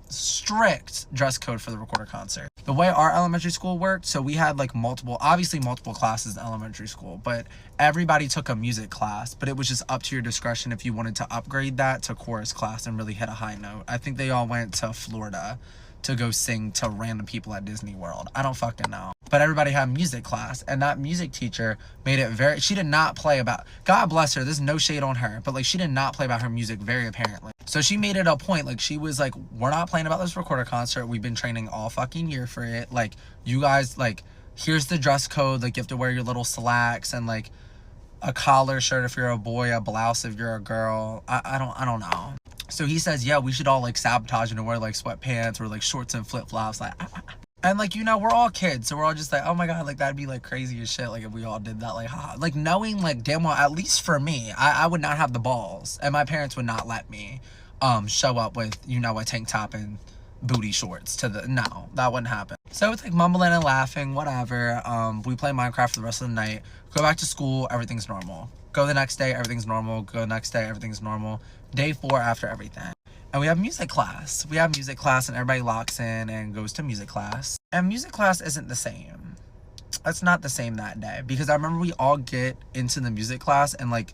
dress code for the Recorder concert. The way our elementary school worked, so we had like multiple classes in elementary school, but everybody took a music class, but it was just up to your discretion if you wanted to upgrade that to chorus class and really hit a high note. I think they all went to Florida to go sing to random people at Disney World. I don't fucking know. But everybody had music class, and that music teacher made it she did not play about, God bless her, there's no shade on her, but like she did not play about her music very apparently. So she made it a point, like she was like, we're not playing about this Recorder concert. We've been training all fucking year for it. Like, you guys, like, here's the dress code. Like, you have to wear your little slacks and like a collar shirt if you're a boy, a blouse if you're a girl. I don't know. So he says, yeah, we should all like sabotage and wear like sweatpants or like shorts and flip-flops, like and like, you know, we're all kids, so we're all just like, oh my god, like that'd be like crazy as shit, like if we all did that, like like knowing like damn well, at least for me, I would not have the balls, and my parents would not let me show up with, you know, a tank top and booty shorts to the, no, that wouldn't happen. So it's like mumbling and laughing, whatever. We play Minecraft for the rest of the night, go back to school, everything's normal. Go the next day, everything's normal. Go the next day, everything's normal. Day 4 after everything. And we have music class. We have music class and everybody locks in and goes to music class. And music class isn't the same. It's not the same that day. Because I remember we all get into the music class and like,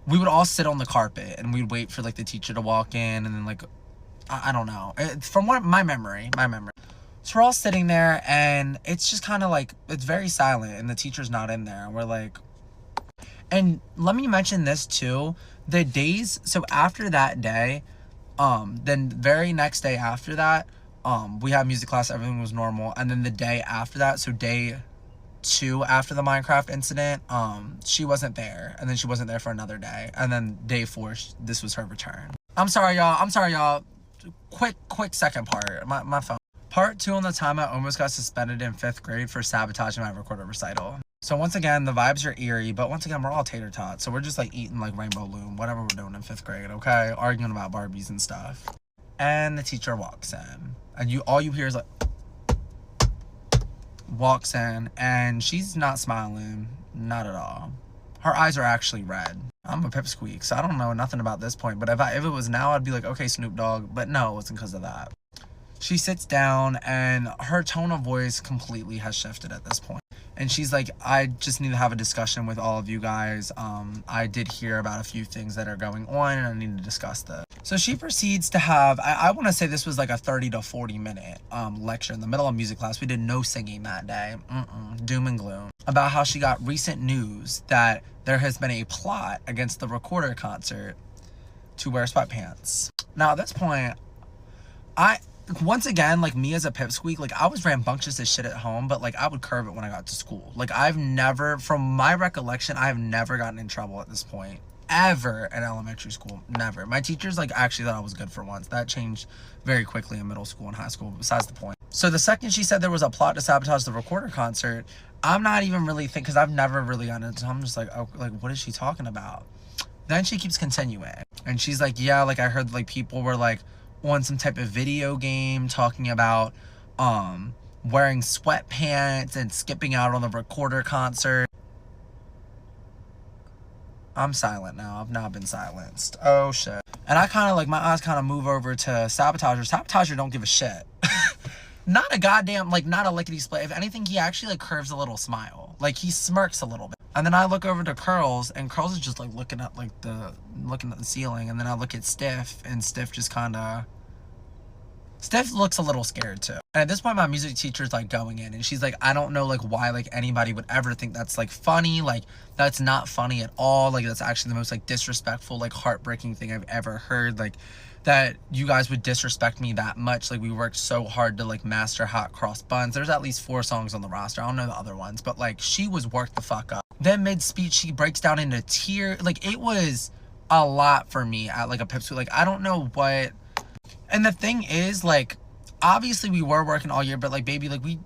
we would all sit on the carpet and we'd wait for like the teacher to walk in and then like, I don't know. From what my memory. So we're all sitting there and it's just kind of like, it's very silent and the teacher's not in there. And we're like, and let me mention this too. The days, so after that day, then very next day after that, we had music class, everything was normal. And then the day after that, so day 2 after the Minecraft incident, she wasn't there. And then she wasn't there for another day. And then day 4, this was her return. I'm sorry, y'all. Quick second part, my phone. Part 2 on the time I almost got suspended in 5th grade for sabotaging my recorded recital. So once again, the vibes are eerie, but once again, we're all tater tots. So we're just like eating like Rainbow Loom, whatever we're doing in 5th grade, okay? Arguing about Barbies and stuff. And the teacher walks in. And all you hear is like, walks in, and she's not smiling, not at all. Her eyes are actually red. I'm a pipsqueak, so I don't know nothing about this point, but if it was now, I'd be like, okay, Snoop Dogg, but no, it wasn't because of that. She sits down, and her tone of voice completely has shifted at this point. And she's like, I just need to have a discussion with all of you guys. I did hear about a few things that are going on, and I need to discuss this. So she proceeds to have, I want to say this was like a 30 to 40 minute lecture in the middle of music class. We did no singing that day. Doom and gloom. About how she got recent news that there has been a plot against the Recorder concert to wear sweatpants. Now at this point, once again, like me as a pipsqueak, like I was rambunctious as shit at home, but like I would curve it when I got to school. Like I've never, from my recollection, I've never gotten in trouble at this point. Ever in elementary school. Never. My teachers like actually thought I was good for once. That changed very quickly in middle school and high school, besides the point. So the second she said there was a plot to sabotage the Recorder concert, I'm not even really thinking, because I've never really gotten into it. I'm just like, oh, like what is she talking about? Then she keeps continuing. And she's like, yeah, like I heard like people were like on some type of video game talking about wearing sweatpants and skipping out on the Recorder concert. I'm silent now. I've now been silenced. Oh shit. And I kind of like, my eyes kind of move over to Sabotager. Sabotager don't give a shit. Not a goddamn, like not a lickety split. If anything, he actually like curves a little smile. Like he smirks a little bit. And then I look over to Curls, and Curls is just like looking at the ceiling. And then I look at Stiff, and Stiff just kind of, Stiff looks a little scared too. And at this point, my music teacher's like going in, and she's like, I don't know like why like anybody would ever think that's like funny. Like that's not funny at all. Like that's actually the most like disrespectful, like heartbreaking thing I've ever heard. Like that you guys would disrespect me that much. Like we worked so hard to like master Hot Cross Buns. There's at least 4 songs on the roster. I don't know the other ones, but like she was worked the fuck up. Then mid-speech, she breaks down into tears. Like it was a lot for me at like a pipsqueak. Like I don't know what. And the thing is, like, obviously we were working all year, but like, baby, like we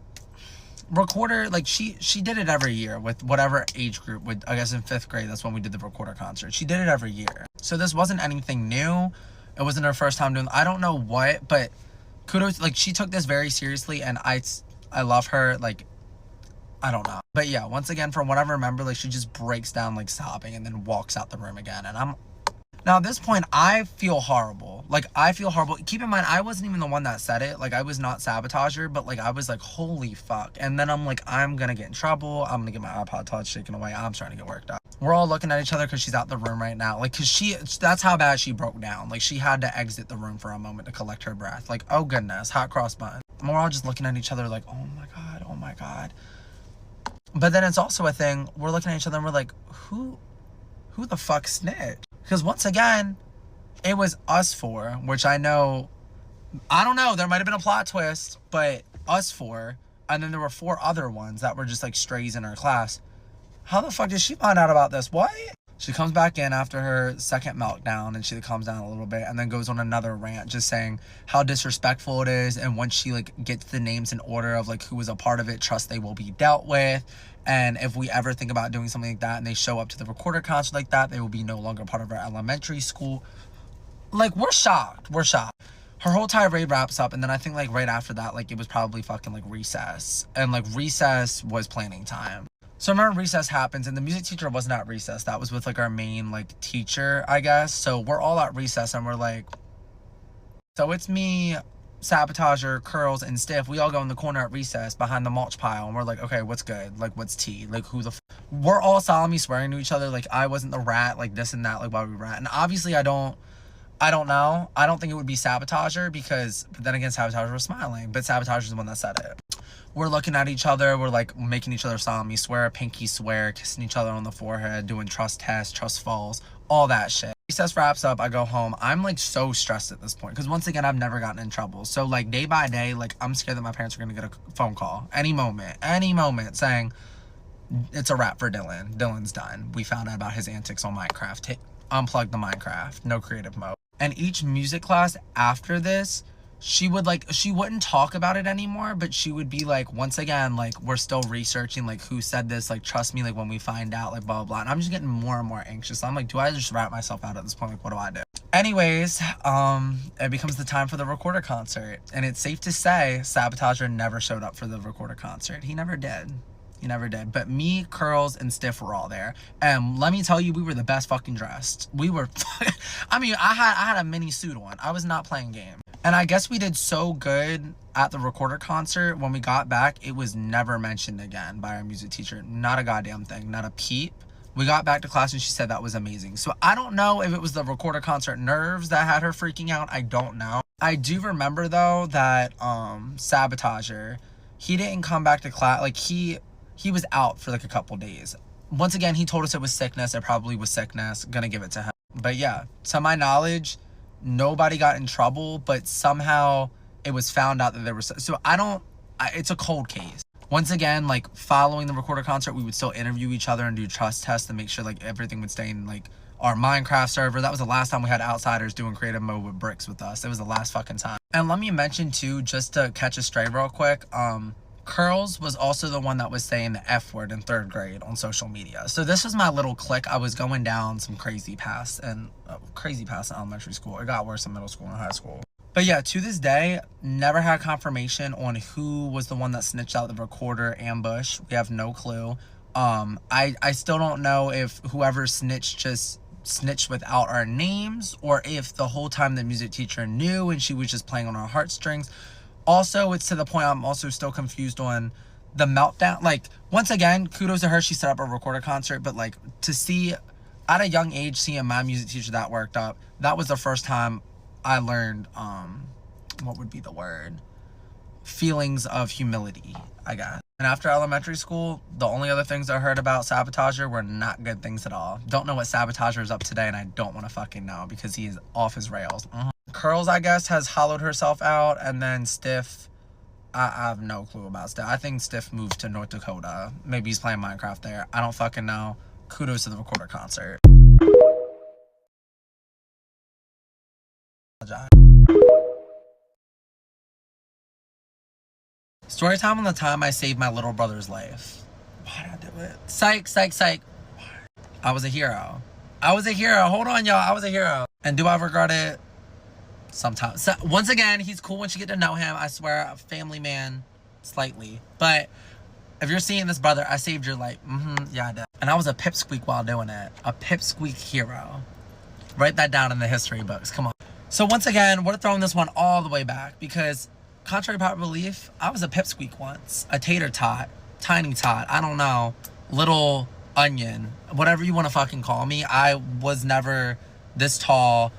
Recorder, like she did it every year with whatever age group. With I guess in 5th grade, that's when we did the Recorder concert. She did it every year. So this wasn't anything new. It wasn't her first time doing, I don't know what, but kudos, like she took this very seriously, and I love her. Like, I don't know. But yeah, once again, from what I remember, like she just breaks down like sobbing and then walks out the room again. And now at this point, I feel horrible. Like, I feel horrible. Keep in mind, I wasn't even the one that said it. Like, I was not Sabotager, but, like, I was like, holy fuck. And then I'm like, I'm gonna get in trouble. I'm gonna get my iPod Touch taken away. I'm starting to get worked up. We're all looking at each other because she's out the room right now. Like, because that's how bad she broke down. Like, she had to exit the room for a moment to collect her breath. Like, oh, goodness. Hot cross bun. And we're all just looking at each other like, oh, my God. Oh, my God. But then it's also a thing. We're looking at each other and we're like, who the fuck snitched? Because once again, it was us 4, which I don't know, there might have been a plot twist, but us 4, and then there were 4 other ones that were just like strays in our class. How the fuck did she find out about this? What? She comes back in after her second meltdown, and she calms down a little bit, and then goes on another rant just saying how disrespectful it is, and once she like gets the names in order of like who was a part of it, trust they will be dealt with. And if we ever think about doing something like that and they show up to the Recorder concert like that, they will be no longer part of our elementary school. Like, we're shocked. We're shocked. her whole tirade wraps up, and then I think like right after that, like it was probably fucking like recess, and like recess was planning time. So I remember recess happens, and the music teacher wasn't at recess. That was with like our main like teacher, I guess. So we're all at recess, and we're like, so it's me, Sabotager, Curls, and Stiff. We all go in the corner at recess behind the mulch pile, and we're like, okay, what's good? Like, what's tea? Like, who the we're all solemnly swearing to each other, like, I wasn't the rat, like, this and that, like, why we rat. And obviously, I don't know. I don't think it would be Sabotager, because, but then again, Sabotager was smiling, but Sabotager's the one that said it. We're looking at each other, we're, like, making each other solemnly swear, pinky swear, kissing each other on the forehead, doing trust tests, trust falls, all that shit. Recess wraps up, I go home. I'm like so stressed at this point because once again, I've never gotten in trouble. So like day by day, like I'm scared that my parents are gonna get a phone call any moment saying it's a wrap for Dylan. Dylan's done. We found out about his antics on Minecraft. Unplug the Minecraft, no creative mode. And each music class after this, she wouldn't talk about it anymore, but she would be like, once again, like, we're still researching, like, who said this, like, trust me, like, when we find out, like, blah, blah, blah. And I'm just getting more and more anxious. I'm like, do I just rat myself out at this point? Like, what do I do? Anyways, it becomes the time for the recorder concert. And it's safe to say Sabotager never showed up for the recorder concert. He never did. He never did. But me, Curls, and Stiff were all there. And let me tell you, we were the best fucking dressed. We were, I mean, I had a mini suit on. I was not playing games. And I guess we did so good at the recorder concert. When we got back, it was never mentioned again by our music teacher. Not a goddamn thing. Not a peep. We got back to class and she said that was amazing. So I don't know if it was the recorder concert nerves that had her freaking out. I don't know. I do remember, though, that Sabotager, he didn't come back to class. Like, he was out for, like, a couple days. Once again, he told us it was sickness. It probably was sickness. Gonna give it to him. But, yeah, to my knowledge, nobody got in trouble, but somehow it was found out that there was, so it's a cold case. Once again, like, following the recorder concert, we would still interview each other and do trust tests to make sure, like, everything would stay in, like, our Minecraft server. That was the last time we had outsiders doing creative mode with bricks with us. It was the last fucking time. And let me mention, too, just to catch a stray real quick, Curls was also the one that was saying the F word in 3rd grade on social media. So this was my little clique. I was going down some crazy paths in elementary school. It got worse in middle school and high school. But yeah, to this day, never had confirmation on who was the one that snitched out the recorder ambush. We have no clue. I still don't know if whoever snitched just snitched without our names, or if the whole time the music teacher knew and she was just playing on our heartstrings. Also, it's to the point I'm also still confused on the meltdown. Like, once again, kudos to her. She set up a recorder concert. But, like, to see, at a young age, seeing my music teacher that worked up, that was the first time I learned, what would be the word? Feelings of humility, I guess. And after elementary school, the only other things I heard about Sabotager were not good things at all. Don't know what Sabotager is up to today, and I don't want to fucking know because he is off his rails. Curls, I guess, has hollowed herself out, and then Stiff, I have no clue about Stiff. I think Stiff moved to North Dakota. Maybe he's playing Minecraft there. I don't fucking know. Kudos to the recorder concert. Story time on the time I saved my little brother's life. Why did I do it? Psych, psych, psych. I was a hero. I was a hero. Hold on, y'all. I was a hero. And do I regret it? Sometimes. So, once again, he's cool once you get to know him. I swear, a family man, slightly. But if you're seeing this, brother, I saved your life. Yeah, I did. And I was a pipsqueak while doing it. A pipsqueak hero. Write that down in the history books. Come on. So once again, we're throwing this one all the way back because, contrary to popular belief, I was a pipsqueak once. A tater tot. Tiny tot. I don't know. Little onion. Whatever you want to fucking call me. I was never this tall.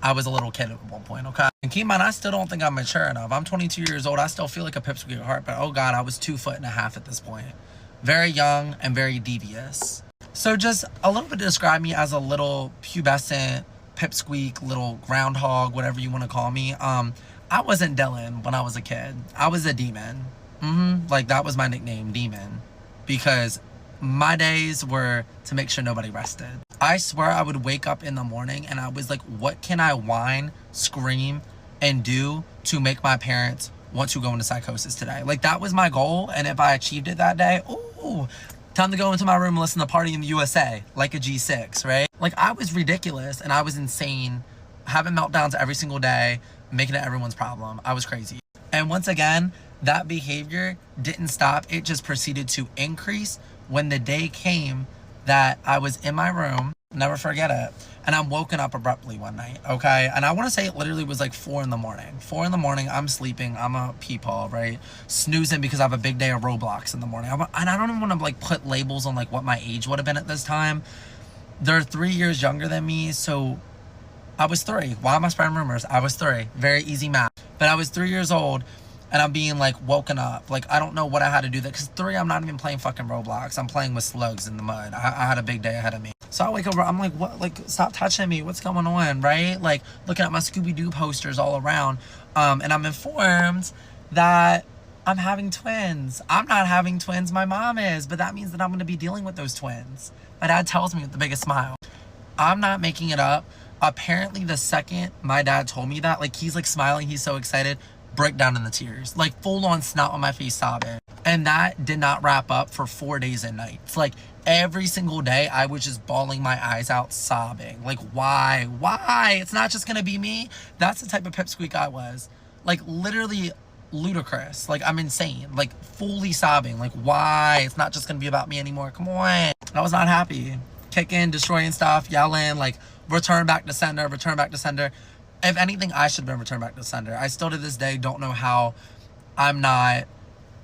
I was a little kid at one point, okay? And keep in mind, I still don't think I'm mature enough. I'm 22 years old. I still feel like a pipsqueak at heart, but oh God, I was 2.5 feet at this point. Very young and very devious. So just a little bit to describe me as a little pubescent, pipsqueak, little groundhog, whatever you want to call me. I wasn't Dylan when I was a kid. I was a demon. Like, that was my nickname, Demon. Because my days were to make sure nobody rested. I swear I would wake up in the morning and I was like, what can I whine, scream, and do to make my parents want to go into psychosis today? Like, that was my goal. And if I achieved it that day, ooh, time to go into my room and listen to Party in the USA, like a G6, right? Like, I was ridiculous and I was insane, having meltdowns every single day. making it everyone's problem. I was crazy. And once again, that behavior didn't stop. It just proceeded to increase when the day came that I was in my room. Never forget it. And I'm woken up abruptly one night, okay? And I want to say it literally was like 4 in the morning. 4 in the morning, I'm sleeping. I'm a peepaw, right? Snoozing because I have a big day of Roblox in the morning. And I don't even want to like put labels on like what my age would have been at this time. They're 3 years younger than me, so I was 3. Why am I spreading rumors? I was 3. Very easy math. But I was 3 years old, and I'm being like woken up. Like, I don't know what I had to do that. Because 3, I'm not even playing fucking Roblox. I'm playing with slugs in the mud. I had a big day ahead of me. So I wake up, I'm like, what? Like, stop touching me. What's going on, right? Like, looking at my Scooby-Doo posters all around. And I'm informed that I'm having twins. I'm not having twins. My mom is. But that means that I'm going to be dealing with those twins. My dad tells me with the biggest smile. I'm not making it up. Apparently, the second my dad told me that, like, he's like smiling. He's so excited. Break down in the tears. Like, full on snot on my face sobbing. And that did not wrap up for 4 days and nights. Like, every single day, I was just bawling my eyes out, sobbing. Like, why? Why? It's not just gonna be me. That's the type of pipsqueak I was. Like, literally ludicrous. Like, I'm insane. Like, fully sobbing. Like, why? It's not just gonna be about me anymore. Come on. I was not happy. Kicking, destroying stuff, yelling, like, return back to sender, return back to sender. If anything, I should have been returned back to sender. I still to this day don't know how I'm not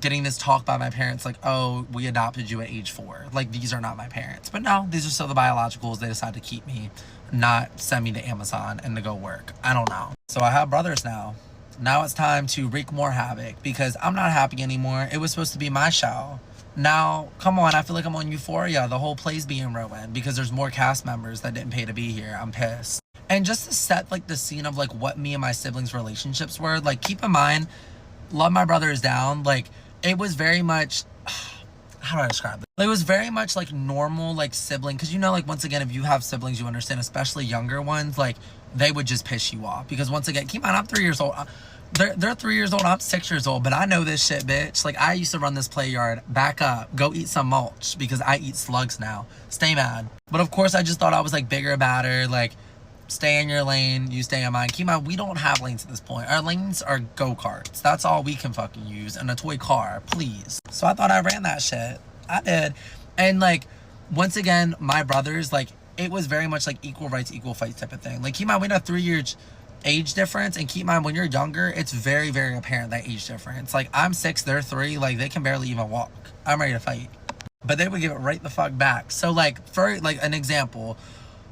getting this talk by my parents like, oh, we adopted you at age 4. Like, these are not my parents. But no, these are still the biologicals. They decided to keep me, not send me to Amazon and to go work. I don't know. So I have brothers now. Now it's time to wreak more havoc because I'm not happy anymore. It was supposed to be my show. Now, come on, I feel like I'm on Euphoria. The whole play's being ruined because there's more cast members that didn't pay to be here. I'm pissed. And just to set like the scene of like what me and my siblings' relationships were, like, keep in mind, love my brothers down. Like, it was very much, how do I describe it? It was very much like normal, like, sibling. Because, you know, like, once again, if you have siblings, you understand, especially younger ones, like, they would just piss you off. Because once again, keep in mind, I'm 3 years old. They're 3 years old, I'm 6 years old, but I know this shit, bitch. Like, I used to run this play yard. Back up. Go eat some mulch because I eat slugs now. Stay mad. But of course, I just thought I was like bigger, badder, like, stay in your lane, you stay in mine. Keep in mind, we don't have lanes at this point. Our lanes are go-karts. That's all we can fucking use. And a toy car, please. So I thought I ran that shit. I did. And, like, once again, my brothers, like, it was very much like equal rights, equal fights type of thing. Like, keep in mind, we had a 3-year age difference. And keep in mind, when you're younger, it's very, very apparent, that age difference. Like, I'm 6, they're 3. Like, they can barely even walk. I'm ready to fight. But they would give it right the fuck back. So, like, for, like, an example.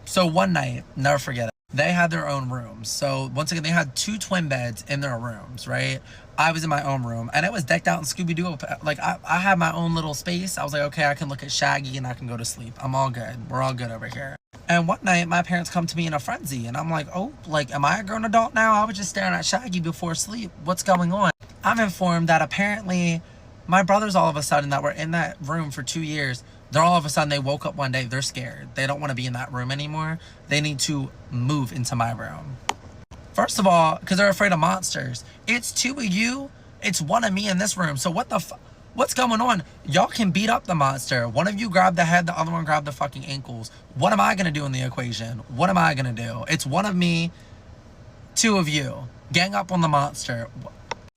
So one night, never forget it, they had their own rooms. So once again, they had 2 twin beds in their rooms, right? I was in my own room, and it was decked out in Scooby-Doo. Like, I had my own little space. I was like, okay, I can look at Shaggy, and I can go to sleep. I'm all good. We're all good over here. And one night, my parents come to me in a frenzy, and I'm like, oh, like, am I a grown adult now? I was just staring at Shaggy before sleep. What's going on? I'm informed that apparently my brothers, all of a sudden, that were in that room for 2 years, they're all of a sudden, they woke up one day, they're scared. They don't want to be in that room anymore. They need to move into my room. First of all, because they're afraid of monsters. It's 2 of you, it's 1 of me in this room. So what's going on? Y'all can beat up the monster. One of you grab the head, the other one grab the fucking ankles. What am I going to do in the equation? What am I going to do? It's 1 of me, 2 of you. Gang up on the monster.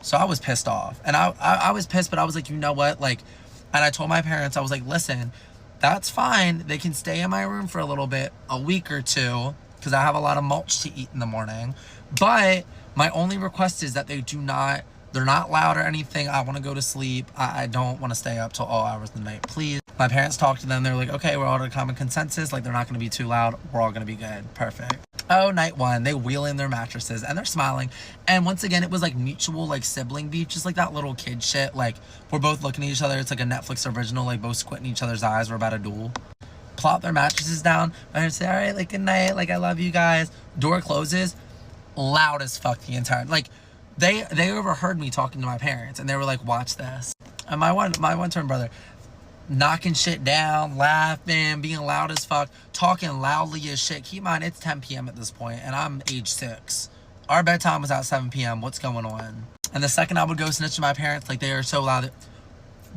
So I was pissed off. And I was pissed, but I was like, you know what? Like, and I told my parents, I was like, listen, that's fine. They can stay in my room for a little bit, a week or 2, because I have a lot of mulch to eat in the morning. But my only request is that they're not loud or anything. I want to go to sleep. I don't want to stay up till all hours of the night, please. My parents talked to them. They're like, okay, we're all at a common consensus. Like, they're not going to be too loud. We're all going to be good. Perfect. Oh, night 1, they wheel in their mattresses and they're smiling. And once again, it was like mutual, like, sibling beef, just like that little kid shit. Like, we're both looking at each other. It's like a Netflix original, like, both squinting each other's eyes. We're about to duel. Plop their mattresses down. My parents say, all right, like, good night. Like, I love you guys. Door closes. Loud as fuck the entire, like, they overheard me talking to my parents and they were like, watch this. And my one twin brother, knocking shit down, laughing, being loud as fuck, talking loudly as shit. Keep in mind, it's 10 p.m. at this point, and I'm age 6. Our bedtime was at 7 p.m. What's going on? And the second I would go snitch to my parents, like, they are so loud.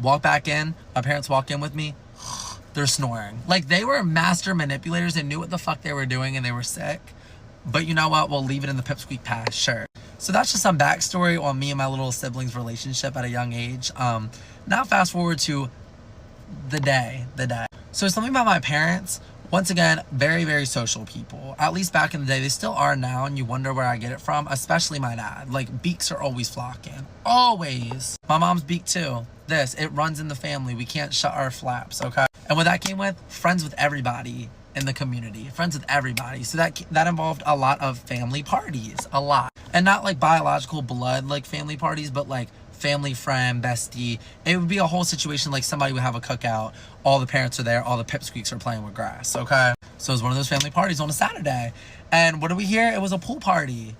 Walk back in, my parents walk in with me, they're snoring. Like, they were master manipulators and knew what the fuck they were doing, and they were sick. But you know what? We'll leave it in the pipsqueak past, sure. So that's just some backstory on me and my little siblings' relationship at a young age. Now fast forward to the day. So something about my parents, once again, very, very social people. At least back in the day, they still are now, and you wonder where I get it from, especially my dad. Like, beaks are always flocking. Always. My mom's beak too. It runs in the family. We can't shut our flaps, okay? And what that came with, friends with everybody in the community. Friends with everybody. So that involved a lot of family parties. A lot. And not like biological blood, like family parties, but like family friend, bestie. It would be a whole situation like somebody would have a cookout. All the parents are there. All the pipsqueaks are playing with grass, okay? So it was one of those family parties on a Saturday. And what did we hear? It was a pool party.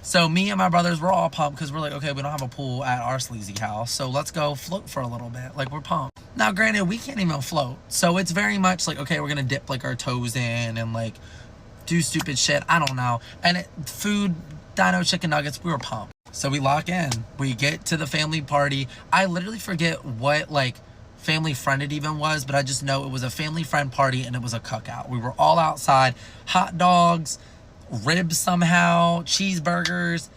So me and my brothers were all pumped because we're like, okay, we don't have a pool at our sleazy house, so let's go float for a little bit. Like, we're pumped. Now, granted, we can't even float. So it's very much like, okay, we're going to dip like our toes in and like do stupid shit. I don't know. And food, dino chicken nuggets, we were pumped. So we lock in. We get to the family party. I literally forget what like family friend it even was, but I just know it was a family friend party and it was a cookout. We were all outside. Hot dogs, ribs somehow, cheeseburgers,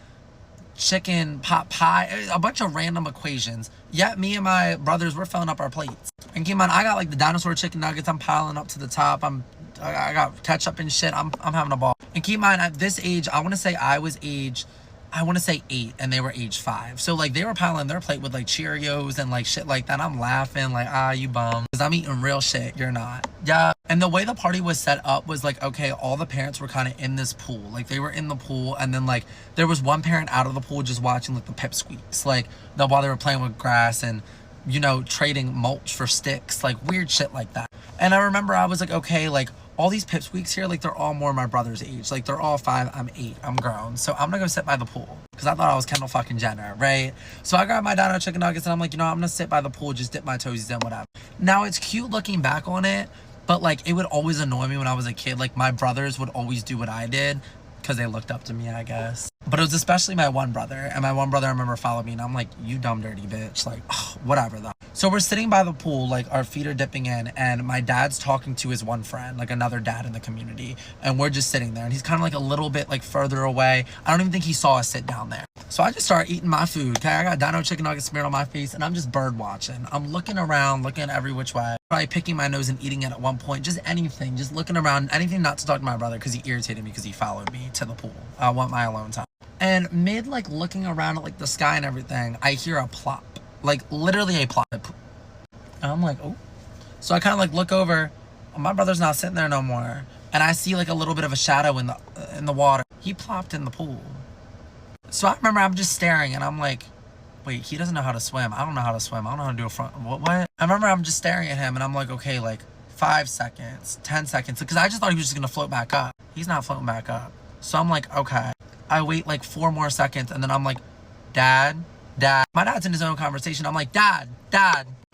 chicken pot pie, a bunch of random equations. Yet me and my brothers were filling up our plates. And keep in mind, I got like the dinosaur chicken nuggets. I'm piling up to the top. I got ketchup and shit. I'm having a ball. And keep in mind, at this age, I want to say I was age 8 and they were age 5. So like they were piling their plate with like Cheerios and like shit like that. I'm laughing like, you bum. Because I'm eating real shit. You're not. Yeah. And the way the party was set up was like, okay, all the parents were kind of in this pool. Like they were in the pool, and then like there was one parent out of the pool just watching like the pipsqueaks. Like while they were playing with grass and, you know, trading mulch for sticks, like weird shit like that. And I remember I was like, okay, like all these pipsqueaks here, like they're all more my brother's age. Like they're all 5, I'm 8, I'm grown. So I'm gonna go sit by the pool. Cause I thought I was Kendall fucking Jenner, right? So I grabbed my dino chicken nuggets and I'm like, you know, I'm gonna sit by the pool, just dip my toesies in, whatever. Now it's cute looking back on it, but like it would always annoy me when I was a kid. Like my brothers would always do what I did because they looked up to me, I guess. But it was especially my one brother. And my one brother, I remember, followed me. And I'm like, you dumb, dirty bitch. Like, whatever, though. So we're sitting by the pool, like, our feet are dipping in. And my dad's talking to his one friend, like, another dad in the community. And we're just sitting there. And he's kind of, like, a little bit, like, further away. I don't even think he saw us sit down there. So I just start eating my food, okay? I got dino chicken nuggets smeared on my face. And I'm just bird watching. I'm looking around, looking every which way. Probably picking my nose and eating it at one point. Just anything. Just looking around. Anything not to talk to my brother because he irritated me because he followed me to the pool. I want my alone time. And mid, like, looking around at, like, the sky and everything, I hear a plop. Like, literally a plop. And I'm like, oh. So I kind of, like, look over. My brother's not sitting there no more. And I see, like, a little bit of a shadow in the water. He plopped in the pool. So I remember I'm just staring, and I'm like, wait, he doesn't know how to swim. I don't know how to swim. I don't know how to do a front. What? I remember I'm just staring at him, and I'm like, okay, like, 5 seconds, 10 seconds. Because I just thought he was just going to float back up. He's not floating back up. So I'm like, okay. I wait like 4 more seconds, and then I'm like, Dad. My dad's in his own conversation. I'm like, Dad.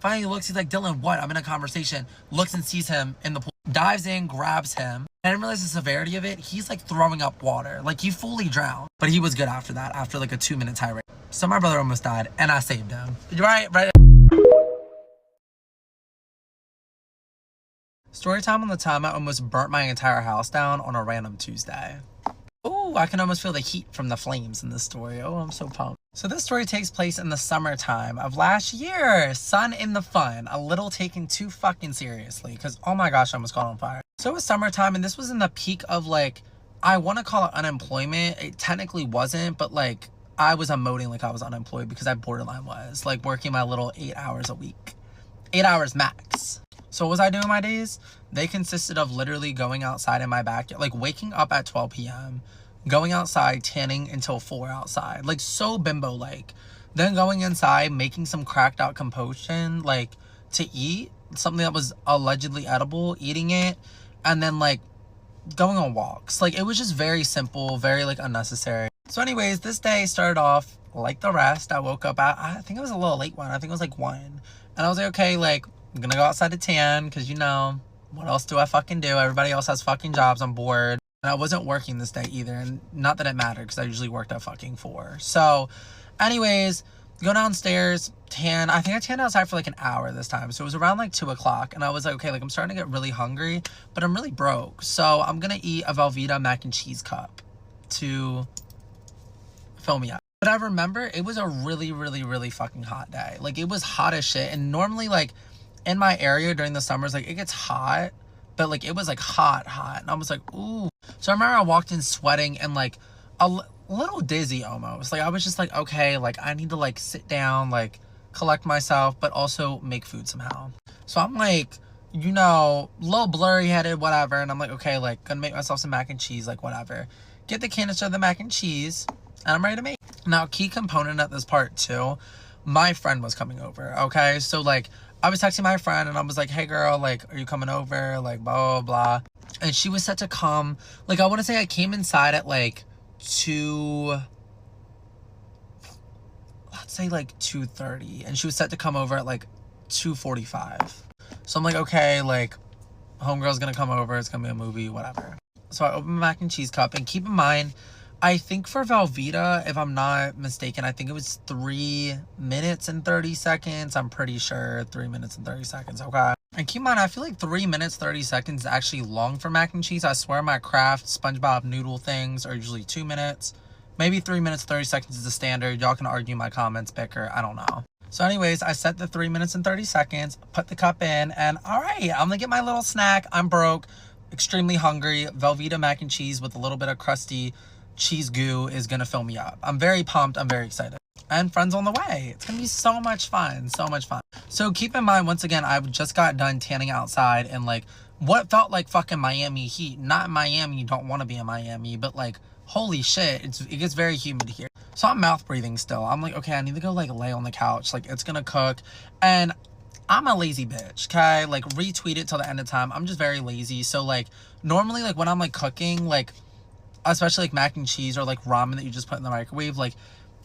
Finally he looks, he's like, Dylan, what? I'm in a conversation. Looks and sees him in the pool. Dives in, grabs him. I didn't realize the severity of it. He's like throwing up water. Like he fully drowned. But he was good after that, after like a 2-minute tirade. So my brother almost died, and I saved him. Right. Story time on the time I almost burnt my entire house down on a random Tuesday. Ooh, I can almost feel the heat from the flames in this story. Oh, I'm so pumped. So this story takes place in the summertime of last year. Sun in the fun. A little taken too fucking seriously. Because, oh my gosh, I almost caught on fire. So it was summertime, and this was in the peak of, like, I want to call it unemployment. It technically wasn't, but, like, I was emoting like I was unemployed because I borderline was. Like, working my little 8 hours a week. 8 hours max. So what was I doing my days? They consisted of literally going outside in my backyard, like waking up at 12 p.m., going outside, tanning until 4 outside, like so bimbo-like. Then going inside, making some cracked out compotion, like to eat, something that was allegedly edible, eating it, and then like going on walks. Like it was just very simple, very like unnecessary. So anyways, this day started off like the rest. I woke up at, I think it was a little late one. I think it was like 1. And I was like, okay, like I'm gonna go outside to tan because, you know, what else do I fucking do? Everybody else has fucking jobs. I'm bored. And I wasn't working this day either. And not that it mattered because I usually worked at fucking 4. So anyways, go downstairs, tan. I think I tanned outside for like an hour this time. So it was around like 2 o'clock. And I was like, okay, like I'm starting to get really hungry, but I'm really broke. So I'm gonna eat a Velveeta mac and cheese cup. to fill me up. But I remember it was a really, really, really fucking hot day. Like, it was hot as shit. And normally, like, in my area during the summers, like, it gets hot. But, like, it was, like, hot. And I was like, ooh. So I remember I walked in sweating and, like, a little dizzy almost. Like, I was just like, okay, like, I need to, like, sit down, like, collect myself, but also make food somehow. So I'm, like, you know, a little blurry-headed, whatever. And I'm like, okay, like, gonna make myself some mac and cheese, like, whatever. Get the canister of the mac and cheese, and I'm ready to make. Now, key component at this part, too, my friend was coming over, okay? So, like, I was texting my friend, and I was like, hey, girl, like, are you coming over? Like, blah, blah, blah. And she was set to come. Like, I want to say I came inside at, like, let's say, like, 2:30. And she was set to come over at, like, 2:45. So I'm like, okay, like, homegirl's gonna come over. It's gonna be a movie, whatever. So I open my mac and cheese cup. And keep in mind, I think for Velveeta, if I'm not mistaken, I think it was 3 minutes and 30 seconds. I'm pretty sure 3 minutes and 30 seconds, okay? And keep in mind, I feel like 3 minutes, 30 seconds is actually long for mac and cheese. I swear my Kraft SpongeBob noodle things are usually 2 minutes. Maybe 3 minutes, 30 seconds is the standard. Y'all can argue my comments, bicker, I don't know. So anyways, I set the 3 minutes and 30 seconds, put the cup in, and all right, I'm gonna get my little snack. I'm broke, extremely hungry. Velveeta mac and cheese with a little bit of crusty cheese goo is gonna fill me up. I'm very pumped. I'm very excited. And friends on the way. It's gonna be so much fun. So much fun. So keep in mind, once again, I just got done tanning outside in like what felt like fucking Miami heat. Not Miami, you don't want to be in Miami, but like, holy shit, it gets very humid here. So I'm mouth breathing still. I'm like, okay, I need to go like lay on the couch. Like, it's gonna cook. And I'm a lazy bitch, okay? Like, retweet it till the end of time. I'm just very lazy. So like, normally like when I'm like cooking, like, especially like mac and cheese or like ramen that you just put in the microwave, like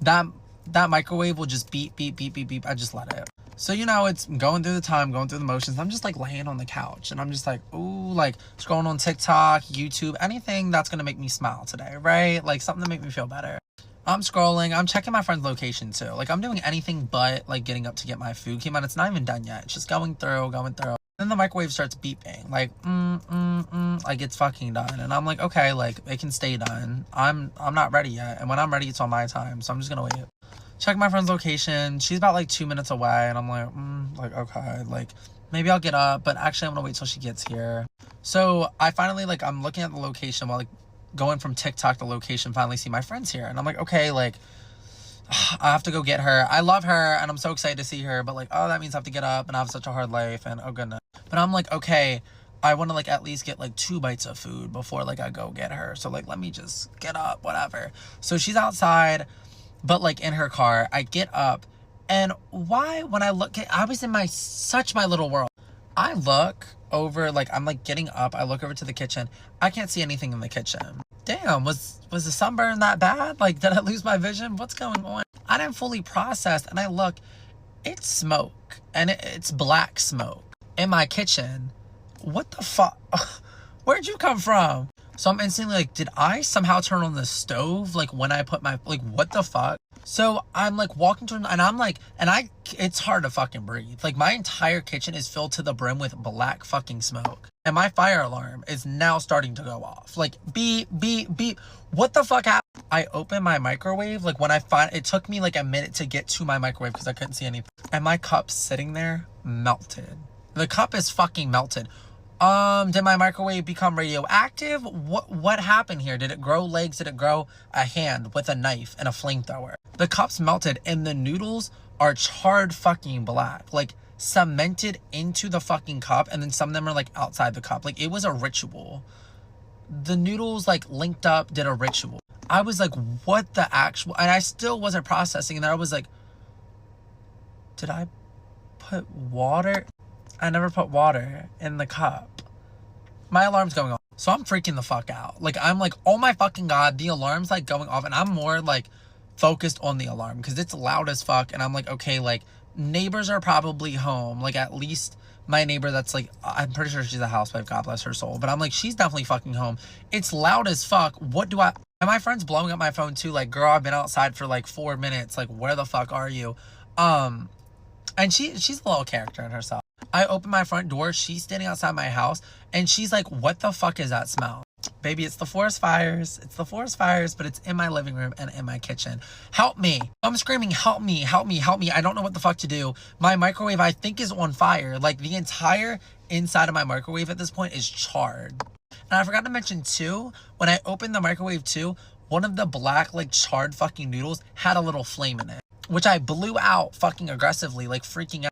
that microwave will just beep, beep, beep, beep, beep. I just let it. So, you know, it's going through the time, going through the motions. I'm just like laying on the couch and I'm just like, ooh, like scrolling on TikTok, YouTube, anything that's going to make me smile today, right? Like something to make me feel better. I'm scrolling. I'm checking my friend's location too. Like, I'm doing anything but like getting up to get my food. Keep on, it's not even done yet. It's just going through. Then the microwave starts beeping, like, like it's fucking done. And I'm like, okay, like it can stay done. I'm not ready yet. And when I'm ready, it's on my time. So I'm just gonna wait. Check my friend's location. She's about like 2 minutes away. And I'm like, okay, like maybe I'll get up, but actually I'm gonna wait till she gets here. So I finally, like, I'm looking at the location while like going from TikTok to location, finally see my friends here. And I'm like, okay, like, I have to go get her. I love her and I'm so excited to see her, but like, oh, that means I have to get up and I have such a hard life and oh goodness. But I'm like, okay, I want to like at least get like 2 bites of food before like I go get her. So like, let me just get up, whatever. So she's outside, but like in her car. I get up, and why, when I look at, I was in my little world. I look over, like I'm like getting up, I look over to the kitchen. I can't see anything in the kitchen. Damn, was the sunburn that bad? Like, did I lose my vision? What's going on? I didn't fully process, and I look, it's smoke, and it's black smoke in my kitchen. What the fuck? Where'd you come from? So I'm instantly like, did I somehow turn on the stove? Like when I put my, like, what the fuck? So I'm like walking to, and I'm like, it's hard to fucking breathe. Like my entire kitchen is filled to the brim with black fucking smoke. And my fire alarm is now starting to go off. Like beep, beep, beep. What the fuck happened? I opened my microwave. Like when it took me like a minute to get to my microwave because I couldn't see anything. And my cup's sitting there melted. The cup is fucking melted. Did my microwave become radioactive? What happened here? Did it grow legs? Did it grow a hand with a knife and a flamethrower? The cup's melted and the noodles are charred fucking black. Like cemented into the fucking cup, and then some of them are like outside the cup. Like it was a ritual. The noodles like linked up, did a ritual. I was like, what the actual, and I still wasn't processing, and then I was like, did I put water? I never put water in the cup. My alarm's going off. So I'm freaking the fuck out. Like, I'm like, oh my fucking God, the alarm's like going off. And I'm more like focused on the alarm because it's loud as fuck. And I'm like, okay, like neighbors are probably home. Like at least my neighbor that's like, I'm pretty sure she's a housewife, God bless her soul. But I'm like, she's definitely fucking home. It's loud as fuck. And my friend's blowing up my phone too. Like, girl, I've been outside for like 4 minutes. Like, where the fuck are you? And she's a little character in herself. I open my front door. She's standing outside my house. And she's like, what the fuck is that smell? Baby, it's the forest fires. It's the forest fires, but it's in my living room and in my kitchen. Help me. I'm screaming, help me, help me, help me. I don't know what the fuck to do. My microwave, I think, is on fire. Like, the entire inside of my microwave at this point is charred. And I forgot to mention, too, when I opened the microwave, too, one of the black, like, charred fucking noodles had a little flame in it, which I blew out fucking aggressively, like, freaking out.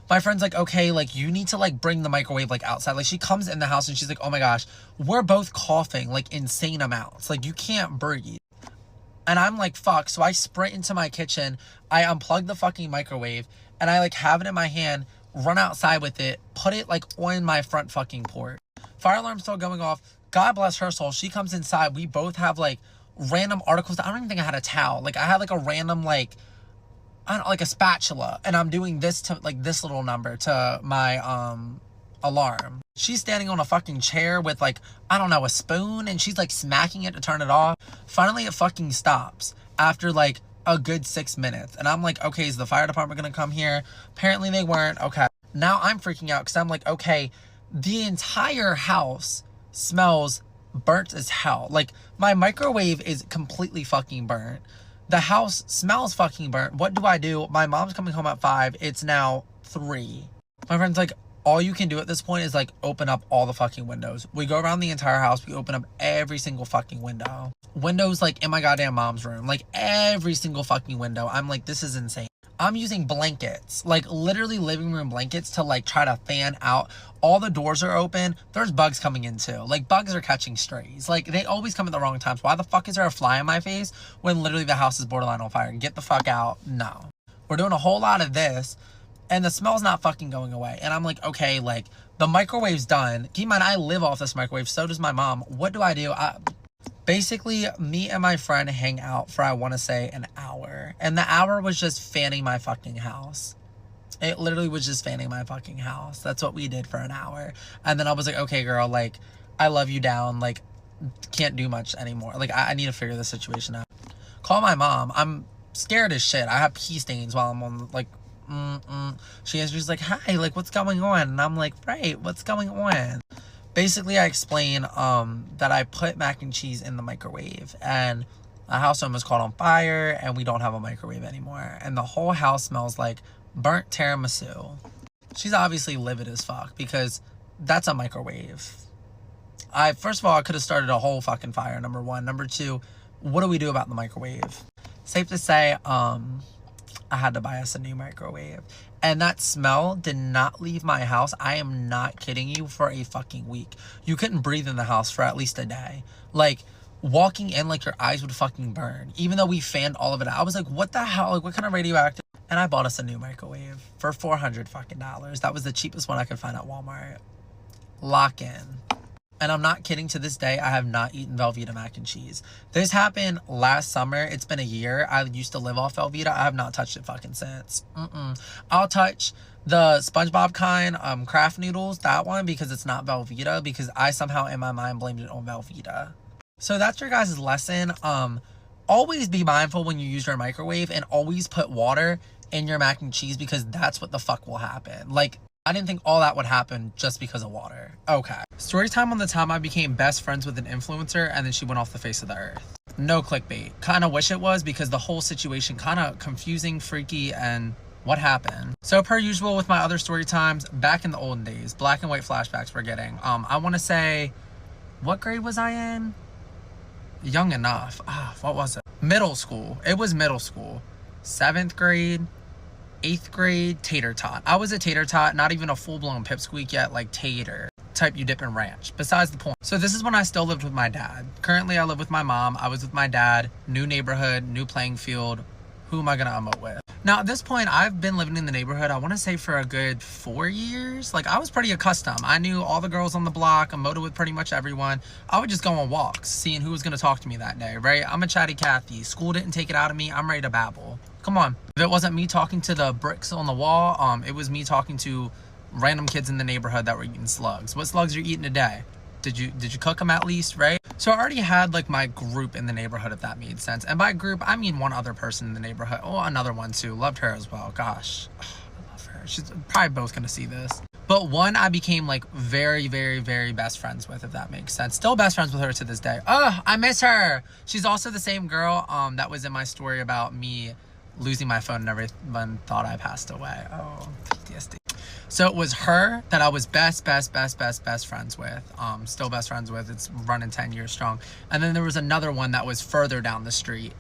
My friend's like, okay, like, you need to, like, bring the microwave, like, outside. Like, she comes in the house and she's like, oh my gosh, we're both coughing, like, insane amounts. Like, you can't breathe. And I'm like, fuck. So I sprint into my kitchen. I unplug the fucking microwave and I, like, have it in my hand, run outside with it, put it, like, on my front fucking porch. Fire alarm's still going off. God bless her soul. She comes inside. We both have, like, random articles. I don't even think I had a towel. Like, I had, like, a random, like, I don't know, like a spatula, and I'm doing this to, like, this little number to my alarm. She's standing on a fucking chair with, like, I don't know, a spoon, and she's, like, smacking it to turn it off. Finally, it fucking stops after, like, a good 6 minutes. And I'm like, okay, is the fire department gonna come here? Apparently they weren't. Okay. Now I'm freaking out because I'm like, okay, the entire house smells burnt as hell. Like, my microwave is completely fucking burnt. The house smells fucking burnt. What do I do? My mom's coming home at 5. It's now 3. My friend's like, all you can do at this point is, like, open up all the fucking windows. We go around the entire house. We open up every single fucking window. Windows, like, in my goddamn mom's room. Like, every single fucking window. I'm like, this is insane. I'm using blankets, like, literally living room blankets to, like, try to fan out. All the doors are open. There's bugs coming in too. Like, bugs are catching strays. Like, they always come at the wrong times. Why the fuck is there a fly in my face when literally the house is borderline on fire? Get the fuck out. No. We're doing a whole lot of this and the smell's not fucking going away. And I'm like, okay, like, the microwave's done. Keep in mind, I live off this microwave. So does my mom. What do I do? Basically, me and my friend hang out for, I want to say, an hour. And the hour was just fanning my fucking house. It literally was just fanning my fucking house. That's what we did for an hour. And then I was like, okay, girl, like, I love you down. Like, can't do much anymore. Like, I need to figure this situation out. Call my mom. I'm scared as shit. I have pee stains while I'm on, like, She answers like, hi, like, what's going on? And I'm like, right, what's going on? Basically, I explain that I put mac and cheese in the microwave and the house almost caught on fire and we don't have a microwave anymore. And the whole house smells like burnt tiramisu. She's obviously livid as fuck because that's a microwave. First of all, I could have started a whole fucking fire, number one. Number two, what do we do about the microwave? Safe to say, I had to buy us a new microwave. And that smell did not leave my house. I am not kidding you, for a fucking week. You couldn't breathe in the house for at least a day. Like, walking in, like, your eyes would fucking burn. Even though we fanned all of it out. I was like, what the hell? Like, what kind of radioactive? And I bought us a new microwave for $400 fucking dollars. That was the cheapest one I could find at Walmart. Lock in. And I'm not kidding, to this day, I have not eaten Velveeta mac and cheese. This happened last summer. It's been a year. I used to live off Velveeta. I have not touched it fucking since. I'll touch the SpongeBob kind, craft noodles, that one, because it's not Velveeta, because I somehow in my mind blamed it on Velveeta. So that's your guys' lesson. Always be mindful when you use your microwave and always put water in your mac and cheese because that's what the fuck will happen. Like, I didn't think all that would happen just because of water. Okay. Story time on the time I became best friends with an influencer and then she went off the face of the earth. No clickbait. Kind of wish it was because the whole situation kind of confusing, freaky, and what happened. So per usual with my other story times, back in the olden days, black and white flashbacks we're getting. I want to say, what grade was I in? Young enough. What was it? Middle school. It was middle school. 7th grade. 8th grade, tater tot. I was a tater tot, not even a full-blown pipsqueak yet, like tater. Type you dip in ranch. Besides the point. So this is when I still lived with my dad. Currently, I live with my mom. I was with my dad. New neighborhood, new playing field. Who am I gonna emote with? Now, at this point, I've been living in the neighborhood, I want to say for a good 4 years. Like, I was pretty accustomed. I knew all the girls on the block, emoted with pretty much everyone. I would just go on walks, seeing who was gonna talk to me that day, right? I'm a chatty Cathy. School didn't take it out of me. I'm ready to babble. Come on. If it wasn't me talking to the bricks on the wall, it was me talking to random kids in the neighborhood that were eating slugs. What slugs are you eating today? Did you cook them at least, right? So I already had like my group in the neighborhood, if that made sense. And by group, I mean one other person in the neighborhood. Oh, another one too. Loved her as well. Gosh, I love her. She's probably both gonna see this. But one I became like very, very, very best friends with, if that makes sense. Still best friends with her to this day. Oh, I miss her. She's also the same girl that was in my story about me losing my phone and everyone thought I passed away. Oh, PTSD. So it was her that I was best friends with. Still best friends with. It's running 10 years strong. And then there was another one that was further down the street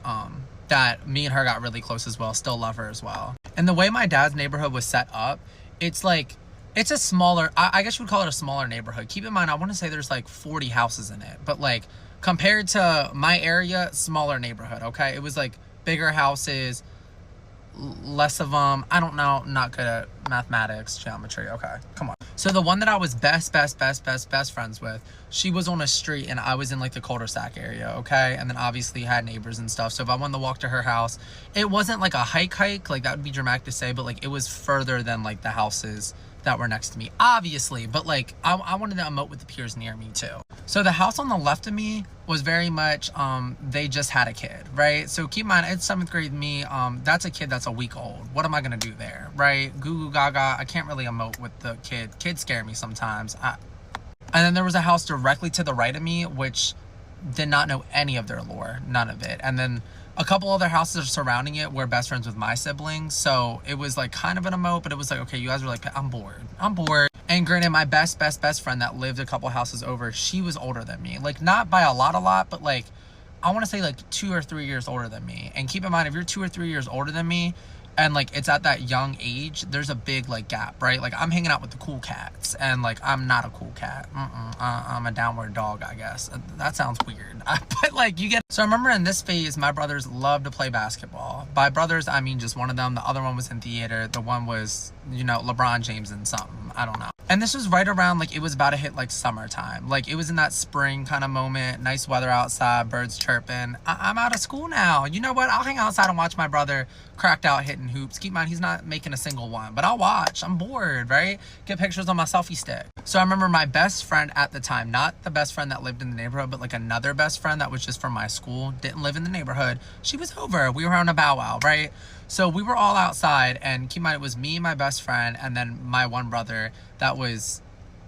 that me and her got really close as well. Still love her as well. And the way my dad's neighborhood was set up, it's like, it's a smaller, I guess you would call it a smaller neighborhood. Keep in mind, I want to say there's like 40 houses in it. But like, compared to my area, smaller neighborhood, okay? It was like bigger houses, less of them. I don't know, not good at mathematics, geometry. Okay, come on. So the one that I was best friends with, she was on a street and I was in like the cul-de-sac area, okay? And then obviously had neighbors and stuff. So if I wanted to walk to her house, it wasn't like a hike, like that would be dramatic to say, but like it was further than like the houses that were next to me, obviously, but like I wanted to emote with the peers near me too. So the house on the left of me was very much they just had a kid, right? So keep in mind, it's 7th grade me, that's a kid that's a week old. What am I gonna do there, right? Goo goo gaga. I can't really emote with the kid. Kids scare me sometimes. And then there was a house directly to the right of me which did not know any of their lore, none of it. And then a couple other houses surrounding it were best friends with my siblings. So it was like kind of an emote, but it was like, okay, you guys were like, I'm bored. And granted, my best friend that lived a couple houses over, she was older than me. Like not by a lot, but like, I want to say like 2 or 3 years older than me. And keep in mind, if you're 2 or 3 years older than me, and like it's at that young age, there's a big like gap, right? Like I'm hanging out with the cool cats and like I'm not a cool cat. I'm a downward dog, I guess. That sounds weird. But like you get. So I remember in this phase my brothers loved to play basketball. By brothers I mean just one of them. The other one was in theater. The one was, you know, LeBron James and something, I don't know. And this was right around like it was about to hit like summertime. Like it was in that spring kind of moment, nice weather outside, birds chirping. I'm out of school now. You know what, I'll hang outside and watch my brother cracked out hitting hoops. Keep in mind, he's not making a single one, but I'll watch. I'm bored, right? Get pictures on my selfie stick. So I remember my best friend at the time, not the best friend that lived in the neighborhood, but like another best friend that was just from my school, didn't live in the neighborhood. She was over. We were on a bow wow, right? So we were all outside, and keep in mind, it was me, my best friend, and then my one brother that was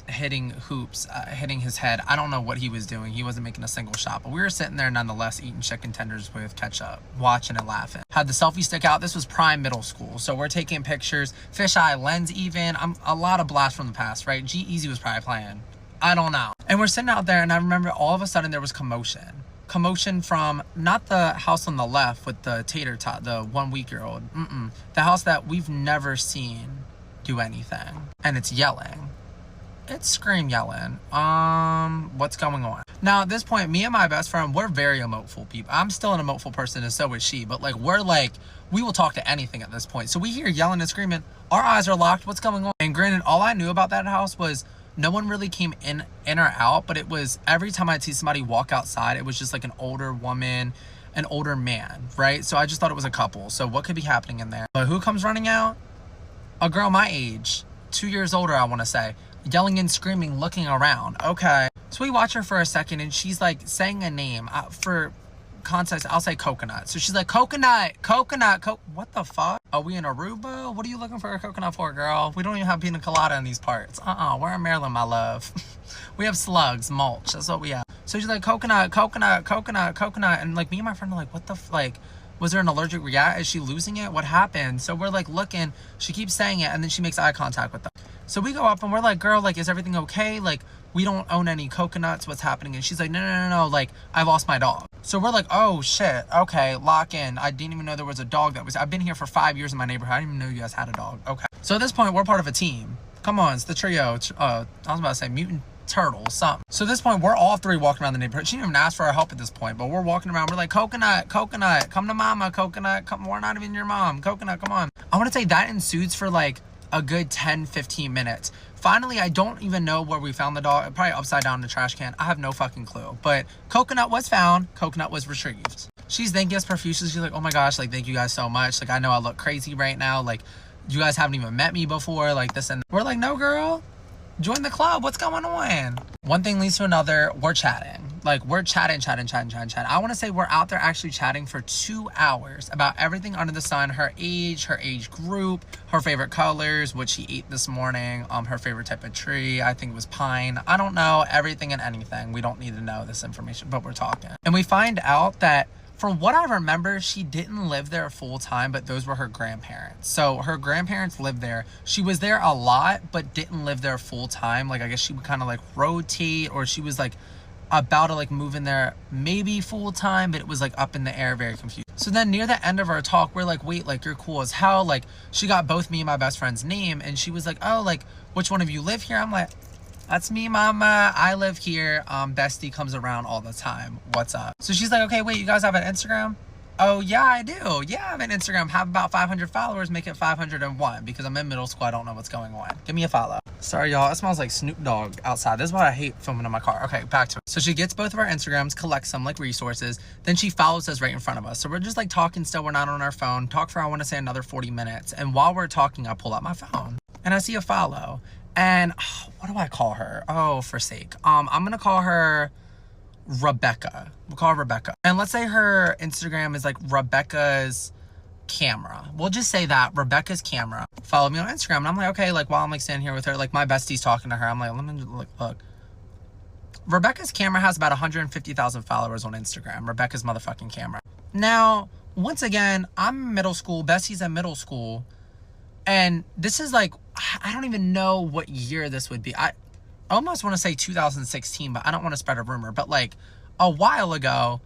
hitting hoops, hitting his head. I don't know what he was doing. He wasn't making a single shot, but we were sitting there nonetheless eating chicken tenders with ketchup, watching and laughing. Had the selfie stick out. This was prime middle school, so we're taking pictures. Fisheye lens even. I'm a lot of blasts from the past, right? G-Eazy was probably playing. I don't know. And we're sitting out there, and I remember all of a sudden there was commotion. Commotion from not the house on the left with the tater tot, the 1 week-old. The house that we've never seen do anything, and it's yelling. It's scream yelling. What's going on? Now at this point, me and my best friend, we're very emoteful people. I'm still an emoteful person, and so is she. But like, we're like, we will talk to anything at this point. So we hear yelling and screaming. Our eyes are locked. What's going on? And granted, all I knew about that house was no one really came in or out. But it was every time I'd see somebody walk outside, it was just like an older woman, an older man, right? So I just thought it was a couple. So what could be happening in there? But who comes running out? A girl my age, 2 years older, I want to say. Yelling and screaming, looking around. Okay. So we watch her for a second, and she's like saying a name. For context, I'll say coconut. So she's like, coconut. What the fuck? Are we in Aruba? What are you looking for a coconut for, girl? We don't even have pina colada in these parts. We're in Maryland, my love. We have slugs, mulch. That's what we have. So she's like, coconut. And like me and my friend are like, what the like, was there an allergic reaction? Is she losing it? What happened? So we're like looking. She keeps saying it, and then she makes eye contact with them. So we go up and we're like, girl, like, is everything okay? Like, we don't own any coconuts. What's happening? And she's like, no. Like, I lost my dog. So we're like, oh shit. Okay, lock in. I didn't even know there was a dog that was. I've been here for 5 years in my neighborhood. I didn't even know you guys had a dog. Okay. So at this point, we're part of a team. Come on, it's the trio. I was about to say mutant turtle, something. So at this point, we're all three walking around the neighborhood. She didn't even ask for our help at this point, but we're walking around. We're like, coconut, come to mama, coconut. Come, we're not even your mom. Coconut, come on. I want to say that ensues for like a good 10-15 minutes. Finally, I don't even know where we found the dog. Probably upside down in the trash can. I have no fucking clue. But Coconut was found. Coconut was retrieved. She's thanking us profusely. She's like, oh my gosh, like, thank you guys so much. Like, I know I look crazy right now. Like, you guys haven't even met me before. Like, this and that. We're like, no, girl. Join the club. What's going on? One thing leads to another. We're chatting. Like, we're chatting. I want to say we're out there actually chatting for 2 hours about everything under the sun. Her age group, her favorite colors, what she ate this morning, her favorite type of tree. I think it was pine. I don't know. Everything and anything. We don't need to know this information, but we're talking. And we find out that from what I remember, she didn't live there full time, but those were her grandparents. So her grandparents lived there. She was there a lot, but didn't live there full time. Like, I guess she would kind of like rotate, or she was like about to like move in there maybe full time, but it was like up in the air, very confused. So then near the end of our talk, we're like, wait, like, you're cool as hell. Like, she got both me and my best friend's name, and she was like, oh, like, which one of you live here? I'm like, that's me, mama. I live here. Bestie comes around all the time. What's up? So she's like, okay, wait, you guys have an Instagram? Oh, yeah, I do. Yeah, I have an Instagram. Have about 500 followers. Make it 501 because I'm in middle school. I don't know what's going on. Give me a follow. Sorry, y'all. It smells like Snoop Dogg outside. This is why I hate filming in my car. Okay, back to it. So she gets both of our Instagrams, collects some like resources. Then she follows us right in front of us. So we're just like talking still. We're not on our phone. Talk for, I want to say, another 40 minutes. And while we're talking, I pull out my phone and I see a follow. And what do I call her? Oh, for sake. I'm gonna call her Rebecca. We'll call her Rebecca. And let's say her Instagram is like Rebecca's camera. We'll just say that, Rebecca's camera. Follow me on Instagram. And I'm like, okay, like while I'm like standing here with her, like my bestie's talking to her, I'm like, let me look. Rebecca's camera has about 150,000 followers on Instagram. Rebecca's motherfucking camera. Now, once again, I'm in middle school. Bestie's in middle school. And this is like, I don't even know what year this would be. I almost want to say 2016, but I don't want to spread a rumor. But like a while ago,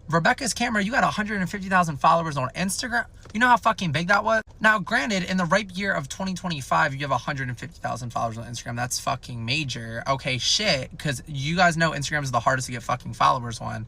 Rebecca's camera, you got 150,000 followers on Instagram. You know how fucking big that was? Now, granted, in the ripe year of 2025, you have 150,000 followers on Instagram. That's fucking major. Okay, shit. Because you guys know Instagram is the hardest to get fucking followers on.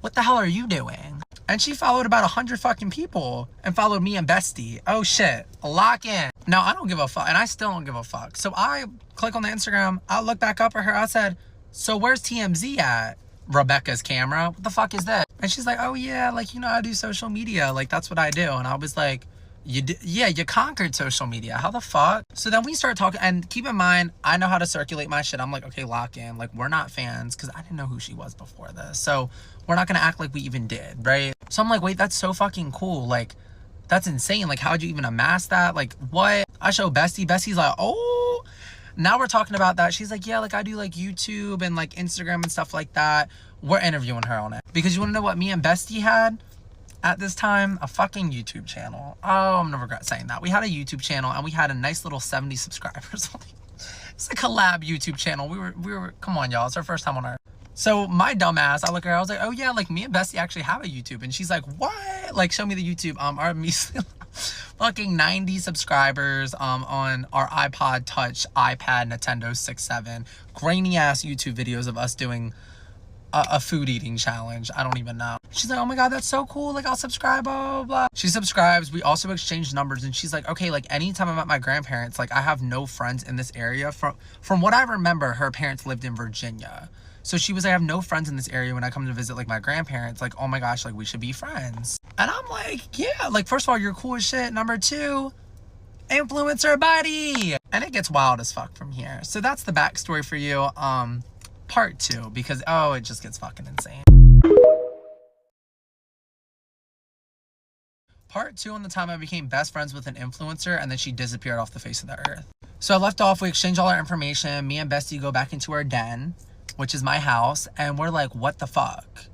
What the hell are you doing? And she followed about 100 fucking people and followed me and Bestie. Oh shit, lock in. No, I don't give a fuck, and I still don't give a fuck. So I click on the Instagram, I look back up at her, I said, so where's TMZ at? Rebecca's camera, what the fuck is that? And she's like, oh yeah, like, you know, I do social media, like that's what I do. And I was like, yeah, you conquered social media. How the fuck? So then we start talking, and keep in mind, I know how to circulate my shit. I'm like, okay, lock in. Like, we're not fans, because I didn't know who she was before this. So we're not gonna act like we even did, right? So I'm like, wait, that's so fucking cool. Like, that's insane. Like, how'd you even amass that? Like, what? I show Bestie. Bestie's like, oh. Now we're talking about that. She's like, yeah, like I do like YouTube and like Instagram and stuff like that. We're interviewing her on it. Because you wanna know what me and Bestie had? At this time, a fucking YouTube channel. Oh, I'm gonna regret saying that. We had a YouTube channel and we had a nice little 70 subscribers. It's a collab YouTube channel. We were, come on, y'all. It's our first time on Earth. So my dumb ass, I look at her, I was like, oh yeah, like me and Bestie actually have a YouTube. And she's like, what? Like, show me the YouTube. Our fucking 90 subscribers on our iPod Touch, iPad, Nintendo 6.7. Grainy ass YouTube videos of us doing a food eating challenge. I don't even know. She's like, oh my god, that's so cool. Like, I'll subscribe, blah, blah, blah. She subscribes. We also exchanged numbers, and she's like, okay, like anytime I'm at my grandparents, like I have no friends in this area. From what I remember, her parents lived in Virginia. So she was like, I have no friends in this area when I come to visit like my grandparents. Like, oh my gosh, like we should be friends. And I'm like, yeah, like first of all, you're cool as shit. Number two, influencer buddy. And it gets wild as fuck from here. So that's the backstory for you. Part 2, because oh, it just gets fucking insane. Part 2 on the time I became best friends with an influencer and then she disappeared off the face of the earth. So I left off, we exchanged all our information. Me and Bestie go back into our den, which is my house, and we're like, what the fuck?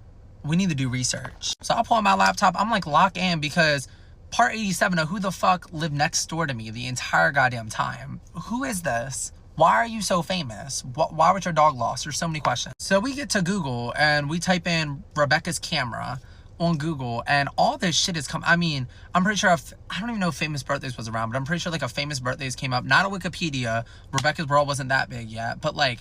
We need to do research. So I pull out my laptop, I'm like, lock in, because part 87 of who the fuck lived next door to me the entire goddamn time. Who is this? Why are you so famous? Why was your dog lost? There's so many questions. So we get to Google and we type in Rebecca's camera on Google, and all this shit has come. I mean, I'm pretty sure I don't even know if famous birthdays was around, but I'm pretty sure like a famous birthdays came up. Not a Wikipedia. Rebecca's World wasn't that big yet, but like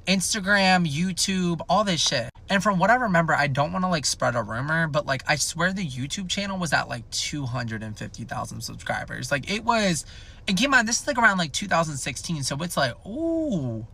Instagram, YouTube, all this shit. And from what I remember, I don't want to like spread a rumor, but like I swear the YouTube channel was at like 250,000 subscribers. Like it was, and keep in mind, this is like around like 2016. So it's like, ooh,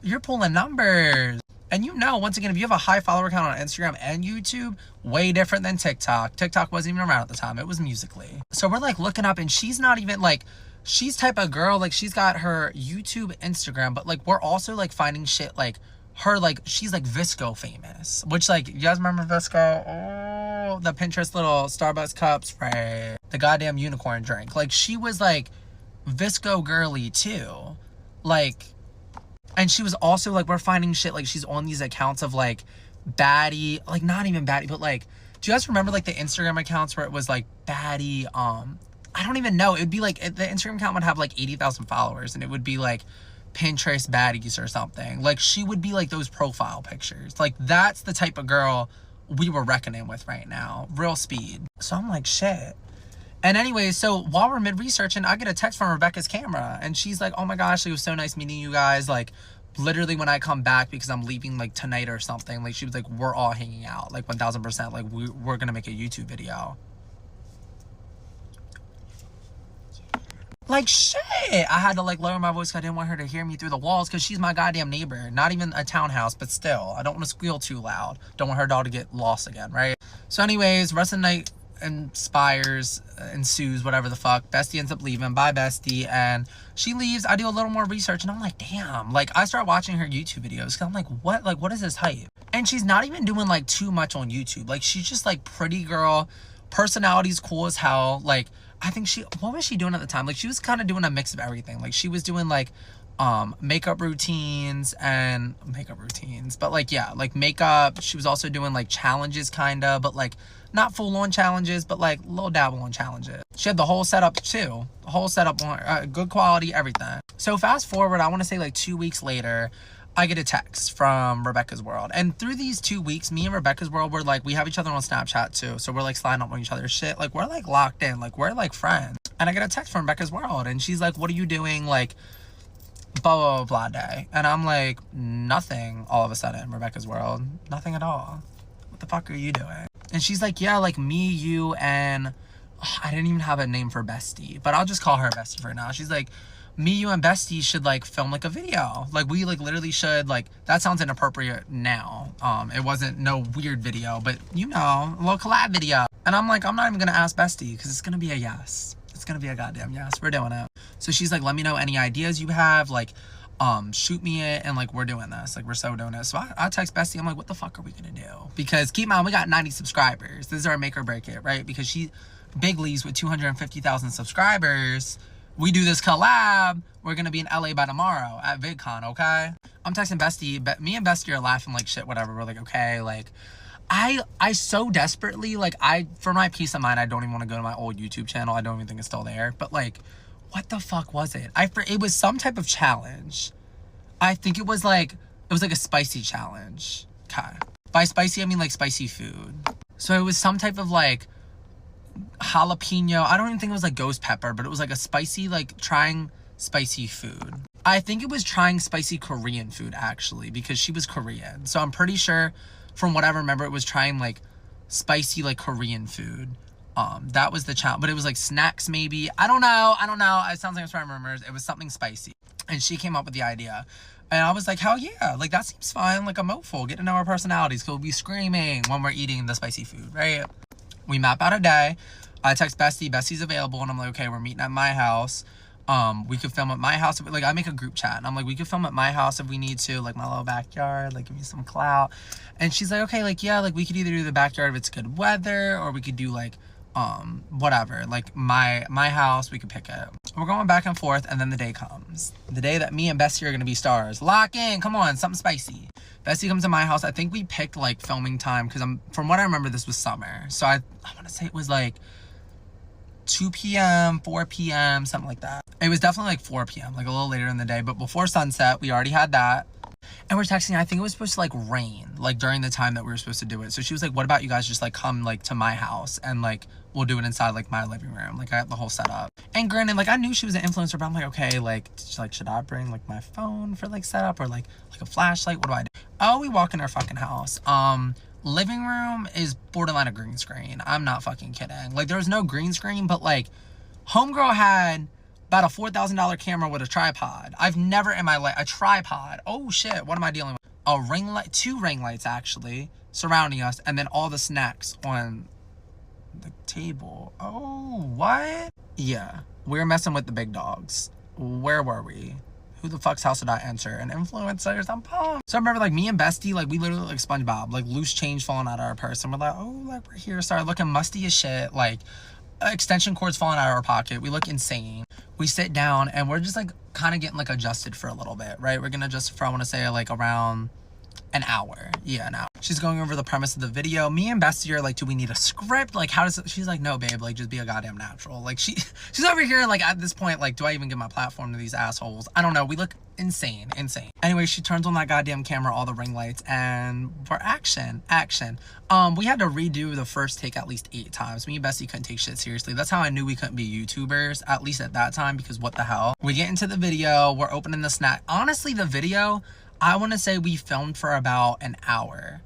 you're pulling numbers. And you know, once again, if you have a high follower count on Instagram and YouTube, way different than TikTok. TikTok wasn't even around at the time. It was Musical.ly. So we're like looking up, and she's not even like, she's type of girl, like, she's got her YouTube, Instagram, but, like, we're also, like, finding shit, like, her, like, she's, like, Visco famous. Which, like, you guys remember Visco? Oh, the Pinterest little Starbucks cups, right? The goddamn unicorn drink. Like, she was, like, Visco girly, too. Like, and she was also, like, we're finding shit, like, she's on these accounts of, like, baddie, like, not even baddie, but, like, do you guys remember, like, the Instagram accounts where it was, like, baddie, I don't even know. It would be, like, the Instagram account would have, like, 80,000 followers, and it would be, like, Pinterest baddies or something. Like, she would be, like, those profile pictures. Like, that's the type of girl we were reckoning with right now. Real speed. So I'm like, shit. And anyway, so while we're mid-researching, I get a text from Rebecca's camera, and she's like, oh my gosh, it was so nice meeting you guys. Like, literally when I come back, because I'm leaving, like, tonight or something, like, she was like, we're all hanging out, like, 1000%, like, we're gonna make a YouTube video. Like, shit. I had to, like, lower my voice because I didn't want her to hear me through the walls, because she's my goddamn neighbor. Not even a townhouse, but still. I don't want to squeal too loud. Don't want her dog to get lost again, right? So anyways, rest of the night ensues, whatever the fuck. Bestie ends up leaving. Bye, Bestie. And she leaves. I do a little more research, and I'm like, damn. Like, I start watching her YouTube videos, because I'm like, what? Like, what is this hype? And she's not even doing, like, too much on YouTube. Like, she's just, like, pretty girl. Personality's cool as hell. Like, I think what was she doing at the time? Like, she was kind of doing a mix of everything. Like, she was doing, like, makeup routines, but, like, yeah, like, makeup. She was also doing, like, challenges, kind of, but, like, not full-on challenges, but, like, little dabble on challenges. She had the whole setup, too. The whole setup, good quality, everything. So, fast forward, I want to say, like, 2 weeks later, I get a text from Rebecca's World. And through these 2 weeks, me and Rebecca's World, we're like, we have each other on Snapchat too. So we're like sliding up on each other's shit. Like, we're like locked in. Like, we're like friends. And I get a text from Rebecca's World. And she's like, what are you doing? Like, blah, blah, blah, blah day. And I'm like, nothing all of a sudden, Rebecca's World. Nothing at all. What the fuck are you doing? And she's like, yeah, like me, you, and I didn't even have a name for Bestie. But I'll just call her Bestie for now. She's like, me, you, and Bestie should, like, film, like, a video. Like, we, like, literally should, like, that sounds inappropriate now. It wasn't no weird video, but, you know, a little collab video. And I'm like, I'm not even gonna ask Bestie, because it's gonna be a yes. It's gonna be a goddamn yes. We're doing it. So she's like, let me know any ideas you have, like, shoot me it, and, like, we're doing this. Like, we're so doing it. So I text Bestie, I'm like, what the fuck are we gonna do? Because, keep in mind, we got 90 subscribers. This is our make or break it, right? Because big leagues with 250,000 subscribers. We do this collab, we're gonna be in LA by tomorrow at VidCon, okay? I'm texting Bestie, but me and Bestie are laughing like shit, whatever. We're like, okay, like, I so desperately, like, for my peace of mind, I don't even want to go to my old YouTube channel. I don't even think it's still there. But, like, what the fuck was it? It was some type of challenge. I think it was like a spicy challenge. Okay. By spicy, I mean, like, spicy food. So it was some type of, like, jalapeno. I don't even think it was like ghost pepper, but it was like a spicy, like, trying spicy food. I think it was trying spicy Korean food, actually, because she was Korean. So I'm pretty sure, from what I remember, it was trying, like, spicy, like, Korean food. That was the challenge. But it was like snacks, maybe. I don't know. It sounds like I'm trying to remember. It was something spicy. And she came up with the idea. And I was like, hell yeah. Like, that seems fine. Like, I'm hopeful. Get to know our personalities. Because we'll be screaming when we're eating the spicy food, right? We map out a day. I text Bestie. Bestie's available. And I'm like, okay, we're meeting at my house. We could film at my house. Like, I make a group chat. And I'm like, we could film at my house if we need to. Like, my little backyard. Like, give me some clout. And she's like, okay, like, yeah. Like, we could either do the backyard if it's good weather. Or we could do, like, whatever. Like, my house. We could pick it. We're going back and forth. And then the day comes. The day that me and Bestie are going to be stars. Lock in. Come on. Something spicy. Bestie comes to my house. I think we picked, like, filming time. Because from what I remember, this was summer. So I want to say it was, like, 2 p.m., 4 p.m., something like that. It was definitely like 4 p.m., like a little later in the day, but before sunset, we already had that. And we're texting, I think it was supposed to, like, rain, like, during the time that we were supposed to do it. So she was like, what about you guys just, like, come, like, to my house and, like, we'll do it inside, like, my living room. Like, I got the whole setup. And granted, like, I knew she was an influencer, but I'm like, okay, like, should I bring, like, my phone for, like, setup or, like a flashlight? What do I do? Oh, we walk in our fucking house. Living room is borderline a green screen. I'm not fucking kidding. Like, there was no green screen, but, like, homegirl had about a $4,000 camera with a tripod. I've never in my life, a tripod. Oh shit, what am I dealing with? A ring light, 2 ring lights actually, surrounding us, and then all the snacks on the table. Oh, what? Yeah. we're messing with the big dogs. Where were we? Who the fuck's house did I enter? An influencers. I'm pumped. So I remember like me and Bestie, like we literally like SpongeBob, like loose change falling out of our purse. And we're like, oh, like we're here. Started looking musty as shit. Like extension cords falling out of our pocket. We look insane. We sit down and we're just like kind of getting like adjusted for a little bit, right? We're gonna adjust for, I want to say like around an hour. Yeah, an hour. She's going over the premise of the video. Me and Bestie are like, do we need a script? Like, how does it? She's like, no, babe, like just be a goddamn natural. Like she's over here like at this point, like, do I even give my platform to these assholes? I don't know. We look insane. Anyway, she turns on that goddamn camera, all the ring lights, and for action. We had to redo the first take at least 8 times. Me and Bestie couldn't take shit seriously. That's how I knew we couldn't be YouTubers, at least at that time, because what the hell? We get into the video, we're opening the snack. Honestly, the video, I want to say we filmed for about an hour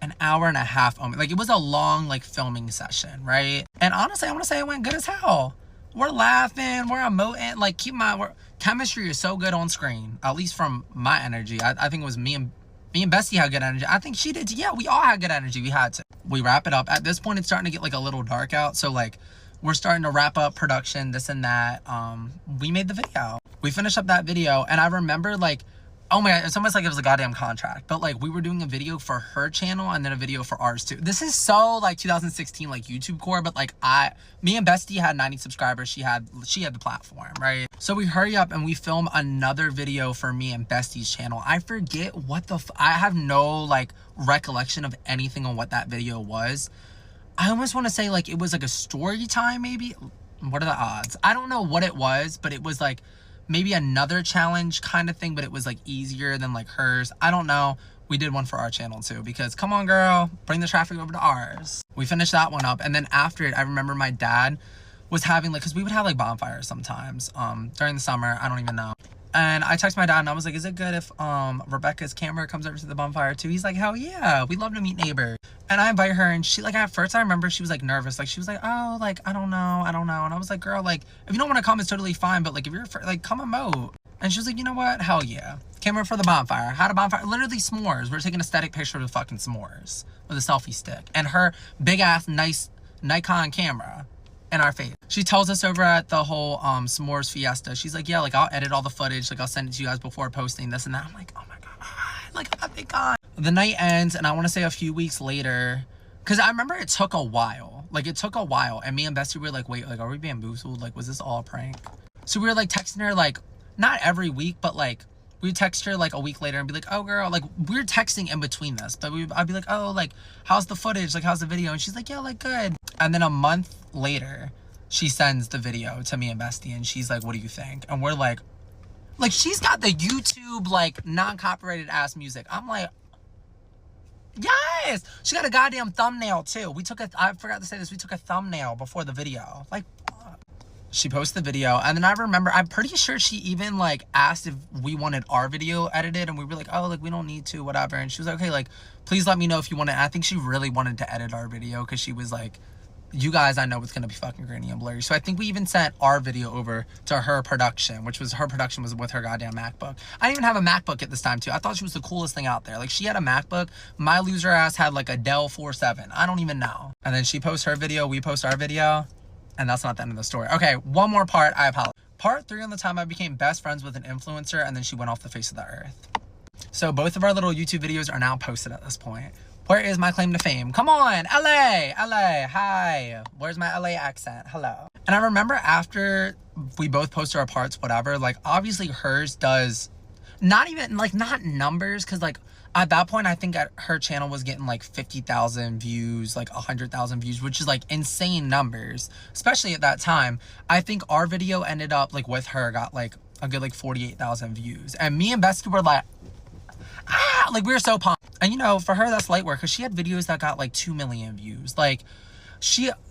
and a half. Like it was a long like filming session, right? And honestly, I want to say it went good as hell. We're laughing, we're emoting. Like keep in mind, chemistry is so good on screen, at least from my energy. I think it was me and Bestie had good energy. I think she did. Yeah, we all had good energy. We had to. We wrap it up. At this point, it's starting to get like a little dark out. So like we're starting to wrap up production, this and that. We made the video. We finished up that video, and I remember like, oh my God, it's almost like it was a goddamn contract. But like we were doing a video for her channel and then a video for ours too. This is so like 2016 like YouTube core, but like me and Bestie had 90 subscribers. She had the platform, right? So we hurry up and we film another video for me and Bestie's channel. I forget what I have no like recollection of anything on what that video was. I almost want to say like it was like a story time maybe. What are the odds? I don't know what it was, but it was like maybe another challenge kind of thing, but it was like easier than like hers. I don't know. We did one for our channel too, because come on girl, bring the traffic over to ours. We finished that one up, and then after it, I remember my dad was having like, because we would have like bonfires sometimes during the summer. I don't even know. And I texted my dad and I was like, is it good if Rebecca's camera comes over to the bonfire too? He's like, hell yeah, we love to meet neighbors. And I invite her, and she like, at first I remember she was like nervous. Like she was like, oh, like, I don't know. And I was like, girl, like, if you don't want to come, it's totally fine. But like, if you're like, come emote. And she was like, you know what? Hell yeah. Came over for the bonfire. Had a bonfire. Literally s'mores. We're taking a static picture of the fucking s'mores with a selfie stick. And her big ass nice Nikon camera in our face. She tells us over at the whole s'mores fiesta, she's like, yeah, like I'll edit all the footage, like I'll send it to you guys before posting this and that. I'm like, oh my God, like oh thank God. The night ends, and I want to say a few weeks later, because I remember it took a while. Like it took a while, and me and Bestie were like, wait, like are we bamboozled? Like was this all a prank? So we were like texting her like not every week, but like we'd text her like a week later and be like, oh girl, like we're texting in between this, but I'd be like, oh, like how's the footage, like how's the video? And she's like, yeah, like good. And then a month later she sends the video to me and Bestie, and she's like, what do you think? And we're like she's got the YouTube like non-copyrighted ass music. I'm like, yes, she got a goddamn thumbnail too. I forgot to say this, we took a thumbnail before the video. Like she posted the video, and then I remember, I'm pretty sure she even like asked if we wanted our video edited, and we were like, oh, like we don't need to, whatever. And she was like, okay, like please let me know if you want it. I think she really wanted to edit our video, because she was like, you guys, I know it's gonna be fucking grainy and blurry. So I think we even sent our video over to her production, which was her production was with her goddamn MacBook. I didn't even have a MacBook at this time too. I thought she was the coolest thing out there. Like she had a MacBook. My loser ass had like a Dell 4.7. I don't even know. And then she posts her video, we post our video, and that's not the end of the story. Okay, one more part, I apologize. Part 3 on the time I became best friends with an influencer, and then she went off the face of the earth. So both of our little YouTube videos are now posted at this point. Where is my claim to fame? Come on, LA, hi. Where's my LA accent? Hello. And I remember after we both posted our parts, whatever, like obviously hers does not even like, not numbers, because like at that point I think her channel was getting like 50,000 views, like 100,000 views, which is like insane numbers, especially at that time. I think our video ended up like with her got like a good like 48,000 views, and me and Bestie were like, like we were so pumped. And you know, for her that's light work, because she had videos that got like 2 million views. Like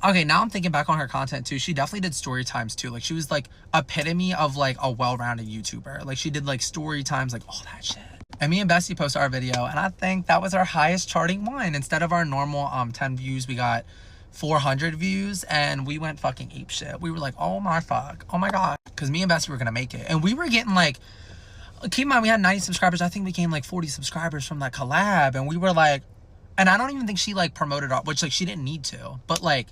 okay, now I'm thinking back on her content too, she definitely did story times too. Like she was like epitome of like a well-rounded YouTuber. Like she did like story times, like all that shit. And me and Bestie posted our video, and I think that was our highest charting one. Instead of our normal 10 views, we got 400 views, and we went fucking ape shit. We were like, oh my fuck, oh my God, because me and Bestie were gonna make it. And we were getting like, keep in mind, we had 90 subscribers. I think we gained like 40 subscribers from that collab. And we were like, and I don't even think she like promoted our, which like she didn't need to, but like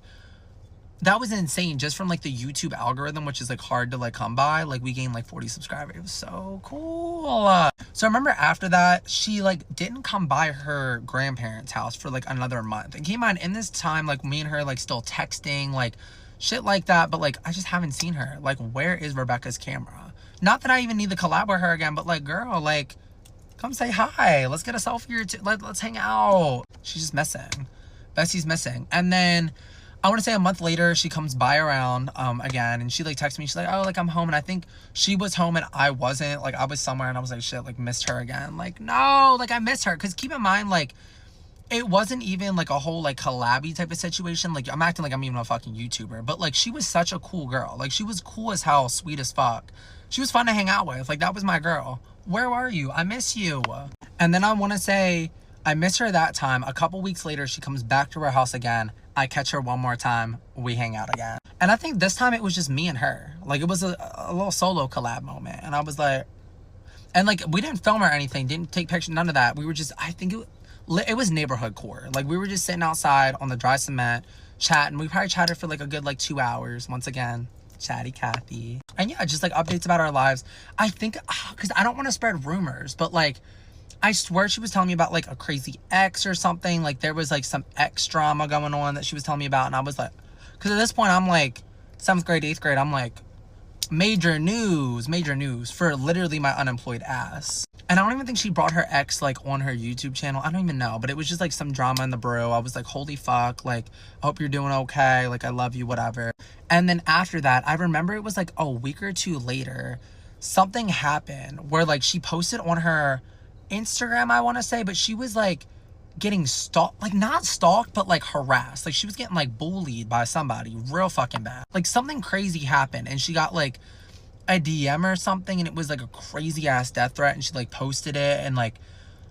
that was insane. Just from like the YouTube algorithm, which is like hard to like come by, like we gained like 40 subscribers. It was so cool. So I remember after that, she like didn't come by her grandparents' house for like another month. And keep in mind, in this time, like me and her like still texting, like shit like that, but like I just haven't seen her. Like, where is Rebecca's camera? Not that I even need to collab with her again, but like, girl, like, come say hi. Let's get a selfie or two. Let's hang out. She's just missing. Bessie's missing. And then I want to say a month later, she comes by around again, and she like texts me. She's like, oh, like I'm home. And I think she was home and I wasn't. Like I was somewhere, and I was like, shit, like missed her again. Like, no, like I missed her. Because keep in mind, like, it wasn't even like a whole like collabby type of situation. Like I'm acting like I'm even a fucking YouTuber, but like she was such a cool girl. Like she was cool as hell, sweet as fuck. She was fun to hang out with. Like that was my girl. Where are you? I miss you. And then I want to say I miss her that time. A couple weeks later, she comes back to our house again. I catch her one more time. We hang out again. And I think this time it was just me and her. Like it was a little solo collab moment. And I was like, and like we didn't film or anything, didn't take pictures, none of that. We were just, I think it was neighborhood core. Like we were just sitting outside on the dry cement chatting. We probably chatted for like a good like 2 hours. Once again, chatty Kathy. And yeah, just like updates about our lives. I think because I don't want to spread rumors, but like I swear she was telling me about like a crazy ex or something. Like there was like some ex drama going on that she was telling me about, and I was like, because at this point I'm like 7th grade, 8th grade, I'm like, major news for literally my unemployed ass. And I don't even think she brought her ex like on her YouTube channel. I don't even know, but it was just like some drama in the brew. I was like, holy fuck, like I hope you're doing okay, like I love you, whatever. And then after that, I remember it was like a week or two later, something happened where like she posted on her Instagram, I want to say, but she was like getting stalked, like not stalked, but like harassed. Like she was getting like bullied by somebody real fucking bad. Like something crazy happened and she got like a DM or something, and it was like a crazy ass death threat, and she like posted it and like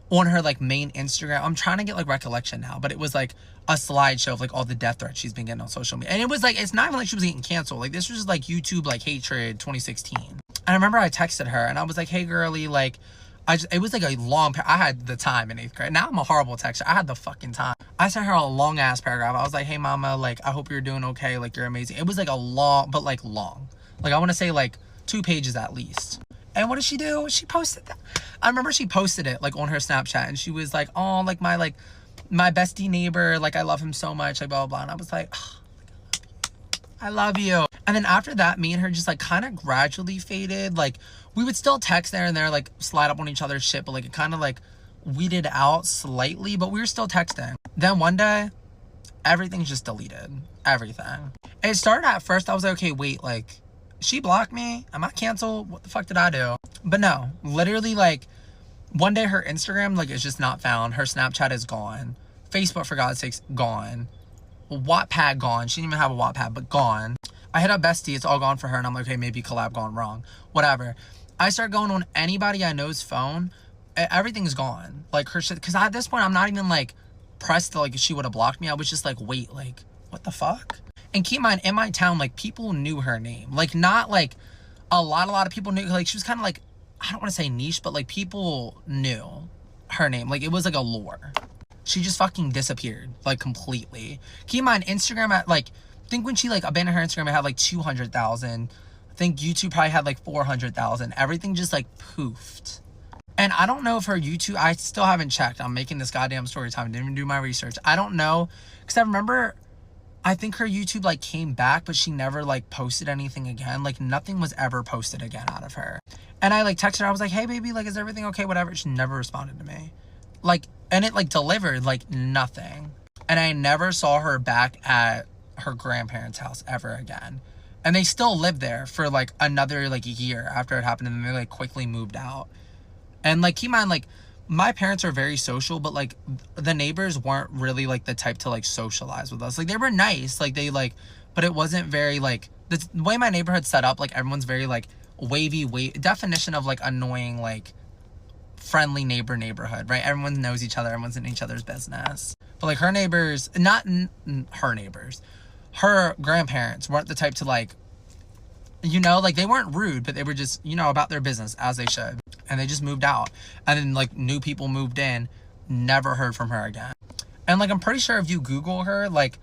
on her like main Instagram. I'm trying to get like recollection now, but it was like a slideshow of like all the death threats she's been getting on social media. And it was like, it's not even like she was getting canceled. Like this was just like YouTube like hatred 2016. And I remember I texted her and I was like, hey girly, like it was like a long, I had the time in 8th grade. Now I'm a horrible texter. I had the fucking time. I sent her a long ass paragraph. I was like, hey mama, like I hope you're doing okay. Like you're amazing. It was like a long, but like long. Like I want to say like 2 pages at least. And what did she do? She posted that. I remember she posted it like on her Snapchat, and she was like, oh, like my bestie neighbor, like I love him so much, like blah, blah, blah. And I was like, oh, I love you. And then after that, me and her just like kind of gradually faded. Like we would still text there and there, like slide up on each other's shit, but like it kind of like weeded out slightly, but we were still texting. Then one day, everything's just deleted. Everything. It started at first, I was like, okay, wait, like she blocked me? Am I canceled? What the fuck did I do? But no, literally like one day her Instagram like is just not found. Her Snapchat is gone. Facebook, for God's sakes, gone. Wattpad gone. She didn't even have a Wattpad, but gone. I hit up Bestie, it's all gone for her, and I'm like, okay, maybe collab gone wrong. Whatever. I start going on anybody I know's phone, everything's gone. Like her shit, because at this point, I'm not even like pressed to like she would have blocked me. I was just like, wait, like, what the fuck? And keep in mind, in my town, like people knew her name. Like not like a lot of people knew, like she was kind of like, I don't want to say niche, but like people knew her name. Like it was like a lore. She just fucking disappeared, like completely. Keep in mind, Instagram at like, I think when she like abandoned her Instagram, it had like 200,000. I think YouTube probably had like 400,000. Everything just like poofed. And I don't know if her YouTube, I still haven't checked. I'm making this goddamn story time. Didn't even do my research. I don't know. Because I remember, I think her YouTube like came back, but she never like posted anything again. Like nothing was ever posted again out of her. And I like texted her. I was like, hey baby, like is everything okay? Whatever. She never responded to me. Like, and it like delivered like nothing. And I never saw her back at her grandparents' house ever again. And they still lived there for like another like year after it happened, and then they like quickly moved out. And like keep in mind, like my parents are very social, but like the neighbors weren't really like the type to like socialize with us. Like they were nice, like they like, but it wasn't very like the way my neighborhood's set up. Like everyone's very like wavy, definition of like annoying, like friendly neighborhood, right? Everyone knows each other, everyone's in each other's business. But like her neighbors, not her neighbors, her grandparents weren't the type to like, you know, like they weren't rude, but they were just, you know, about their business as they should. And they just moved out. And then like new people moved in, never heard from her again. And like I'm pretty sure if you Google her, like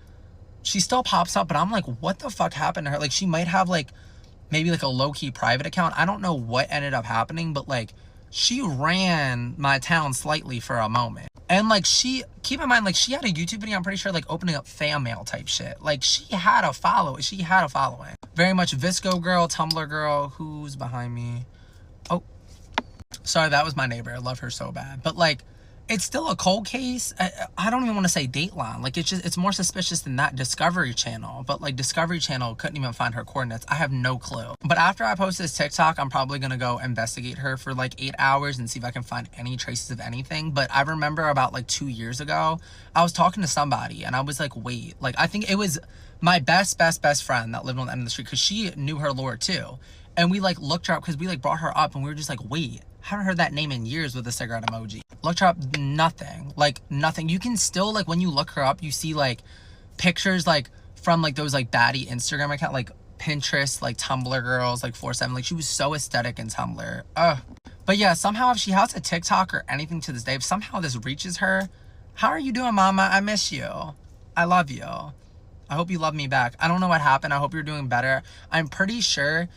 she still pops up, but I'm like, what the fuck happened to her? Like, she might have like maybe like a low-key private account. I don't know what ended up happening, but like she ran my town slightly for a moment. And like she, keep in mind, like she had a YouTube video, I'm pretty sure, like opening up fan mail type shit. Like she had a following. Very much Visco girl, Tumblr girl. Who's behind me? Oh, sorry, that was my neighbor. I love her so bad. But like, it's still a cold case. I don't even want to say Dateline. Like, it's more suspicious than that Discovery Channel. But like, Discovery Channel couldn't even find her coordinates. I have no clue. But after I post this TikTok, I'm probably gonna go investigate her for like 8 hours and see if I can find any traces of anything. But I remember about like 2 years ago, I was talking to somebody and I was like, wait, like I think it was my best friend that lived on the end of the street, because she knew her lore too. And we like looked her up because we like brought her up and we were just like, wait, haven't heard that name in years with a cigarette emoji. Looked her up, nothing. Like nothing. You can still, like, when you look her up, you see like pictures like from like those like baddie Instagram account, like Pinterest, like Tumblr girls, like 4/7. Like she was so aesthetic in Tumblr. Ugh. But yeah, somehow if she has a TikTok or anything to this day, if somehow this reaches her, how are you doing, mama? I miss you. I love you. I hope you love me back. I don't know what happened. I hope you're doing better. I'm pretty sure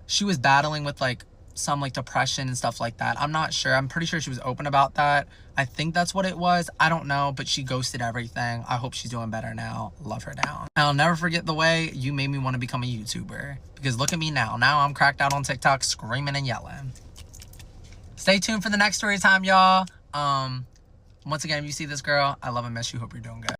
she was battling with like some like depression and stuff like that. I'm not sure. I'm pretty sure she was open about that. I think that's what it was. I don't know, but she ghosted everything. I hope she's doing better now. Love her down. I'll never forget the way you made me want to become a YouTuber, because look at me now. Now I'm cracked out on TikTok screaming and yelling. Stay tuned for the next story time, y'all. Once again, if you see this girl, I love and miss you. Hope you're doing good.